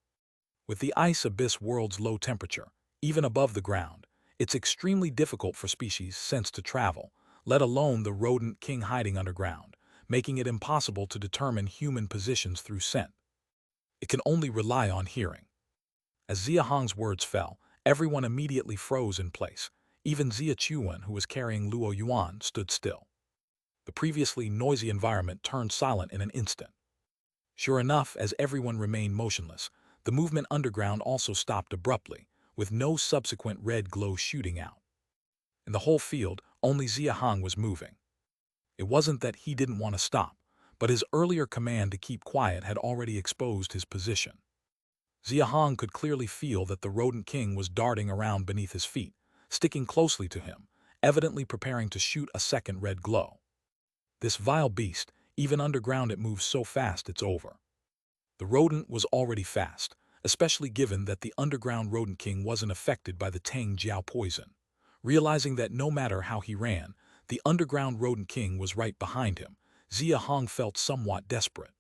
Speaker 1: With the ice abyss world's low temperature, even above the ground, it's extremely difficult for species sense to travel, let alone the rodent king hiding underground, making it impossible to determine human positions through scent. It can only rely on hearing. As Xia Hong's words fell, everyone immediately froze in place. Even Xia Chuan, who was carrying Luo Yuan, stood still. The previously noisy environment turned silent in an instant. Sure enough, as everyone remained motionless, the movement underground also stopped abruptly, with no subsequent red glow shooting out. In the whole field, only Xia Hong was moving. It wasn't that he didn't want to stop, but his earlier command to keep quiet had already exposed his position. Xia Hong could clearly feel that the rodent king was darting around beneath his feet, sticking closely to him, evidently preparing to shoot a second red glow. This vile beast, even underground it moves so fast it's over. The rodent was already fast, especially given that the underground rodent king wasn't affected by the Tang Jiao poison. Realizing that no matter how he ran, the underground rodent king was right behind him, Xia Hong felt somewhat desperate.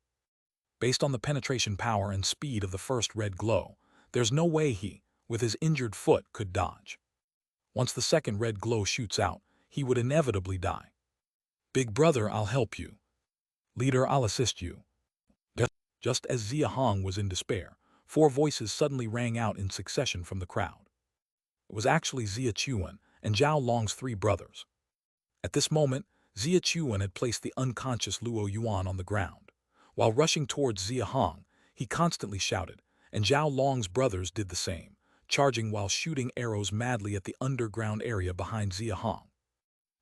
Speaker 1: Based on the penetration power and speed of the first red glow, there's no way he, with his injured foot, could dodge. Once the second red glow shoots out, he would inevitably die. Big brother, I'll help you. Leader, I'll assist you. Just as Xia Hong was in despair, 4 voices suddenly rang out in succession from the crowd. It was actually Xia Chuan and Zhao Long's 3 brothers. At this moment, Xia Chuan had placed the unconscious Luo Yuan on the ground. While rushing towards Xia Hong, he constantly shouted, and Zhao Long's brothers did the same, charging while shooting arrows madly at the underground area behind Xia Hong.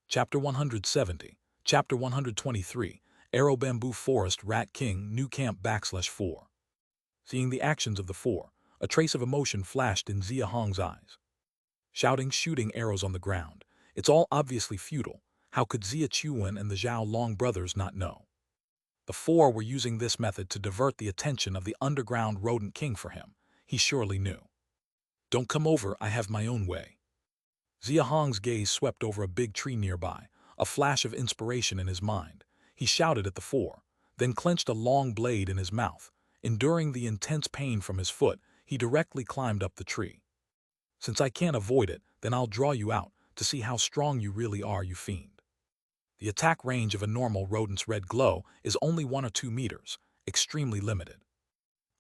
Speaker 1: Chapter 170, Chapter 123, Arrow Bamboo Forest Rat King New Camp /4. Seeing the actions of the 4, a trace of emotion flashed in Xia Hong's eyes. Shouting, shooting arrows on the ground, it's all obviously futile. How could Xia Chuan and the Zhao Long brothers not know? The 4 were using this method to divert the attention of the underground rodent king for him. He surely knew. Don't come over, I have my own way. Xia Hong's gaze swept over a big tree nearby, a flash of inspiration in his mind. He shouted at the 4, then clenched a long blade in his mouth. Enduring the intense pain from his foot, he directly climbed up the tree. Since I can't avoid it, then I'll draw you out to see how strong you really are, you fiend. The attack range of a normal rodent's red glow is only 1 or 2 meters, extremely limited.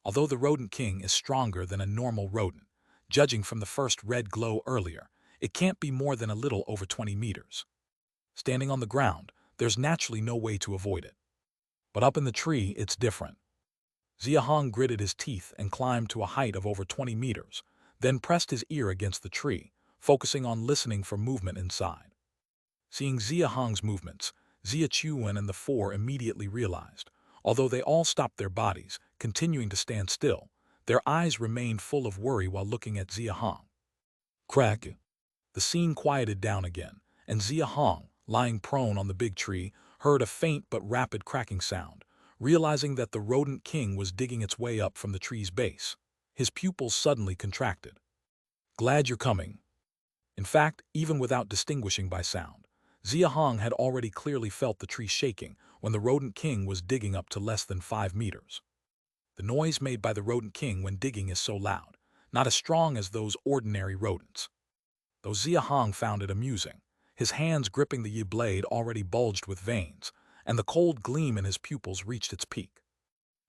Speaker 1: Although the rodent king is stronger than a normal rodent, judging from the first red glow earlier, it can't be more than a little over 20 meters. Standing on the ground, there's naturally no way to avoid it. But up in the tree, it's different. Xia Hong gritted his teeth and climbed to a height of over 20 meters, then pressed his ear against the tree, focusing on listening for movement inside. Seeing Xia Hong's movements, Xia Chuan and the 4 immediately realized, although they all stopped their bodies, continuing to stand still, their eyes remained full of worry while looking at Xia Hong. Crack! The scene quieted down again, and Xia Hong, lying prone on the big tree, heard a faint but rapid cracking sound. Realizing that the rodent king was digging its way up from the tree's base, his pupils suddenly contracted. Glad you're coming. In fact, even without distinguishing by sound, Xia Hong had already clearly felt the tree shaking when the rodent king was digging up to less than 5 meters. The noise made by the rodent king when digging is so loud, not as strong as those ordinary rodents. Though Xia Hong found it amusing, his hands gripping the yi blade already bulged with veins, and the cold gleam in his pupils reached its peak.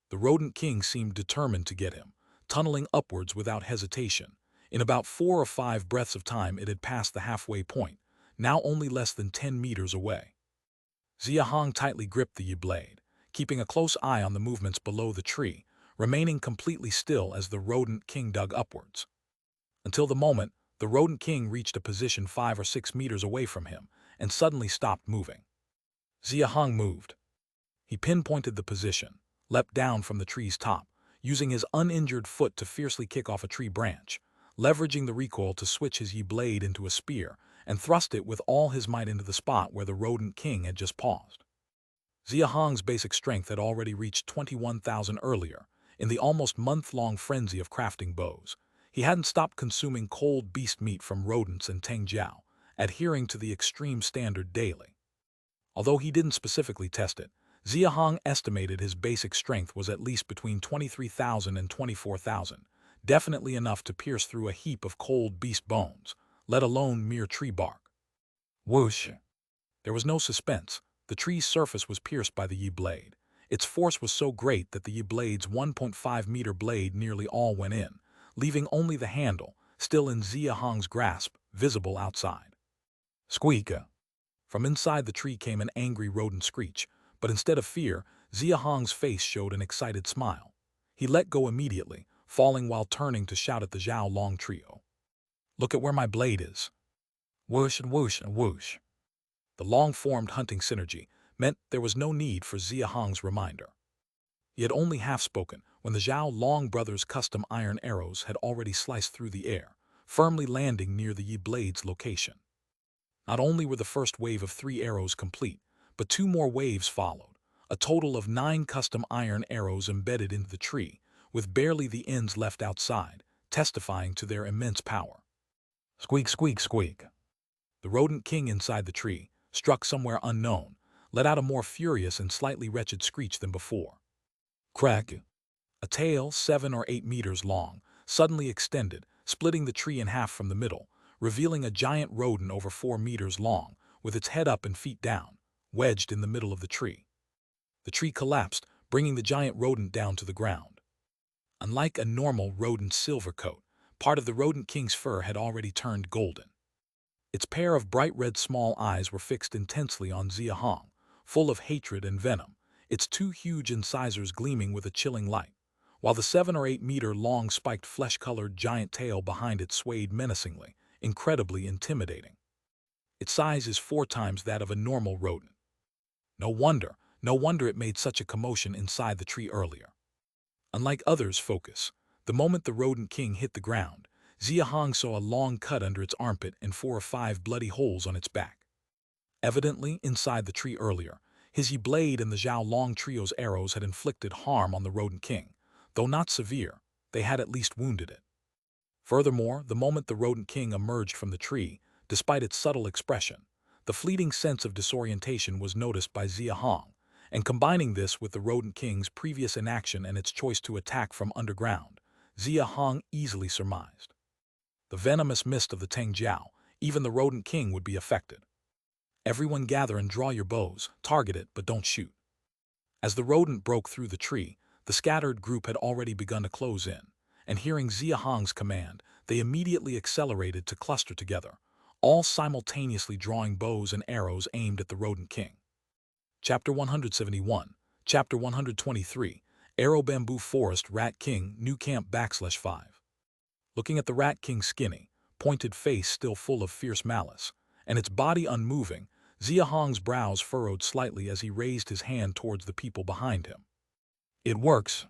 Speaker 1: The rodent king seemed determined to get him, tunneling upwards without hesitation. In about 4 or 5 breaths of time it had passed the halfway point, now only less than 10 meters away. Xia Hong tightly gripped the yi blade, keeping a close eye on the movements below the tree, remaining completely still as the rodent king dug upwards. Until the moment, the rodent king reached a position 5 or 6 meters away from him and suddenly stopped moving. Xia Hong moved. He pinpointed the position, leapt down from the tree's top, using his uninjured foot to fiercely kick off a tree branch, leveraging the recoil to switch his blade into a spear and thrust it with all his might into the spot where the rodent king had just paused. Xia Hong's basic strength had already reached 21,000 earlier, in the almost month-long frenzy of crafting bows. He hadn't stopped consuming cold beast meat from rodents and Tengjiao, adhering to the extreme standard daily. Although he didn't specifically test it, Xia Hong estimated his basic strength was at least between 23,000 and 24,000, definitely enough to pierce through a heap of cold beast bones, let alone mere tree bark. Whoosh! There was no suspense. The tree's surface was pierced by the Yi blade. Its force was so great that the Yi blade's 1.5-meter blade nearly all went in, leaving only the handle, still in Xia Hong's grasp, visible outside. Squeak! From inside the tree came an angry rodent screech, but instead of fear, Xia Hong's face showed an excited smile. He let go immediately, falling while turning to shout at the Zhao Long trio. "Look at where my blade is." Whoosh and whoosh and whoosh. The long-formed hunting synergy meant there was no need for Xia Hong's reminder. He had only half-spoken when the Zhao Long brothers' custom iron arrows had already sliced through the air, firmly landing near the Yi blade's location. Not only were the first wave of 3 arrows complete, but 2 more waves followed, a total of 9 custom iron arrows embedded into the tree, with barely the ends left outside, testifying to their immense power. Squeak, squeak, squeak. The rodent king inside the tree, struck somewhere unknown, let out a more furious and slightly wretched screech than before. Crack! A tail 7 or 8 meters long suddenly extended, splitting the tree in half from the middle, revealing a giant rodent over 4 meters long, with its head up and feet down, wedged in the middle of the tree. The tree collapsed, bringing the giant rodent down to the ground. Unlike a normal rodent's silver coat, part of the rodent king's fur had already turned golden. Its pair of bright red small eyes were fixed intensely on Xia Hong, full of hatred and venom, its 2 huge incisors gleaming with a chilling light, while the 7 or 8 meter long spiked flesh-colored giant tail behind it swayed menacingly, incredibly intimidating. Its size is 4 times that of a normal rodent. No wonder it made such a commotion inside the tree earlier. Unlike others' focus, the moment the rodent king hit the ground, Xia Hong saw a long cut under its armpit and 4 or 5 bloody holes on its back. Evidently, inside the tree earlier, his Yi blade and the Zhao Long trio's arrows had inflicted harm on the rodent king. Though not severe, they had at least wounded it. Furthermore, the moment the rodent king emerged from the tree, despite its subtle expression, the fleeting sense of disorientation was noticed by Xia Hong, and combining this with the rodent king's previous inaction and its choice to attack from underground, Xia Hong easily surmised. The venomous mist of the Tengjiao, even the rodent king would be affected. Everyone gather and draw your bows, target it, but don't shoot. As the rodent broke through the tree, the scattered group had already begun to close in, and hearing Xia Hong's command, they immediately accelerated to cluster together, all simultaneously drawing bows and arrows aimed at the rodent king. Chapter 171, Chapter 123, Arrow Bamboo Forest Rat King New Camp /5. Looking at the Rat King's skinny, pointed face still full of fierce malice, and its body unmoving, Xia Hong's brows furrowed slightly as he raised his hand towards the people behind him. It works.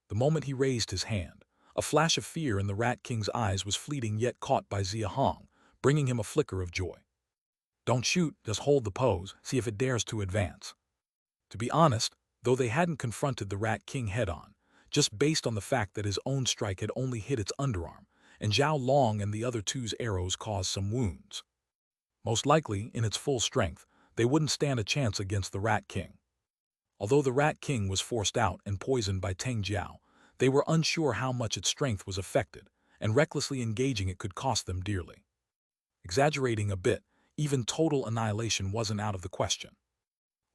Speaker 1: The moment he raised his hand, a flash of fear in the Rat King's eyes was fleeting yet caught by Xia Hong, bringing him a flicker of joy. Don't shoot, just hold the pose, see if it dares to advance. To be honest, though they hadn't confronted the Rat King head-on, just based on the fact that his own strike had only hit its underarm, and Zhao Long and the other two's arrows caused some wounds. Most likely, in its full strength, they wouldn't stand a chance against the Rat King. Although the Rat King was forced out and poisoned by Tengjiao, they were unsure how much its strength was affected, and recklessly engaging it could cost them dearly. Exaggerating a bit, even total annihilation wasn't out of the question.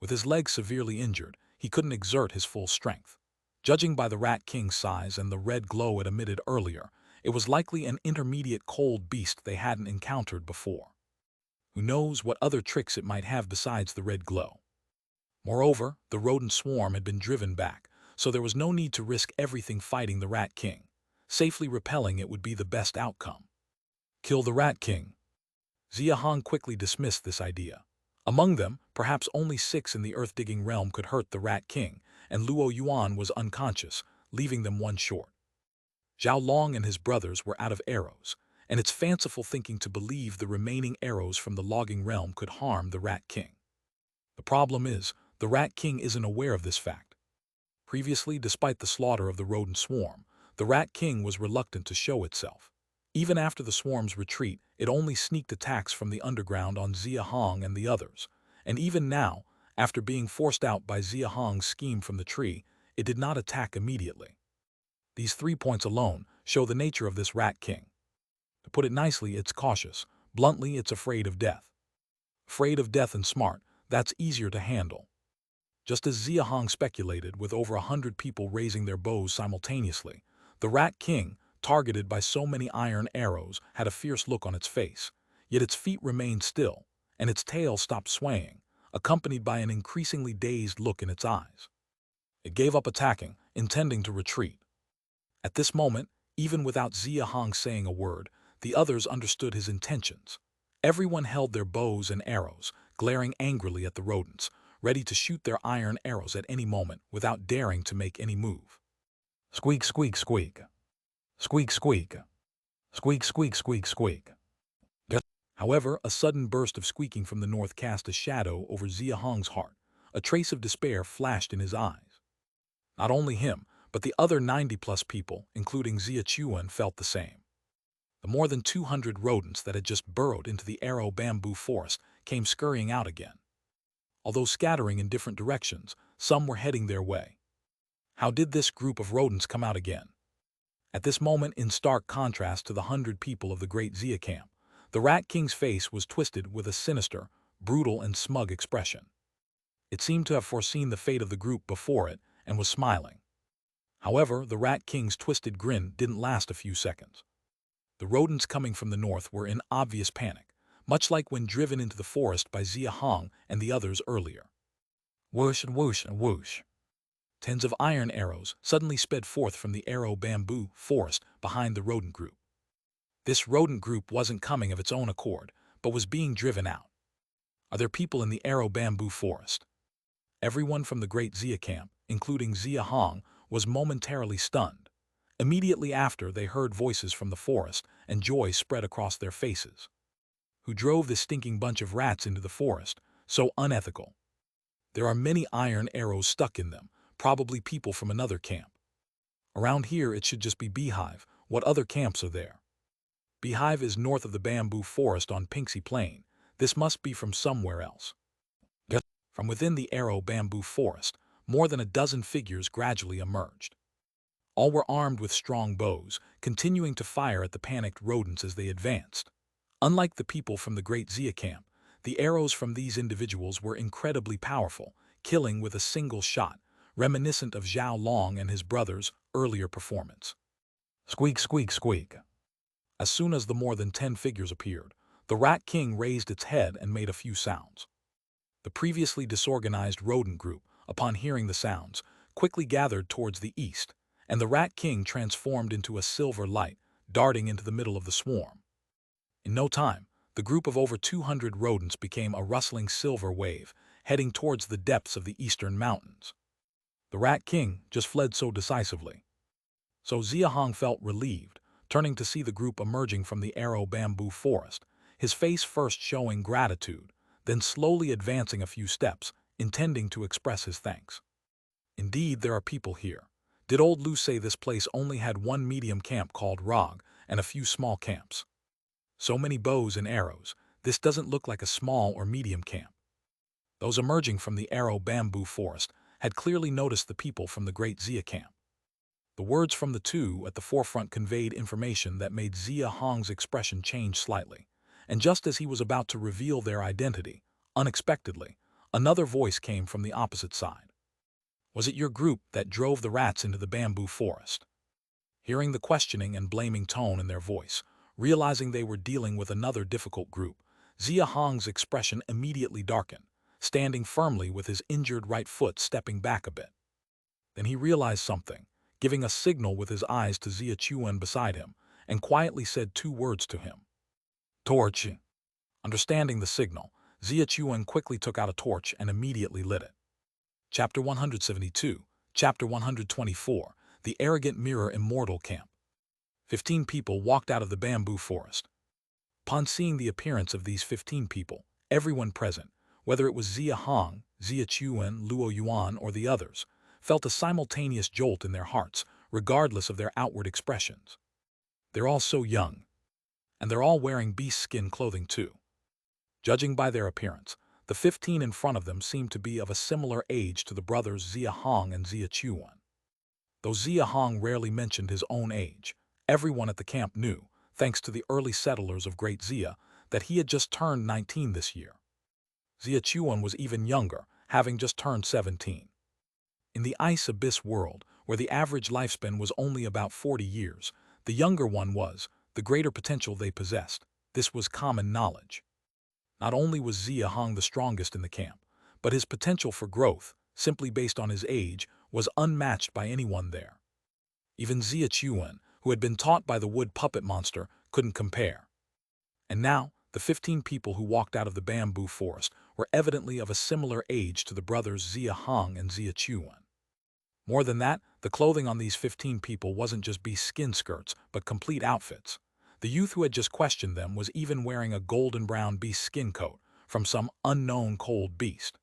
Speaker 1: With his legs severely injured, he couldn't exert his full strength. Judging by the Rat King's size and the red glow it emitted earlier, it was likely an intermediate cold beast they hadn't encountered before. Who knows what other tricks it might have besides the red glow. Moreover, the rodent swarm had been driven back, so there was no need to risk everything fighting the Rat King. Safely repelling it would be the best outcome. Kill the Rat King. Xia Hong quickly dismissed this idea. Among them, perhaps only 6 in the earth-digging realm could hurt the Rat King, and Luo Yuan was unconscious, leaving them one short. Zhao Long and his brothers were out of arrows, and it's fanciful thinking to believe the remaining arrows from the logging realm could harm the Rat King. The problem is, the Rat King isn't aware of this fact. Previously, despite the slaughter of the rodent swarm, the Rat King was reluctant to show itself. Even after the swarm's retreat, it only sneaked attacks from the underground on Xia Hong and the others, and even now, after being forced out by Xia Hong's scheme from the tree, it did not attack immediately. These 3 points alone show the nature of this Rat King. To put it nicely, it's cautious. Bluntly, it's afraid of death. Afraid of death and smart, that's easier to handle. Just as Xia Hong speculated, with over 100 people raising their bows simultaneously, the Rat King, targeted by so many iron arrows, had a fierce look on its face, yet its feet remained still, and its tail stopped swaying, accompanied by an increasingly dazed look in its eyes. It gave up attacking, intending to retreat. At this moment, even without Xia Hong saying a word, the others understood his intentions. Everyone held their bows and arrows, glaring angrily at the rodents, ready to shoot their iron arrows at any moment without daring to make any move. Squeak, squeak, squeak. Squeak, squeak. Squeak, squeak, squeak, squeak. However, a sudden burst of squeaking from the north cast a shadow over Xia Hong's heart. A trace of despair flashed in his eyes. Not only him, but the other 90-plus people, including Xia Chuan, felt the same. The more than 200 rodents that had just burrowed into the arrow bamboo forest came scurrying out again. Although scattering in different directions, some were heading their way. How did this group of rodents come out again? At this moment, in stark contrast to the 100 people of the great Xia camp, the Rat King's face was twisted with a sinister, brutal, and smug expression. It seemed to have foreseen the fate of the group before it and was smiling. However, the Rat King's twisted grin didn't last a few seconds. The rodents coming from the north were in obvious panic, much like when driven into the forest by Xia Hong and the others earlier. Whoosh and whoosh and whoosh. Tens of iron arrows suddenly sped forth from the arrow bamboo forest behind the rodent group. This rodent group wasn't coming of its own accord, but was being driven out. Are there people in the arrow bamboo forest? Everyone from the great Xia camp, including Xia Hong, was momentarily stunned. Immediately after, they heard voices from the forest, and joy spread across their faces. Who drove this stinking bunch of rats into the forest? So unethical. There are many iron arrows stuck in them, probably people from another camp. Around here, it should just be Beehive. What other camps are there? Beehive is north of the bamboo forest on Pinxi Plain. This must be from somewhere else. From within the arrow bamboo forest, more than a dozen figures gradually emerged. All were armed with strong bows, continuing to fire at the panicked rodents as they advanced. Unlike the people from the great Xia camp, the arrows from these individuals were incredibly powerful, killing with a single shot, reminiscent of Zhao Long and his brother's earlier performance. Squeak, squeak, squeak. As soon as the more than 10 figures appeared, the Rat King raised its head and made a few sounds. The previously disorganized rodent group, upon hearing the sounds, quickly gathered towards the east, and the Rat King transformed into a silver light, darting into the middle of the swarm. In no time, the group of over 200 rodents became a rustling silver wave, heading towards the depths of the eastern mountains. The Rat King just fled so decisively. So Xia Hong felt relieved, turning to see the group emerging from the arrow bamboo forest, his face first showing gratitude, then slowly advancing a few steps, intending to express his thanks. Indeed, there are people here. Did old Lu say this place only had one medium camp called Rog and a few small camps? So many bows and arrows, this doesn't look like a small or medium camp. Those emerging from the arrow bamboo forest had clearly noticed the people from the great Xia camp. The words from the two at the forefront conveyed information that made Xia Hong's expression change slightly, and just as he was about to reveal their identity, unexpectedly, another voice came from the opposite side. Was it your group that drove the rats into the bamboo forest? Hearing the questioning and blaming tone in their voice, realizing they were dealing with another difficult group, Xia Hong's expression immediately darkened, standing firmly with his injured right foot stepping back a bit. Then he realized something, giving a signal with his eyes to Xia Chuan beside him, and quietly said 2 words to him. Torch. Understanding the signal, Xia Chuan quickly took out a torch and immediately lit it. Chapter 172, Chapter 124, The Arrogant Mirror Immortal Camp. 15 people walked out of the bamboo forest. Upon seeing the appearance of these 15 people, everyone present, whether it was Xia Hong, Xia Chuan, Luo Yuan, or the others, felt a simultaneous jolt in their hearts, regardless of their outward expressions. They're all so young, and they're all wearing beast skin clothing too. Judging by their appearance, the 15 in front of them seemed to be of a similar age to the brothers Xia Hong and Xia Chuan. Though Xia Hong rarely mentioned his own age, everyone at the camp knew, thanks to the early settlers of Great Xia, that he had just turned 19 this year. Xia Chuan was even younger, having just turned 17. In the ice abyss world, where the average lifespan was only about 40 years, the younger one was, the greater potential they possessed. This was common knowledge. Not only was Xia Hong the strongest in the camp, but his potential for growth, simply based on his age, was unmatched by anyone there. Even Xia Chuan, who had been taught by the wood puppet monster, couldn't compare. And now, the 15 people who walked out of the bamboo forest were evidently of a similar age to the brothers Xia Hong and Xia Chuan. More than that, the clothing on these 15 people wasn't just beast skin skirts, but complete outfits. The youth who had just questioned them was even wearing a golden brown beast skin coat from some unknown cold beast.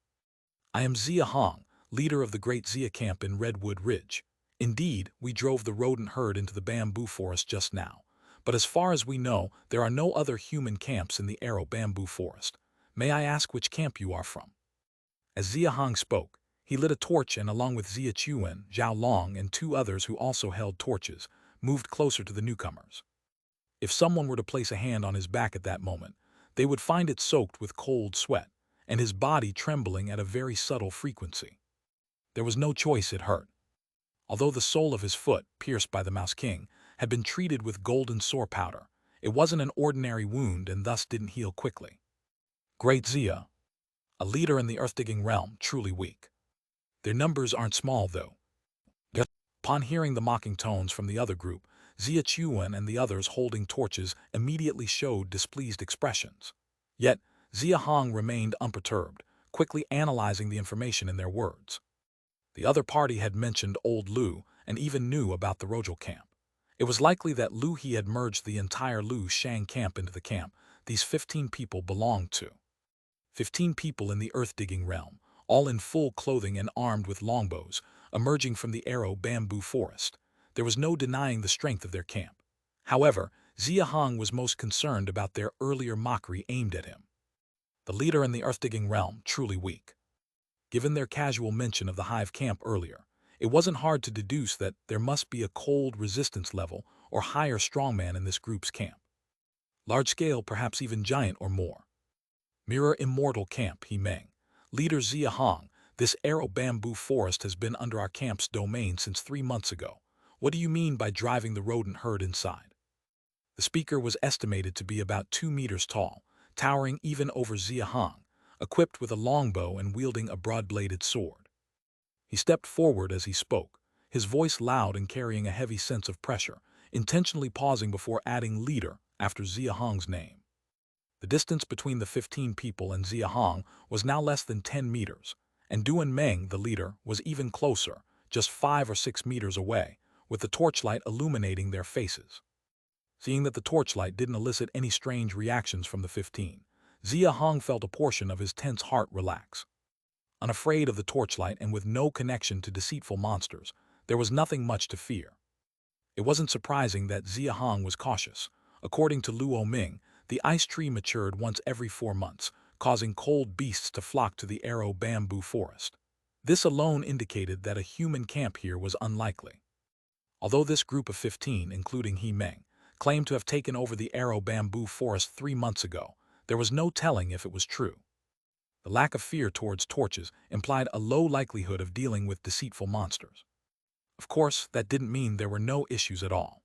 Speaker 1: I am Xia Hong, leader of the Great Xia camp in Redwood Ridge. Indeed, we drove the rodent herd into the bamboo forest just now. But as far as we know, there are no other human camps in the Arrow Bamboo Forest. May I ask which camp you are from? As Xia Hong spoke, he lit a torch and along with Xia Chuan, Zhao Long, and 2 others who also held torches, moved closer to the newcomers. If someone were to place a hand on his back at that moment, they would find it soaked with cold sweat, and his body trembling at a very subtle frequency. There was no choice, it hurt. Although the sole of his foot, pierced by the Mouse King, had been treated with golden sore powder, it wasn't an ordinary wound and thus didn't heal quickly. Great Xia, a leader in the earth-digging realm, truly weak. Their numbers aren't small, though. Upon hearing the mocking tones from the other group, Xia Chuan and the others holding torches immediately showed displeased expressions. Yet, Xia Hong remained unperturbed, quickly analyzing the information in their words. The other party had mentioned old Lu and even knew about the Rojal camp. It was likely that Lu He had merged the entire Lu Shang camp into the camp these 15 people belonged to. 15 people in the earth-digging realm, all in full clothing and armed with longbows, emerging from the Arrow Bamboo Forest. There was no denying the strength of their camp. However, Xia Hong was most concerned about their earlier mockery aimed at him. The leader in the earth-digging realm, truly weak. Given their casual mention of the Hive camp earlier, it wasn't hard to deduce that there must be a cold resistance level or higher strongman in this group's camp. Large-scale, perhaps even giant or more. Mirror Immortal Camp, He Meng. Leader Xia Hong, this Arrow Bamboo Forest has been under our camp's domain since 3 months ago. What do you mean by driving the rodent herd inside? The speaker was estimated to be about 2 meters tall, towering even over Xia Hong, equipped with a longbow and wielding a broad-bladed sword. He stepped forward as he spoke, his voice loud and carrying a heavy sense of pressure, intentionally pausing before adding leader after Xia Hong's name. The distance between the 15 people and Xia Hong was now less than 10 meters, and Duan Meng, the leader, was even closer, just 5 or 6 meters away, with the torchlight illuminating their faces. Seeing that the torchlight didn't elicit any strange reactions from the 15, Xia Hong felt a portion of his tense heart relax. Unafraid of the torchlight and with no connection to deceitful monsters, there was nothing much to fear. It wasn't surprising that Xia Hong was cautious. According to Luo Ming, the ice tree matured once every 4 months, causing cold beasts to flock to the Arrow Bamboo Forest. This alone indicated that a human camp here was unlikely. Although this group of 15, including He Meng, claimed to have taken over the Arrow Bamboo Forest 3 months ago, there was no telling if it was true. The lack of fear towards torches implied a low likelihood of dealing with deceitful monsters. Of course, that didn't mean there were no issues at all.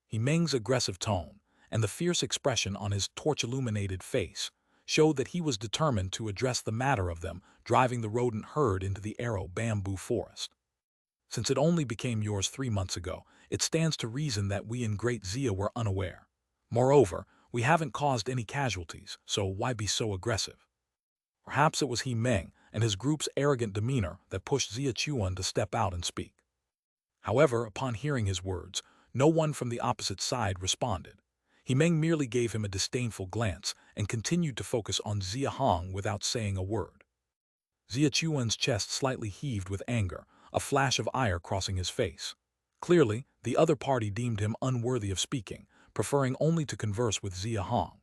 Speaker 1: He Meng's aggressive tone and the fierce expression on his torch-illuminated face showed that he was determined to address the matter of them driving the rodent herd into the Arrow Bamboo Forest. Since it only became yours 3 months ago, it stands to reason that we in Great Xia were unaware. Moreover, we haven't caused any casualties, so why be so aggressive? Perhaps it was He Meng and his group's arrogant demeanor that pushed Xia Chuan to step out and speak. However, upon hearing his words, no one from the opposite side responded. He Meng merely gave him a disdainful glance and continued to focus on Xia Hong without saying a word. Xia Chuan's chest slightly heaved with anger, a flash of ire crossing his face. Clearly, the other party deemed him unworthy of speaking, preferring only to converse with Xia Hong.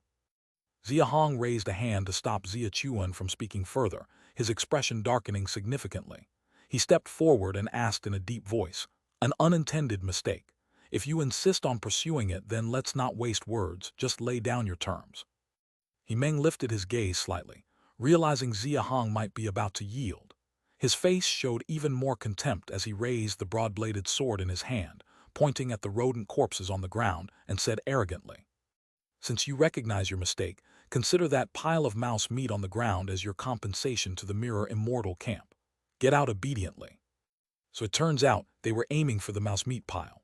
Speaker 1: Xia Hong raised a hand to stop Xia Chuan from speaking further, his expression darkening significantly. He stepped forward and asked in a deep voice, "An unintended mistake. If you insist on pursuing it, then let's not waste words, just lay down your terms." He Meng lifted his gaze slightly, realizing Xia Hong might be about to yield. His face showed even more contempt as he raised the broad-bladed sword in his hand, pointing at the rodent corpses on the ground, and said arrogantly, "Since you recognize your mistake, consider that pile of mouse meat on the ground as your compensation to the Mirror Immortal camp. Get out obediently." So it turns out they were aiming for the mouse meat pile.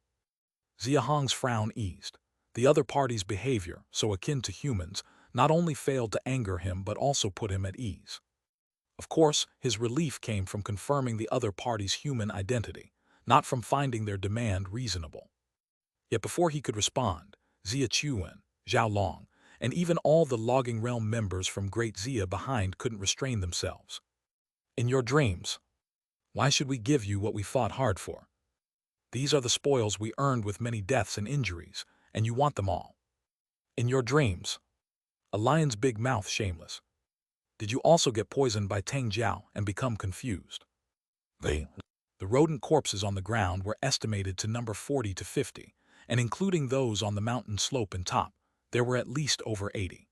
Speaker 1: Xia Hong's frown eased. The other party's behavior, so akin to humans, not only failed to anger him but also put him at ease. Of course, his relief came from confirming the other party's human identity, not from finding their demand reasonable. Yet before he could respond, Xia Chuan, Zhao Long, and even all the Logging Realm members from Great Xia behind couldn't restrain themselves. "In your dreams, why should we give you what we fought hard for? These are the spoils we earned with many deaths and injuries, and you want them all. In your dreams." A lion's big mouth shameless. "Did you also get poisoned by Teng Jiao and become confused?" The rodent corpses on the ground were estimated to number 40 to 50, and including those on the mountain slope and top, there were at least over 80.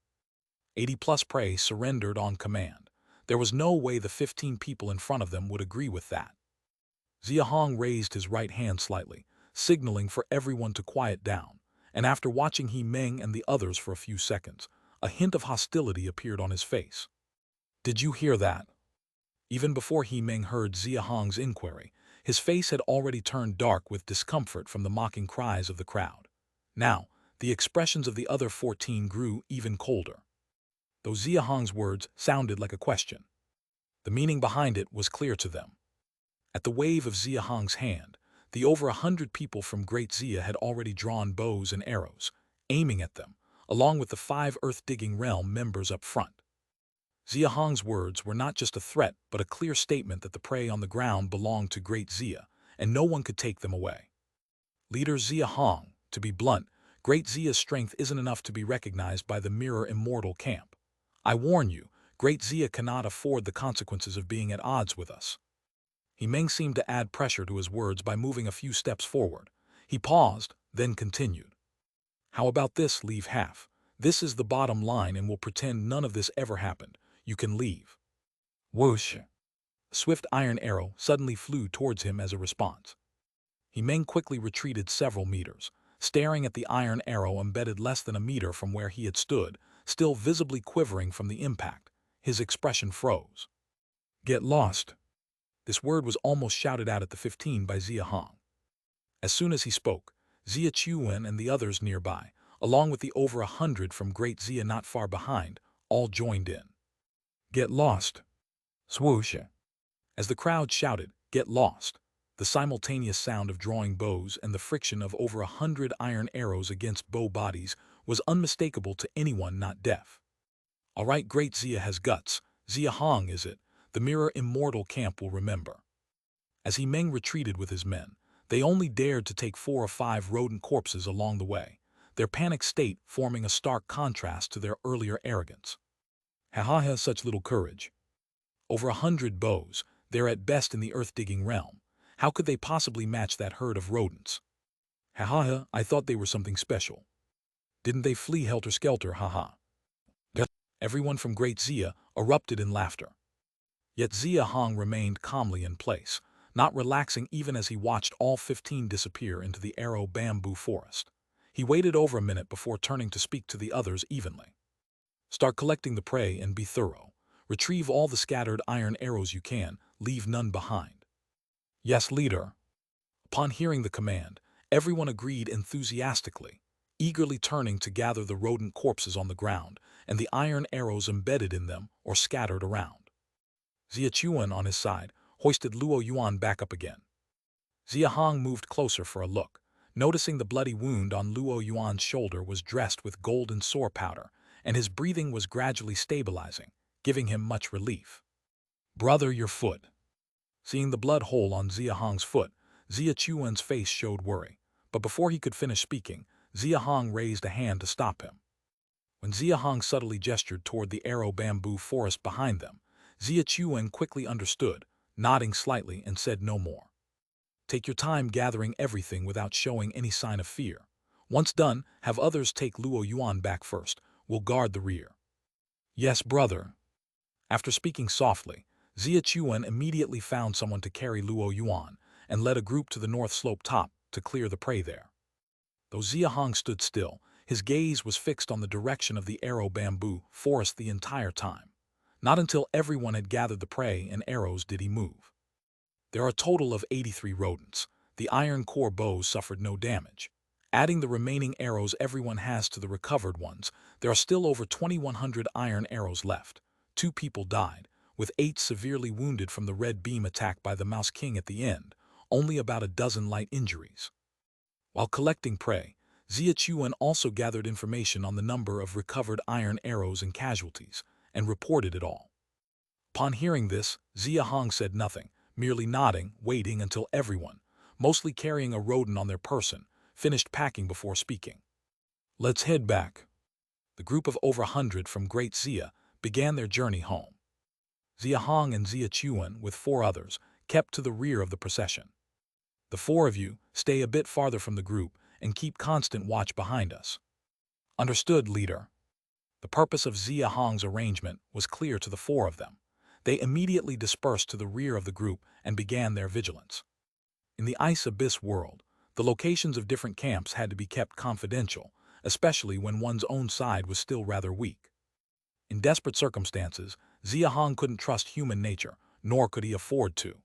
Speaker 1: 80+ prey surrendered on command. There was no way the 15 people in front of them would agree with that. Xia Hong raised his right hand slightly, signaling for everyone to quiet down, and after watching He Meng and the others for a few seconds, a hint of hostility appeared on his face. "Did you hear that?" Even before He Meng heard Xia Hong's inquiry, his face had already turned dark with discomfort from the mocking cries of the crowd. Now, the expressions of the other 14 grew even colder. Though Xia Hong's words sounded like a question, the meaning behind it was clear to them. At the wave of Xia Hong's hand, the over 100 people from Great Xia had already drawn bows and arrows, aiming at them, along with the 5 Earth-Digging Realm members up front. Xia Hong's words were not just a threat but a clear statement that the prey on the ground belonged to Great Xia, and no one could take them away. "Leader Xia Hong, to be blunt, Great Xia's strength isn't enough to be recognized by the Mirror Immortal camp. I warn you, Great Xia cannot afford the consequences of being at odds with us." He Meng seemed to add pressure to his words by moving a few steps forward. He paused, then continued. "How about this, leave half? This is the bottom line and we'll pretend none of this ever happened. You can leave." Whoosh! A swift iron arrow suddenly flew towards him as a response. He Meng quickly retreated several meters, staring at the iron arrow embedded less than a meter from where he had stood, still visibly quivering from the impact. His expression froze. "Get lost." This word was almost shouted out at the 15 by Xia Hong. As soon as he spoke, Xia Chuan and the others nearby, along with the over 100 from Great Xia not far behind, all joined in. "Get lost." Swoosh! As the crowd shouted, "Get lost," the simultaneous sound of drawing bows and the friction of over 100 iron arrows against bow bodies was unmistakable to anyone not deaf. "All right, Great Xia has guts. Xia Hong, is it? The Mirror Immortal camp will remember." As He Meng retreated with his men, they only dared to take 4 or 5 rodent corpses along the way, their panicked state forming a stark contrast to their earlier arrogance. Ha, such little courage. Over 100 bows, they're at best in the earth-digging realm. How could they possibly match that herd of rodents? Ha, I thought they were something special. Didn't they flee helter-skelter, ha. Everyone from Great Xia erupted in laughter. Yet Xia Hong remained calmly in place, not relaxing even as he watched all 15 disappear into the arrow bamboo forest. He waited over a minute before turning to speak to the others evenly. "Start collecting the prey and be thorough. Retrieve all the scattered iron arrows you can, leave none behind." "Yes, leader." Upon hearing the command, everyone agreed enthusiastically, eagerly turning to gather the rodent corpses on the ground and the iron arrows embedded in them or scattered around. Xia Chuan, on his side, hoisted Luo Yuan back up again. Xia Hong moved closer for a look, noticing the bloody wound on Luo Yuan's shoulder was dressed with golden sore powder, and his breathing was gradually stabilizing, giving him much relief. "Brother, your foot." Seeing the blood hole on Xia Hong's foot, Xia Chuan's face showed worry, but before he could finish speaking, Xia Hong raised a hand to stop him. When Xia Hong subtly gestured toward the arrow bamboo forest behind them, Xia Chuan quickly understood, nodding slightly, and said no more. "Take your time gathering everything without showing any sign of fear. Once done, have others take Luo Yuan back first. We'll guard the rear." "Yes, brother." After speaking softly, Xia Chuan immediately found someone to carry Luo Yuan and led a group to the north slope top to clear the prey there. Though Xia Hong stood still, his gaze was fixed on the direction of the arrow bamboo forest the entire time. Not until everyone had gathered the prey and arrows did he move. There are a total of 83 rodents. The iron core bows suffered no damage. Adding the remaining arrows everyone has to the recovered ones, there are still over 2,100 iron arrows left. 2 people died, with 8 severely wounded from the red beam attack by the Mouse King at the end, only about a dozen light injuries. While collecting prey, Xia Chuan also gathered information on the number of recovered iron arrows and casualties, and reported it all. Upon hearing this, Xia Hong said nothing, merely nodding, waiting until everyone, mostly carrying a rodent on their person, finished packing before speaking. "Let's head back." The group of over 100 from Great Xia began their journey home. Xia Hong and Xia Chuan, with 4 others, kept to the rear of the procession. "The 4 of you stay a bit farther from the group and keep constant watch behind us." "Understood, leader." The purpose of Xia Hong's arrangement was clear to the 4 of them. They immediately dispersed to the rear of the group and began their vigilance. In the Ice Abyss world, the locations of different camps had to be kept confidential, especially when one's own side was still rather weak. In desperate circumstances, Xia Hong couldn't trust human nature, nor could he afford to.